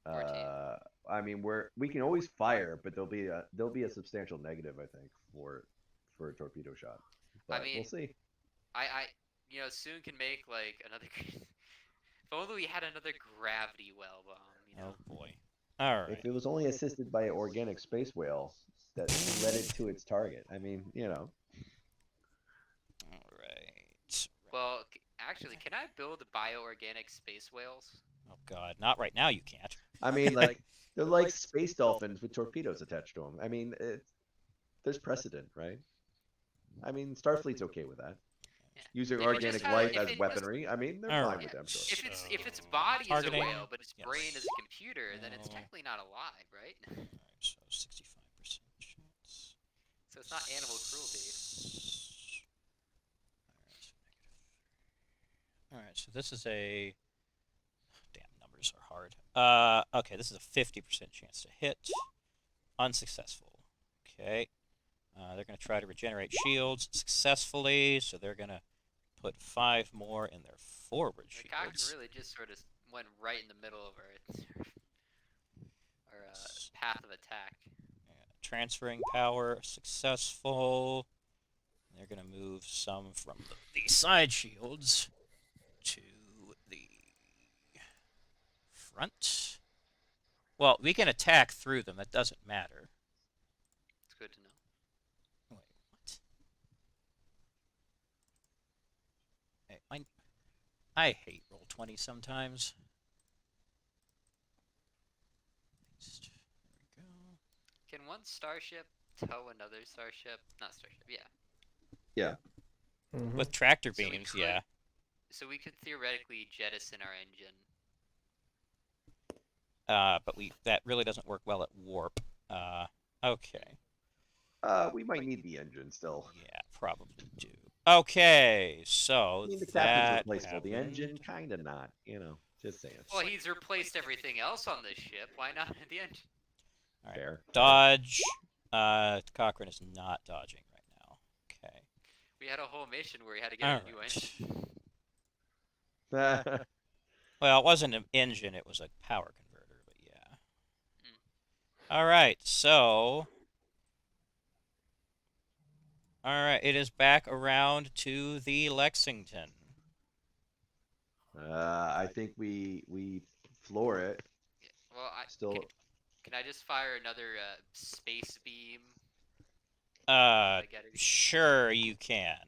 C: 14.
G: I mean we can always fire, but there'll be a substantial negative, I think, for a torpedo shot. But
C: I mean,
G: we'll see.
C: You know, soon can make like another. If only we had another gravity well bomb. You know.
F: Oh boy. All right.
G: If it was only assisted by an organic space whale that led it to its target, I mean, you know.
F: All right.
C: Well, actually, can I build bioorganic space whales?
F: Oh God, not right now. You can't.
G: I mean, like they're like space dolphins with torpedoes attached to them. I mean, there's precedent, right? I mean, Starfleet's okay with that.
C: Yeah.
G: Using
C: If it just
G: organic
C: has,
G: life
C: if
G: as
C: it just,
G: weaponry. I mean, they're
F: All
G: fine
F: right.
G: with them, sure.
C: if its body is a
F: Targeting,
C: whale, but its brain
F: yes.
C: is a computer, then it's
F: No.
C: technically not alive, right?
F: All right, so 65% chance.
C: So it's not animal cruelty.
F: All right, so this is a. Damn, numbers are hard. Okay, this is a 50% chance to hit. Unsuccessful. Okay. They're going to try to regenerate shields successfully, so they're going to put 5 more in their forward
C: The Cochrane
F: shields.
C: really just sort of went right in the middle of our path of attack.
F: Transferring power successful. They're going to move some from the side shields to the front. Well, we can attack through them. That doesn't matter.
C: It's good to know.
F: Wait, what? Hey, I hate Roll20 sometimes. There we go.
C: Can one starship tow another starship? Not starship, yeah.
G: Yeah.
E: Mhm.
F: With tractor
C: So we
F: beams,
C: could-
F: yeah.
C: So we could theoretically jettison our engine.
F: But that really doesn't work well at warp. Okay.
G: We might need the engine still.
F: Yeah, probably do. Okay, so
G: I mean, the captain's
F: that
G: replaceable. The
F: happened.
G: engine, kind of not. You know, just saying.
C: Well, he's replaced everything else on this ship. Why not the engine?
F: All right.
G: Fair.
F: Dodge. Cochrane is not dodging right now. Okay.
C: We had a whole mission where we had to get a new
F: Alright.
C: engine.
F: Well, it wasn't an engine, it was a power converter, but yeah. Alright, so. Alright, it is back around to the Lexington.
G: I think we floor it.
C: Well,
G: Still.
C: can I just fire another space beam?
F: Uh,
C: I get it.
F: sure you can.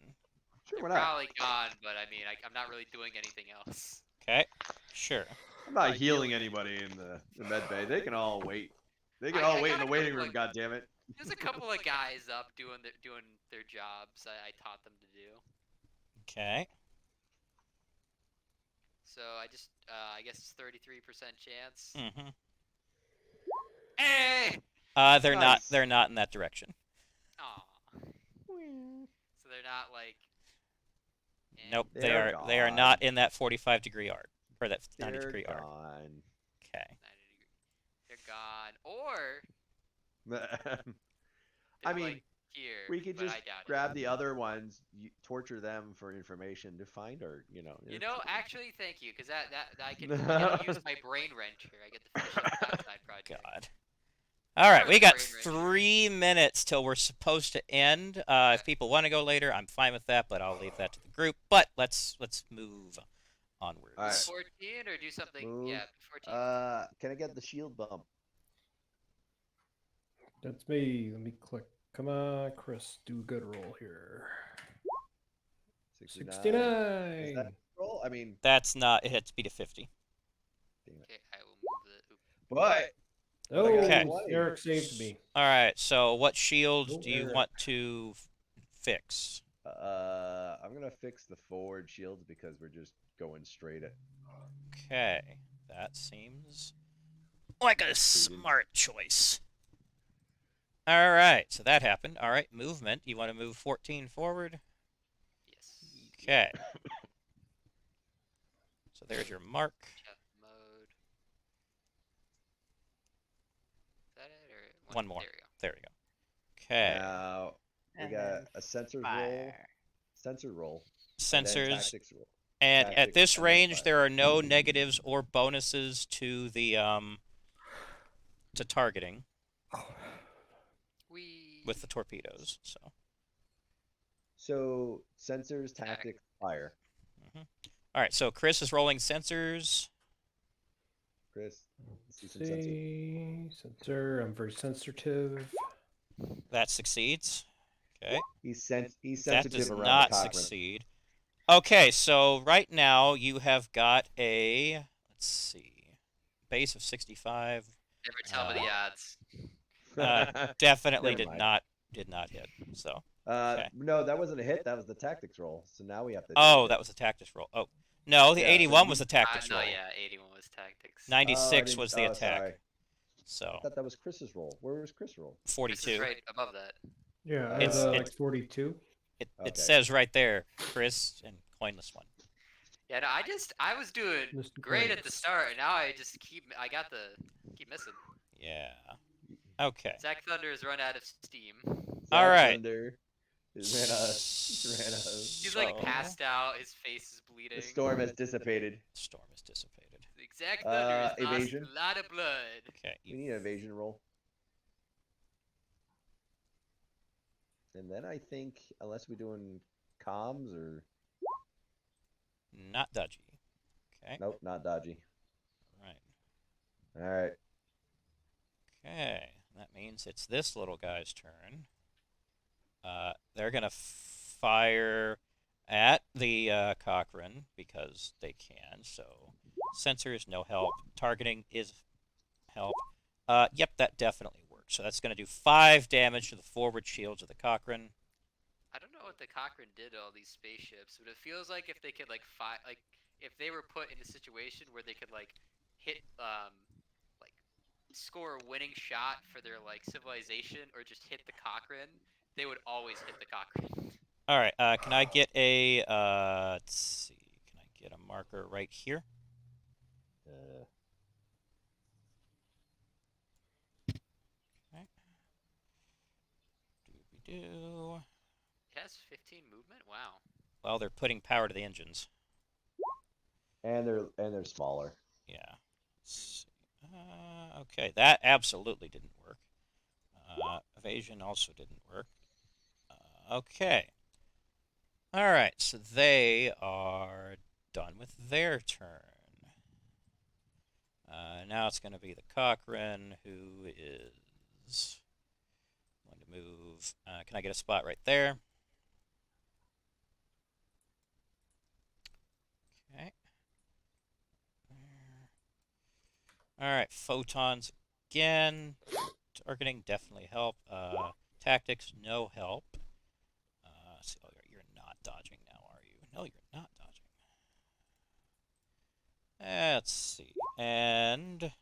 G: Sure,
C: They're
G: why not?
C: probably gone, but I mean, I'm not really doing anything else.
F: Okay, sure.
G: I'm not healing anybody in the med bay. They can all wait. They can
C: I
G: all wait in
C: got
G: the
C: a
G: waiting
C: couple
G: room.
C: of-
G: God damn it.
C: There's a couple of guys up doing their jobs I taught them to do.
F: Okay.
C: So I guess it's 33% chance.
F: Mm-hmm.
C: Hey!
G: Nice.
F: They're not in that direction.
C: Aw. So they're not like.
F: Nope,
G: They're
F: they are
G: gone.
F: not in that 45-degree arc. Or that
G: They're
F: 90-degree arc.
G: gone.
F: Okay.
C: 90 degree. They're gone. Or
G: I
C: they're
G: mean,
C: like here.
G: we could
C: but
G: just
C: I doubt
G: grab
C: it.
G: the other ones, torture them for information to find her. You know.
C: You know, actually, thank you, because that I can use my brain wrench here. I get to finish up that side project.
F: God. All right,
C: Or
F: we
C: the
F: got
C: brain wrench.
F: 3 minutes till we're supposed to end. If people want to go later, I'm fine with that, but I'll leave that to the group. But let's move onwards.
G: All right.
C: 14 or do something?
G: Move.
C: Yeah, 14.
G: Can I get the shield bump?
E: That's me. Let me click. Come on, Chris. Do a good roll here.
G: 69. Is
E: 69.
G: that roll? I mean,
F: That's not. It hits speed of 50.
C: Okay, I will move the.
G: but
E: Oh,
F: Okay.
E: Eric saved me.
F: All right. So, what shield
E: Oh,
F: do you
E: Eric.
F: want to fix?
G: I'm gonna fix the forward shields because we're just going straight at.
F: Okay, that seems like a smart choice. All right, so that happened. All right, movement. You want to move 14 forward?
C: Yes.
F: Okay. So there's your mark.
C: Chat mode. Is that it or
F: One more.
C: There we go.
F: There we go. Okay.
G: Now we
A: And
G: got
A: then
G: a sensor roll,
A: fire.
G: sensor roll, and then
F: Sensors.
G: tactics roll.
F: And at
G: tactics,
F: this
G: and then
F: range,
G: fire.
F: there are no negatives or bonuses to the to targeting
C: We.
F: with the torpedoes. So.
G: So sensors, tactics, fire.
F: All right, so Chris is rolling sensors.
G: Chris, let's see some sensors.
E: See, sensor. I'm very sensitive.
F: That succeeds. Okay.
G: He's
F: That
G: sensitive
F: does
G: around
F: not
G: the Cochrane.
F: succeed. Okay, so right now you have got a, let's see, base of 65.
C: Never tell me the odds.
F: Definitely
G: Never mind.
F: did not hit. So okay.
G: No, that wasn't a hit. That was the tactics roll. So now we have to.
F: Oh,
G: do
F: that was the tactics roll. Oh no, the
G: Yeah, so
F: 81 was
G: you-
F: the tactics
C: No,
F: roll.
C: yeah, 81 was tactics.
F: 96
G: didn't-
F: was the attack.
G: Sorry.
F: So
G: I thought that was Chris's roll. Where was Chris' roll?
C: This
F: 42.
C: is right above that.
E: Yeah, I
F: It's-
E: was
F: it's-
E: like 42.
F: It
G: Okay.
F: says right there, Chris and coinless one.
C: Yeah, no, I was doing
E: Mr.
C: great at the
E: Coinless.
C: start, and now I just keep missing.
F: Yeah. Okay.
C: Zach Thunder has run out of steam.
F: All right.
G: Thunder is ran out. Ran out.
C: He's like
F: So-
C: passed out. His face is bleeding.
G: The storm has dissipated.
F: Storm is dissipated.
C: Zach Thunder has
G: evasion?
C: lost a lot of blood.
F: Okay.
G: We need an evasion roll. And then I think, unless we're doing comms or
F: Not dodgy. Okay.
G: nope, not dodgy.
F: Right.
G: All right.
F: Okay. That means it's this little guy's turn. They're gonna fire at the Cochrane because they can. So sensors, no help. Targeting is help. Yep, that definitely works. So that's gonna do 5 damage to the forward shields of the Cochrane.
C: I don't know what the Cochrane did to all these spaceships, but it feels like if they could like if they were put in a situation where they could like hit like score a winning shot for their like civilization or just hit the Cochrane, they would always hit the Cochrane.
F: All right. Can I get a let's see? Can I get a marker right here? Okay. Doobie-doo.
C: It has 15 movement. Wow.
F: Well, they're putting power to the engines.
G: And they're smaller.
F: Yeah. Let's see. Okay, that absolutely didn't work. Evasion also didn't work. Okay. All right, so they are done with their turn. Now it's going to be the Cochrane, who is going to move. Can I get a spot right there? Okay. All right, photons again. Targeting definitely help. Tactics, no help. Let's see. Oh, you're not dodging now, are you? No, you're not dodging. Let's see. And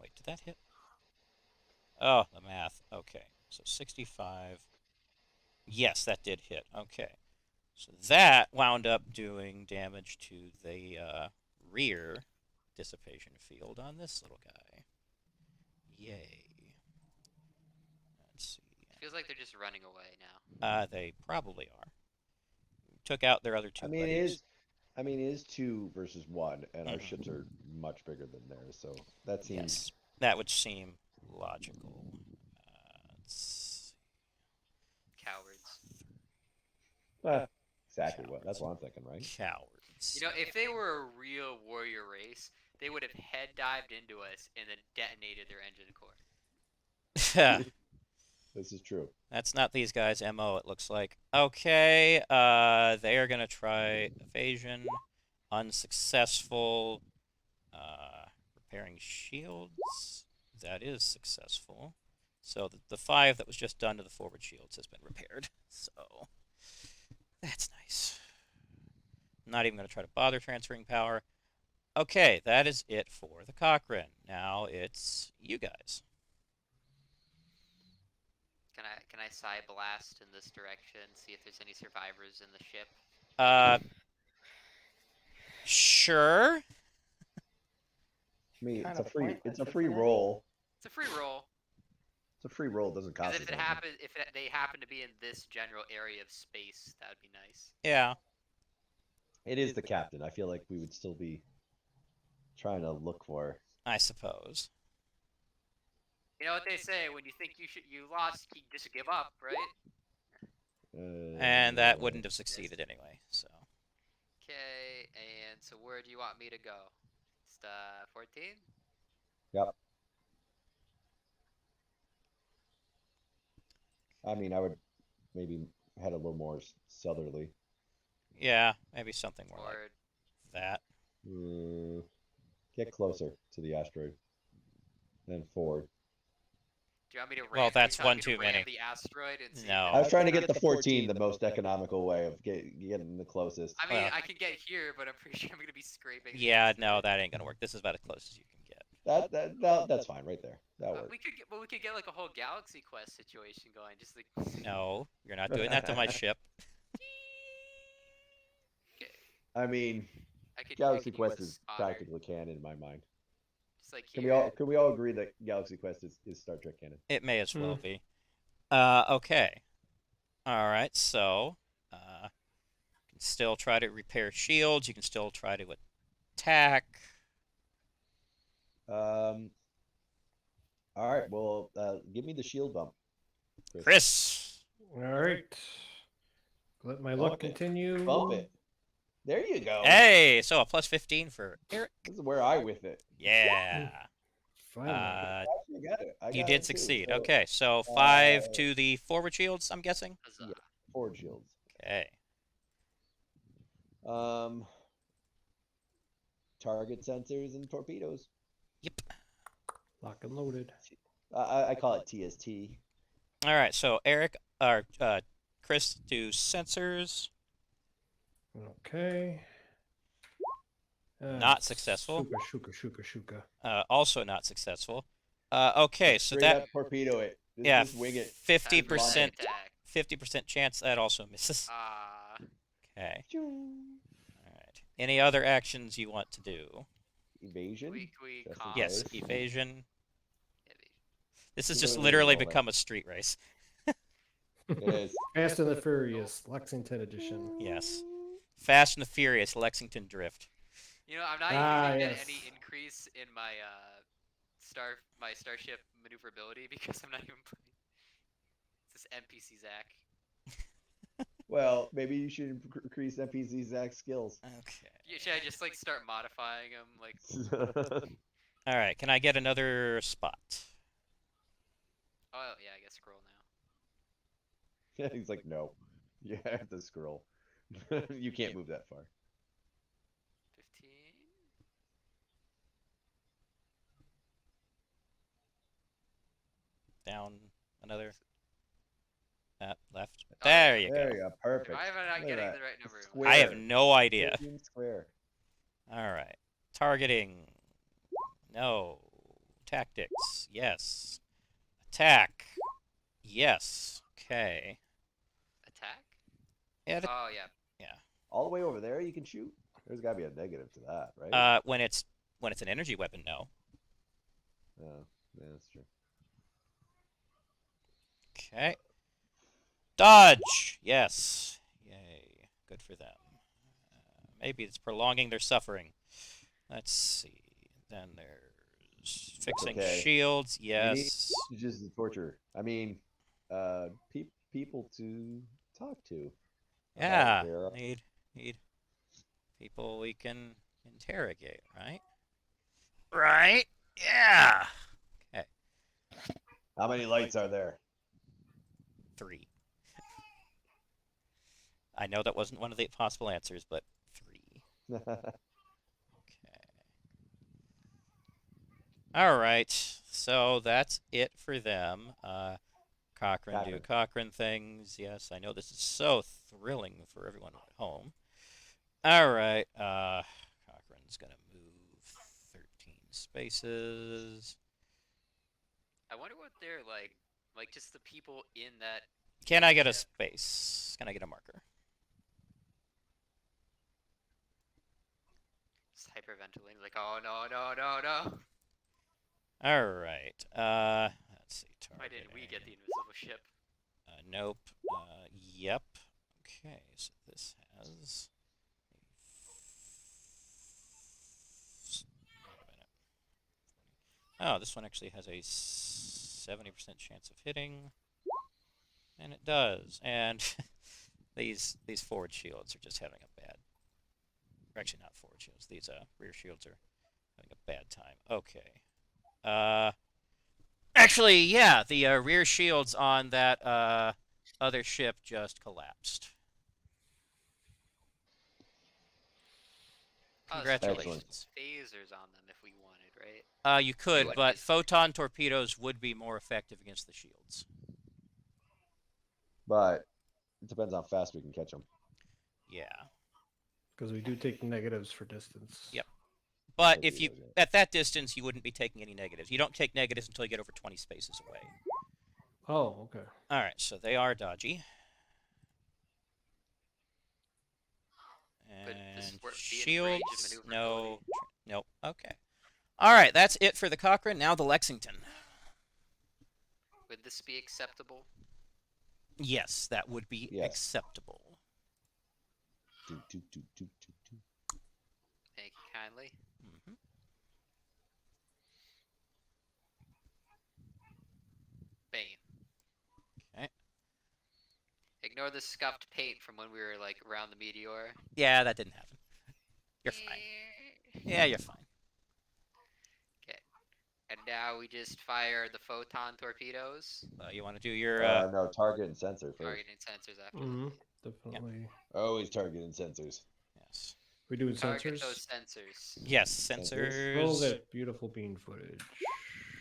F: wait, did that hit? Oh, the math. Okay, so 65. Yes, that did hit. Okay, so that wound up doing damage to the rear dissipation field on this little guy. Yay. Let's see.
C: It feels like they're just running away now.
F: They probably are. Took out their other two buddies.
G: It is 2 versus 1, and our ships are much bigger than theirs, so that seems.
F: Yes, that would seem logical. Let's
C: Cowards.
G: Exactly what. That's what I'm thinking, right?
F: see. Cowards.
C: You know, if they were a real warrior race, they would have head dived into us and then detonated their engine core.
G: This is true.
F: That's not these guys' MO, it looks like. Okay, they are going to try evasion. Unsuccessful. Repairing shields. That is successful. So the 5 that was just done to the forward shields has been repaired. So that's nice. Not even going to try to bother transferring power. Okay, that is it for the Cochrane. Now it's you guys.
C: Can I psi blast in this direction? See if there's any survivors in the ship.
F: Sure.
G: I mean,
E: Kind
G: it's a
E: of
G: free.
E: point
G: It's
E: that
G: a
E: ship
G: free
E: for that?
G: roll.
C: It's a free roll.
G: It's a free roll. It doesn't cost.
C: Because
G: us anything.
C: they happen to be in this general area of space, that would be nice.
F: Yeah.
G: It is the captain. I feel like we would still be trying to look for.
F: I suppose.
C: You know what they say? When you think you lost, you just give up, right?
F: And that wouldn't have succeeded anyway, so.
C: Okay, and so where do you want me to go? It's 14?
G: Yep. I mean, I would maybe head a little more southerly.
F: Yeah, maybe something more like
C: Or
F: that.
G: Get closer to the asteroid. Then forward.
C: Do you want me to ram?
F: Well, that's
C: are you telling
F: one
C: me
F: too
C: to ram
F: many.
C: the asteroid and see?
F: No.
G: I was trying to get the 14 the most economical way of getting the closest.
C: I mean,
F: Well-
C: I can get here, but I'm pretty sure I'm gonna be scraping. the
F: Yeah,
C: asteroid.
F: no, that ain't gonna work. This is about as close as you can get.
G: That's fine right there. That works.
C: We could get like a whole Galaxy Quest situation going, just like.
F: No, you're not doing that to my ship.
C: Okay.
G: I mean,
C: I could.
G: Galaxy
C: I could
G: Quest
C: use
G: is
C: Otter,
G: practically canon in my mind.
C: Just like
G: Can
C: here.
G: we all agree that Galaxy Quest is Star Trek canon?
F: It may as well
E: Hmm.
F: be. Okay. All right, so you can still try to repair shields. You can still try to attack.
G: All right. Well, give me the shield bump,
F: Chris.
E: All right. Let my luck continue.
G: Bump it. There you go.
F: Hey, so a plus 15 for Eric.
G: This is where I with it.
F: Yeah.
E: Finally.
G: I actually got it. I
F: You
G: got
F: did
G: it too,
F: succeed.
G: so,
F: Okay, so 5
G: uh,
F: to the forward shields, I'm guessing.
C: Huzzah.
G: Yeah. Forward shields.
F: Okay.
G: Target sensors and torpedoes.
F: Yep.
E: Lock and loaded.
G: I call it TST.
F: All right, so Eric or Chris do sensors.
E: Okay.
F: Not successful.
E: Shuka.
F: Also not successful. Okay, so
G: Straight
F: that
G: up torpedo it.
F: yeah,
G: Just wing it.
F: 50%
C: Attack.
F: 50% chance that also misses.
C: Ah.
F: Okay. All right. Any other actions you want to do?
G: Evasion.
C: we
G: Just in
C: comp-
F: Yes,
G: case.
F: evasion.
C: Evasion.
F: This has
G: We're
F: just
G: gonna
F: literally
G: roll that.
F: become a street race.
G: It is.
E: Fast and the Furious, Lexington edition.
F: Yes. Fast and the Furious Lexington Drift.
C: You know, I'm not
E: Ah,
C: even gonna
E: yes.
C: get any increase in my Starship maneuverability because I'm not even playing. It's this NPC Zach.
G: Well, maybe you should increase NPC Zach's skills.
F: Okay.
C: Yeah, should I just like start modifying him? Like,
F: All right. Can I get another spot?
C: oh yeah, I guess scroll now.
G: He's like, no. You have to scroll. You can't move that far.
C: 15.
F: Down another. Left. There you
G: There
F: go.
G: you go. Perfect.
C: Why am I not
G: Look at
C: getting
G: that.
C: the right number?
G: Square.
F: I have no idea.
G: 15 square.
F: All right. Targeting. No. Tactics. Yes. Attack. Yes. Okay.
C: Attack?
F: Yeah.
C: Oh yeah.
G: All the way over there, you can shoot. There's got to be a negative to that, right?
F: When it's an energy weapon, no.
G: Oh, yeah, that's true.
F: Okay. Dodge. Yes. Yay. Good for them. Maybe it's prolonging their suffering. Let's see. Then there's fixing
G: okay.
F: shields.
G: You
F: Yes.
G: need just the torture. I mean, people to talk to.
F: Yeah.
G: Vera.
F: Need people we can interrogate, right? Right? Yeah. Okay.
G: How many lights are there?
F: 3. I know that wasn't one of the possible answers, but 3. Okay. All right. So that's it for them. Cochrane do
G: Cochrane.
F: Cochrane things. Yes, I know this is so thrilling for everyone at home. All right. Cochrane's gonna move 13 spaces.
C: I wonder what they're like just the people in that.
F: Can I get a space? Can I get a marker?
C: Just hyperventilating, like, oh no.
F: All right. Let's see.
C: Why didn't we get the
F: Targeting.
C: invisible ship?
F: Nope. Yep. Okay. So this has. Wait a minute. Oh, this one actually has a 70% chance of hitting, and it does. And these forward shields are just having a bad. Or actually, not forward shields. These rear shields are having a bad time. Okay. Actually, yeah, the rear shields on that other ship just collapsed. Congratulations.
C: Phasers on them if we wanted, right?
F: You could,
C: would
F: but
C: just-
F: photon torpedoes would be more effective against the shields.
G: But it depends how fast we can catch them.
F: Yeah.
E: Because we do take negatives for distance.
F: Yep. But if
G: Torpedoes,
F: you at that distance, you wouldn't be taking any negatives. You don't take negatives until you get over 20 spaces away.
E: Oh, okay.
F: All right, so they are dodgy.
C: But this
F: And
C: were- the range of
F: shields, no.
C: maneuverability.
F: Nope. Okay. All right, that's it for the Cochrane. Now the Lexington.
C: Would this be acceptable?
F: Yes, that would be
G: Yes.
F: acceptable.
G: Do, do, do, do, do, do.
C: Thank you kindly.
F: Hmm.
C: Bane.
F: Okay.
C: Ignore the scuffed paint from when we were like around the meteor.
F: Yeah, that didn't happen. You're fine. Yeah, you're fine.
C: Okay. And now we just fire the photon torpedoes.
F: You want to do your
G: No, target and sensor first.
C: Targeting sensors after.
E: Mm-hmm. Definitely.
G: Always target and sensors.
F: yes,
E: We do
C: Target
E: sensors.
C: those sensors.
F: yes,
G: Sensors.
E: Roll
F: sensors.
E: that beautiful bean footage.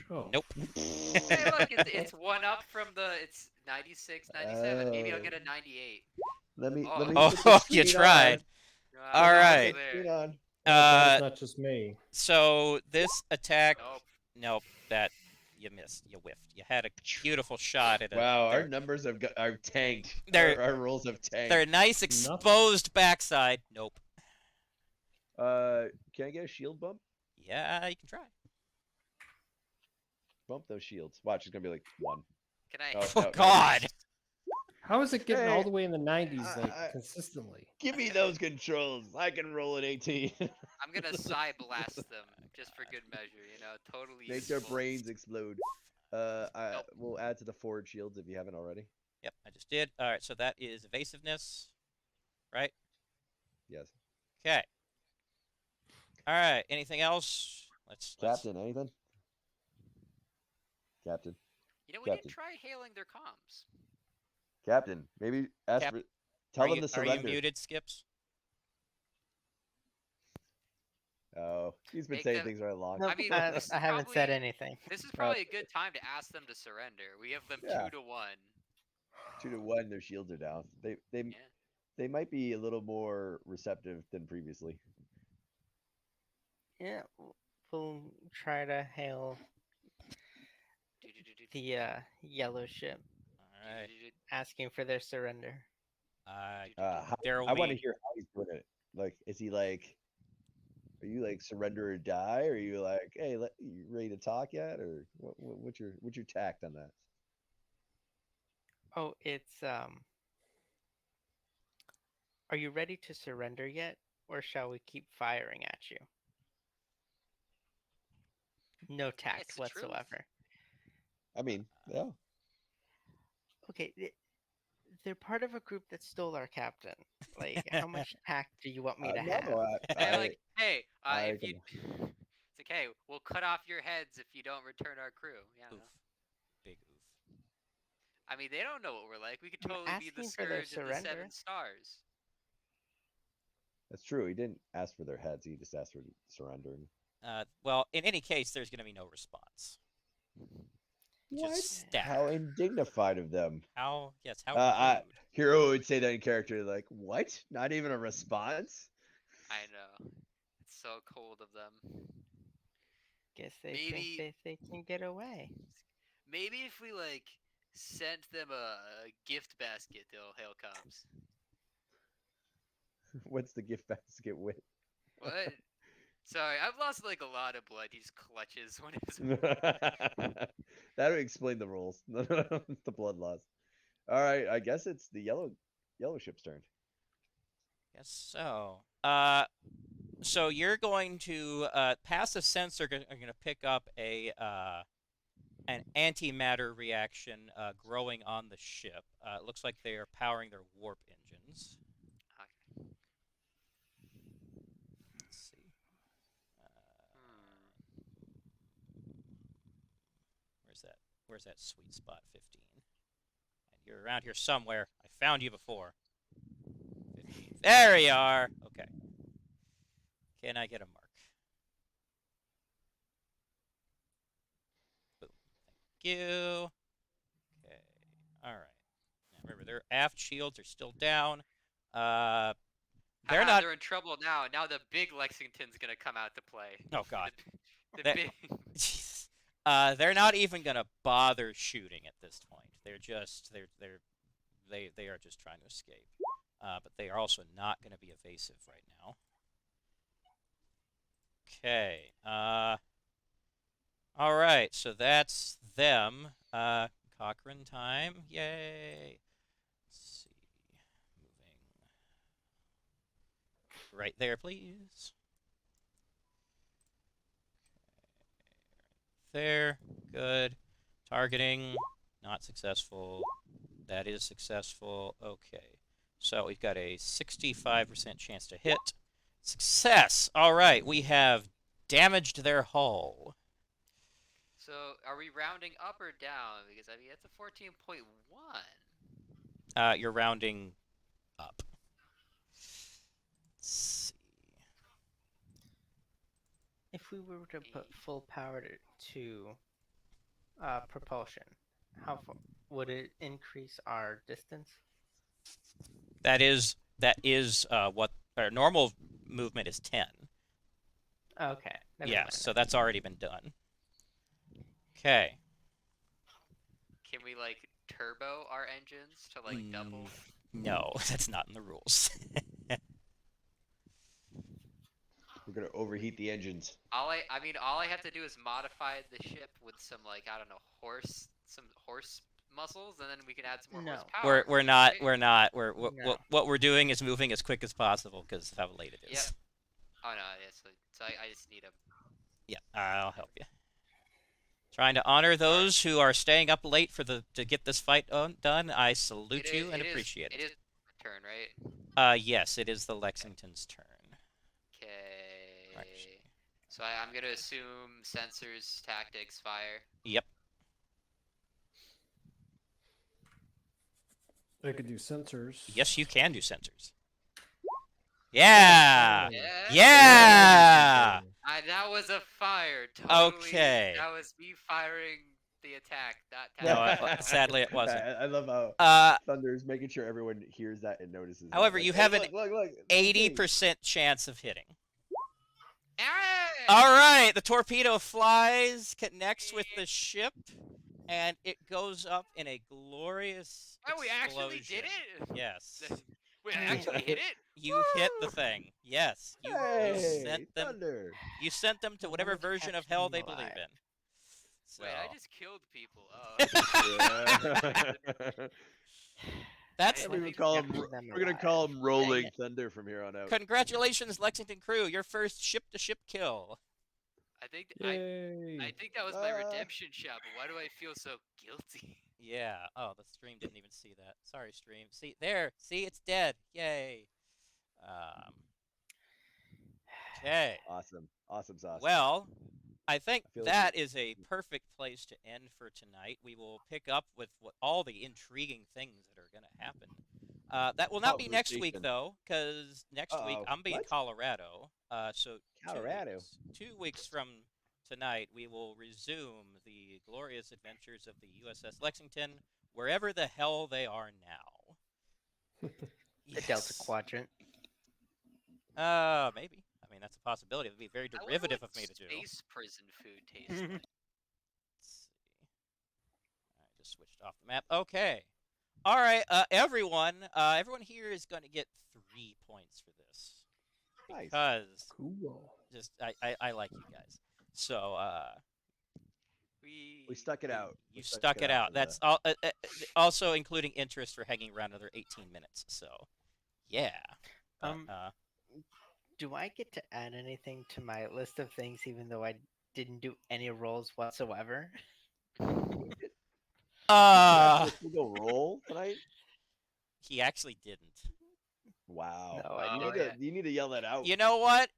E: Oh.
F: Nope.
C: Hey, look, it's one up from the. It's 96, 97. Maybe I'll
G: Oh.
C: get a 98.
G: Let me
C: Oh.
G: let me.
F: Oh,
G: put the
F: you
G: screen
F: tried.
C: No,
F: All
C: no,
F: right.
C: it's there.
G: Screen on.
E: Glad
F: Uh,
E: it's not just me.
F: so this attack.
C: Nope.
F: Nope, that you missed. You whiffed. You had a beautiful shot at it.
G: Wow, our numbers are tanked.
F: They're-
G: Our rolls have tanked.
F: They're a nice exposed backside. Nope.
G: Can I get a shield bump?
F: Yeah, you can try.
G: Bump those shields. Watch, it's gonna be like 1.
C: Can I?
G: Oh,
F: Oh,
G: no,
F: God.
E: How is it getting
G: Hey,
E: all the way in the 90s, like,
G: I-
E: consistently?
G: Give me those controls. I can roll an 18.
C: I'm gonna psi blast them just for good measure. You know, totally.
G: Make their
C: useful.
G: brains explode. We'll add to the forward shields if you haven't already.
F: Yep, I just did. All right, so that is evasiveness, right?
G: Yes.
F: Okay. All right. Anything else? Let's.
G: Captain, anything? Captain.
C: You know, we
G: Captain.
C: didn't try hailing their comms.
G: Captain. Maybe ask
F: Cap-
G: for. Tell
F: are
G: them
F: you,
G: to surrender.
F: Are you muted, Skips?
G: Oh, he's been
C: Make
G: saying
C: them-
G: things right along.
A: Nope,
C: I mean,
A: I,
C: this is
A: I haven't said
C: probably-
A: anything.
C: This is
A: But-
C: probably a good time to ask them to surrender. We have them
G: Yeah.
C: 2-1.
G: 2-1, their shields are down.
C: Yeah.
G: They might be a little more receptive than previously.
A: Yeah, we'll try to hail the yellow ship,
F: All right.
A: asking for their surrender.
F: There will
G: I want to
F: be.
G: hear how he's doing it. Like, is he like? Are you like surrender or die? Or are you like, hey, you ready to talk yet? Or what's your tact on that?
A: Oh, it's Are you ready to surrender yet, or shall we keep firing at you? No tact
C: it's the truth.
A: whatsoever.
G: I mean, yeah.
A: Okay, they're part of a group that stole our captain. Like, how much tact do you want me to have?
G: No,
C: Hey, like, hey,
G: I
C: if you, it's like, hey, we'll cut off your heads if you don't return our crew. Yeah.
F: Oof. Big oof.
C: I mean, they don't know what we're like. We could
A: I'm
C: totally be the
A: asking for their
C: scourge of the
A: surrender.
C: 7 stars.
G: that's true. He didn't ask for their heads. He just asked for surrendering.
F: Well, in any case, there's going to be no response. Just stab.
G: How indignified of them.
F: How? Yes. How?
G: I-
F: rude.
G: Hero would say that in character, like, what? Not even a response?
C: I know. It's so cold of them.
A: Guess they
C: Maybe-
A: think they can get away.
C: Maybe if we like sent them a gift basket, they'll hail comms.
G: What's the gift basket with?
C: What? Sorry, I've lost like a lot of blood. He just clutches when it's.
G: That would explain the rules. The blood loss. All right, I guess it's the yellow ship's turn.
F: Guess so. So you're going to passive sense are going to pick up an antimatter reaction growing on the ship. It looks like they are powering their warp engines.
C: Okay.
F: Let's see. Where's that sweet spot? 15. And you're around here somewhere. I found you before. 15. There you are. Okay. Can I get a mark? Boom. Thank you. Okay. All right. Now remember, their aft shields are still down. They're
C: Haha,
F: not.
C: they're in trouble now. Now the big Lexington's gonna come out to play.
F: Oh God.
C: The
F: That-
C: big.
F: They're not even gonna bother shooting at this point. They're just they are just trying to escape. But they are also not going to be evasive right now. Okay. All right. So that's them. Cochrane time. Yay. Let's see. Moving right there, please. There. Good. Targeting. Not successful. That is successful. Okay. So we've got a 65% chance to hit. Success! All right. We have damaged their hull.
C: So are we rounding up or down? Because I mean it's a 14.1.
F: You're rounding up. Let's see.
A: If we were to put full power to propulsion, how far would it increase our distance?
F: That is what our normal movement is 10.
A: Okay. never
F: Yeah,
A: mind
F: so
A: then.
F: that's already been done. Okay.
C: Can we like turbo our engines to like double?
F: No, that's not in the rules.
G: We're gonna overheat the engines.
C: All I mean, all I have to do is modify the ship with some like I don't know some horse muscles, and then we can add some more
A: No.
C: horsepower.
F: we're not
C: right?
F: we're not
A: No.
F: what we're doing is moving as quick as possible because of how late it is.
C: Yep. Oh no, yeah, so I just need a.
F: Yeah, I'll help you. Trying to honor those who are staying up late to get this fight done. I salute you and appreciate it.
C: It is turn, right?
F: Yes, it is the Lexington's turn.
C: Okay.
F: Right.
C: So I'm gonna assume sensors, tactics, fire.
F: Yep.
E: I could do sensors.
F: Yes, you can do sensors. Yeah.
C: Yeah.
F: Yeah.
C: That was a fire. Totally.
F: Okay.
C: That was me firing the attack. Not
F: No,
C: tactics.
F: sadly it wasn't.
G: I love how
F: Uh,
G: Thunder's making sure everyone hears that and notices. that.
F: However,
G: Like,
F: you
G: "Hey,
F: have an
G: look,
F: 80% chance of hitting.
C: Hey!
F: All right, the torpedo flies, connects with the ship, and it goes up in a glorious
C: Oh, we actually
F: explosion.
C: did it.
F: Yes.
C: Wait, I actually hit it.
F: You hit the thing. Yes. You
G: Hey,
F: sent them.
G: Thunder.
F: You sent them to whatever
A: Lord
F: version of
A: kept
F: hell
A: me
F: they believe
A: alive.
F: in. So
C: Wait, I just killed people. Oh.
G: Yeah.
F: that's
C: Hey,
G: we're gonna
C: Kept
G: call him.
A: them
G: We're gonna
A: alive.
G: call him Rolling
A: it.
G: Thunder from here on out.
F: congratulations, Lexington crew, your first ship-to-ship kill.
C: I think
E: Yay!
C: I think that was my redemption shot, but why do I feel so guilty?
F: Yeah. Oh, the stream didn't even see that. Sorry, stream. See there. See, it's dead. Yay. Okay.
G: Awesome sauce.
F: Well, I think
G: I feel
F: that is a perfect place to end for tonight. We will pick up with all the intriguing things that are going to happen. That will not be next week,
G: Conversation.
F: though, because next week
G: Uh-oh.
F: I'm being
G: What?
F: Colorado. So
G: Colorado.
F: 2 weeks from tonight, we will resume the glorious adventures of the USS Lexington, wherever the hell they are now.
A: The Delta Quadrant.
F: Maybe. I mean, that's a possibility. It would be very
C: I wonder
F: derivative
C: what
F: of me to do.
C: Space prison food tastes like.
F: Let's see. I just switched off the map. Okay. All right, everyone here is going to get 3 points for this.
G: Nice.
F: Because
E: Cool.
F: just I like you guys. So
G: We stuck it out.
F: you stuck it out.
G: for
F: That's
G: the-
F: all. Also including interest for hanging around another 18 minutes. So yeah. But,
A: Do I get to add anything to my list of things, even though I didn't do any rolls whatsoever?
G: We'll go roll tonight.
F: he actually didn't.
G: Wow.
A: No, I
C: Oh,
A: didn't.
G: You need to yell that out.
F: You know what?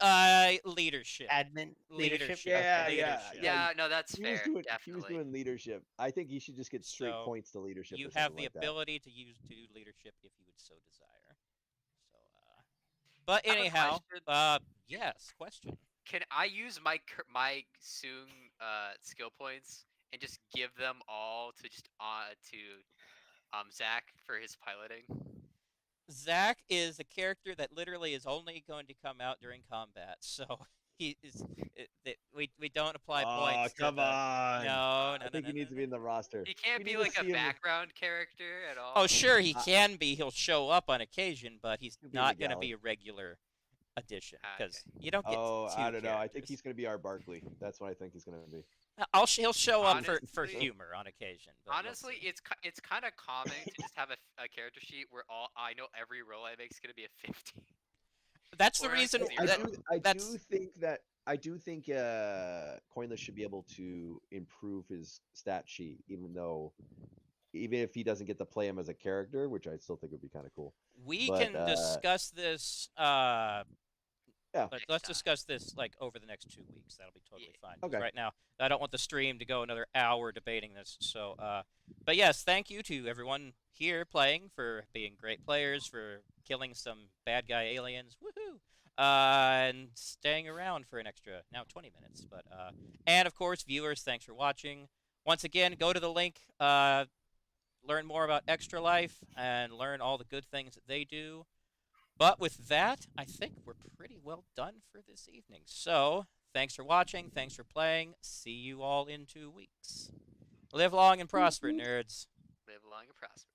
F: Leadership.
A: Admin leadership.
G: Yeah,
A: Okay.
G: yeah.
C: Yeah, no, that's
G: He
C: fair.
G: was doing.
C: Definitely.
G: He was doing leadership. I think he should just get straight
F: So,
G: points to leadership.
F: You
G: or
F: have
G: something
F: the
G: like that.
F: ability to do leadership if you would so desire. So But
C: I have a
F: anyhow,
C: question.
F: yes, question.
C: Can I use my Soong skill points and just give them all to Zach for his piloting?
F: Zach is a character that literally is only going to come out during combat, so he is. We don't apply
G: Oh,
F: points to
G: come
F: the.
G: on.
F: No, no,
G: I
F: no,
G: think
F: no,
G: he
F: no,
G: needs to
F: no.
G: be in the roster.
C: He can't
G: We
C: be
G: need to
C: like a
G: see him-
C: background character at all.
F: Oh, sure, he
G: I-
F: can be. He'll show up on occasion, but he's
G: He'll be in the
F: not going to be
G: galley.
F: a regular addition
C: Ah,
F: because
C: okay.
F: you don't get
G: Oh,
F: two
G: I don't know. I think
F: characters.
G: he's going to be our Barkley. That's what I think he's going to be.
F: He'll show up for
C: Honestly-
F: humor on occasion. But we'll
C: Honestly,
F: see.
C: it's kind of calming to just have a character sheet where I know every roll I make is gonna be a 50.
F: That's the
C: or a
F: reason.
C: zero.
G: I
F: That's
G: do think Coinless should be able to improve his stat sheet, even if he doesn't get to play him as a character, which I still think would be kind of cool.
F: we
G: But,
F: can discuss this.
G: Yeah.
F: Let's
C: Next time.
F: discuss this like over the next 2 weeks. That'll be totally
C: Yeah.
F: fine. 'Cause
G: Okay.
F: right now, I don't want the stream to go another hour debating this. So, but yes, thank you to everyone here playing for being great players, for killing some bad guy aliens, woohoo, and staying around for an extra now 20 minutes. But and of course, viewers, thanks for watching. Once again, go to the link. Learn more about Extra Life and learn all the good things that they do. But with that, I think we're pretty well done for this evening. So, thanks for watching. Thanks for playing. See you all in 2 weeks. Live long and prosper, nerds.
C: Live long and prosper.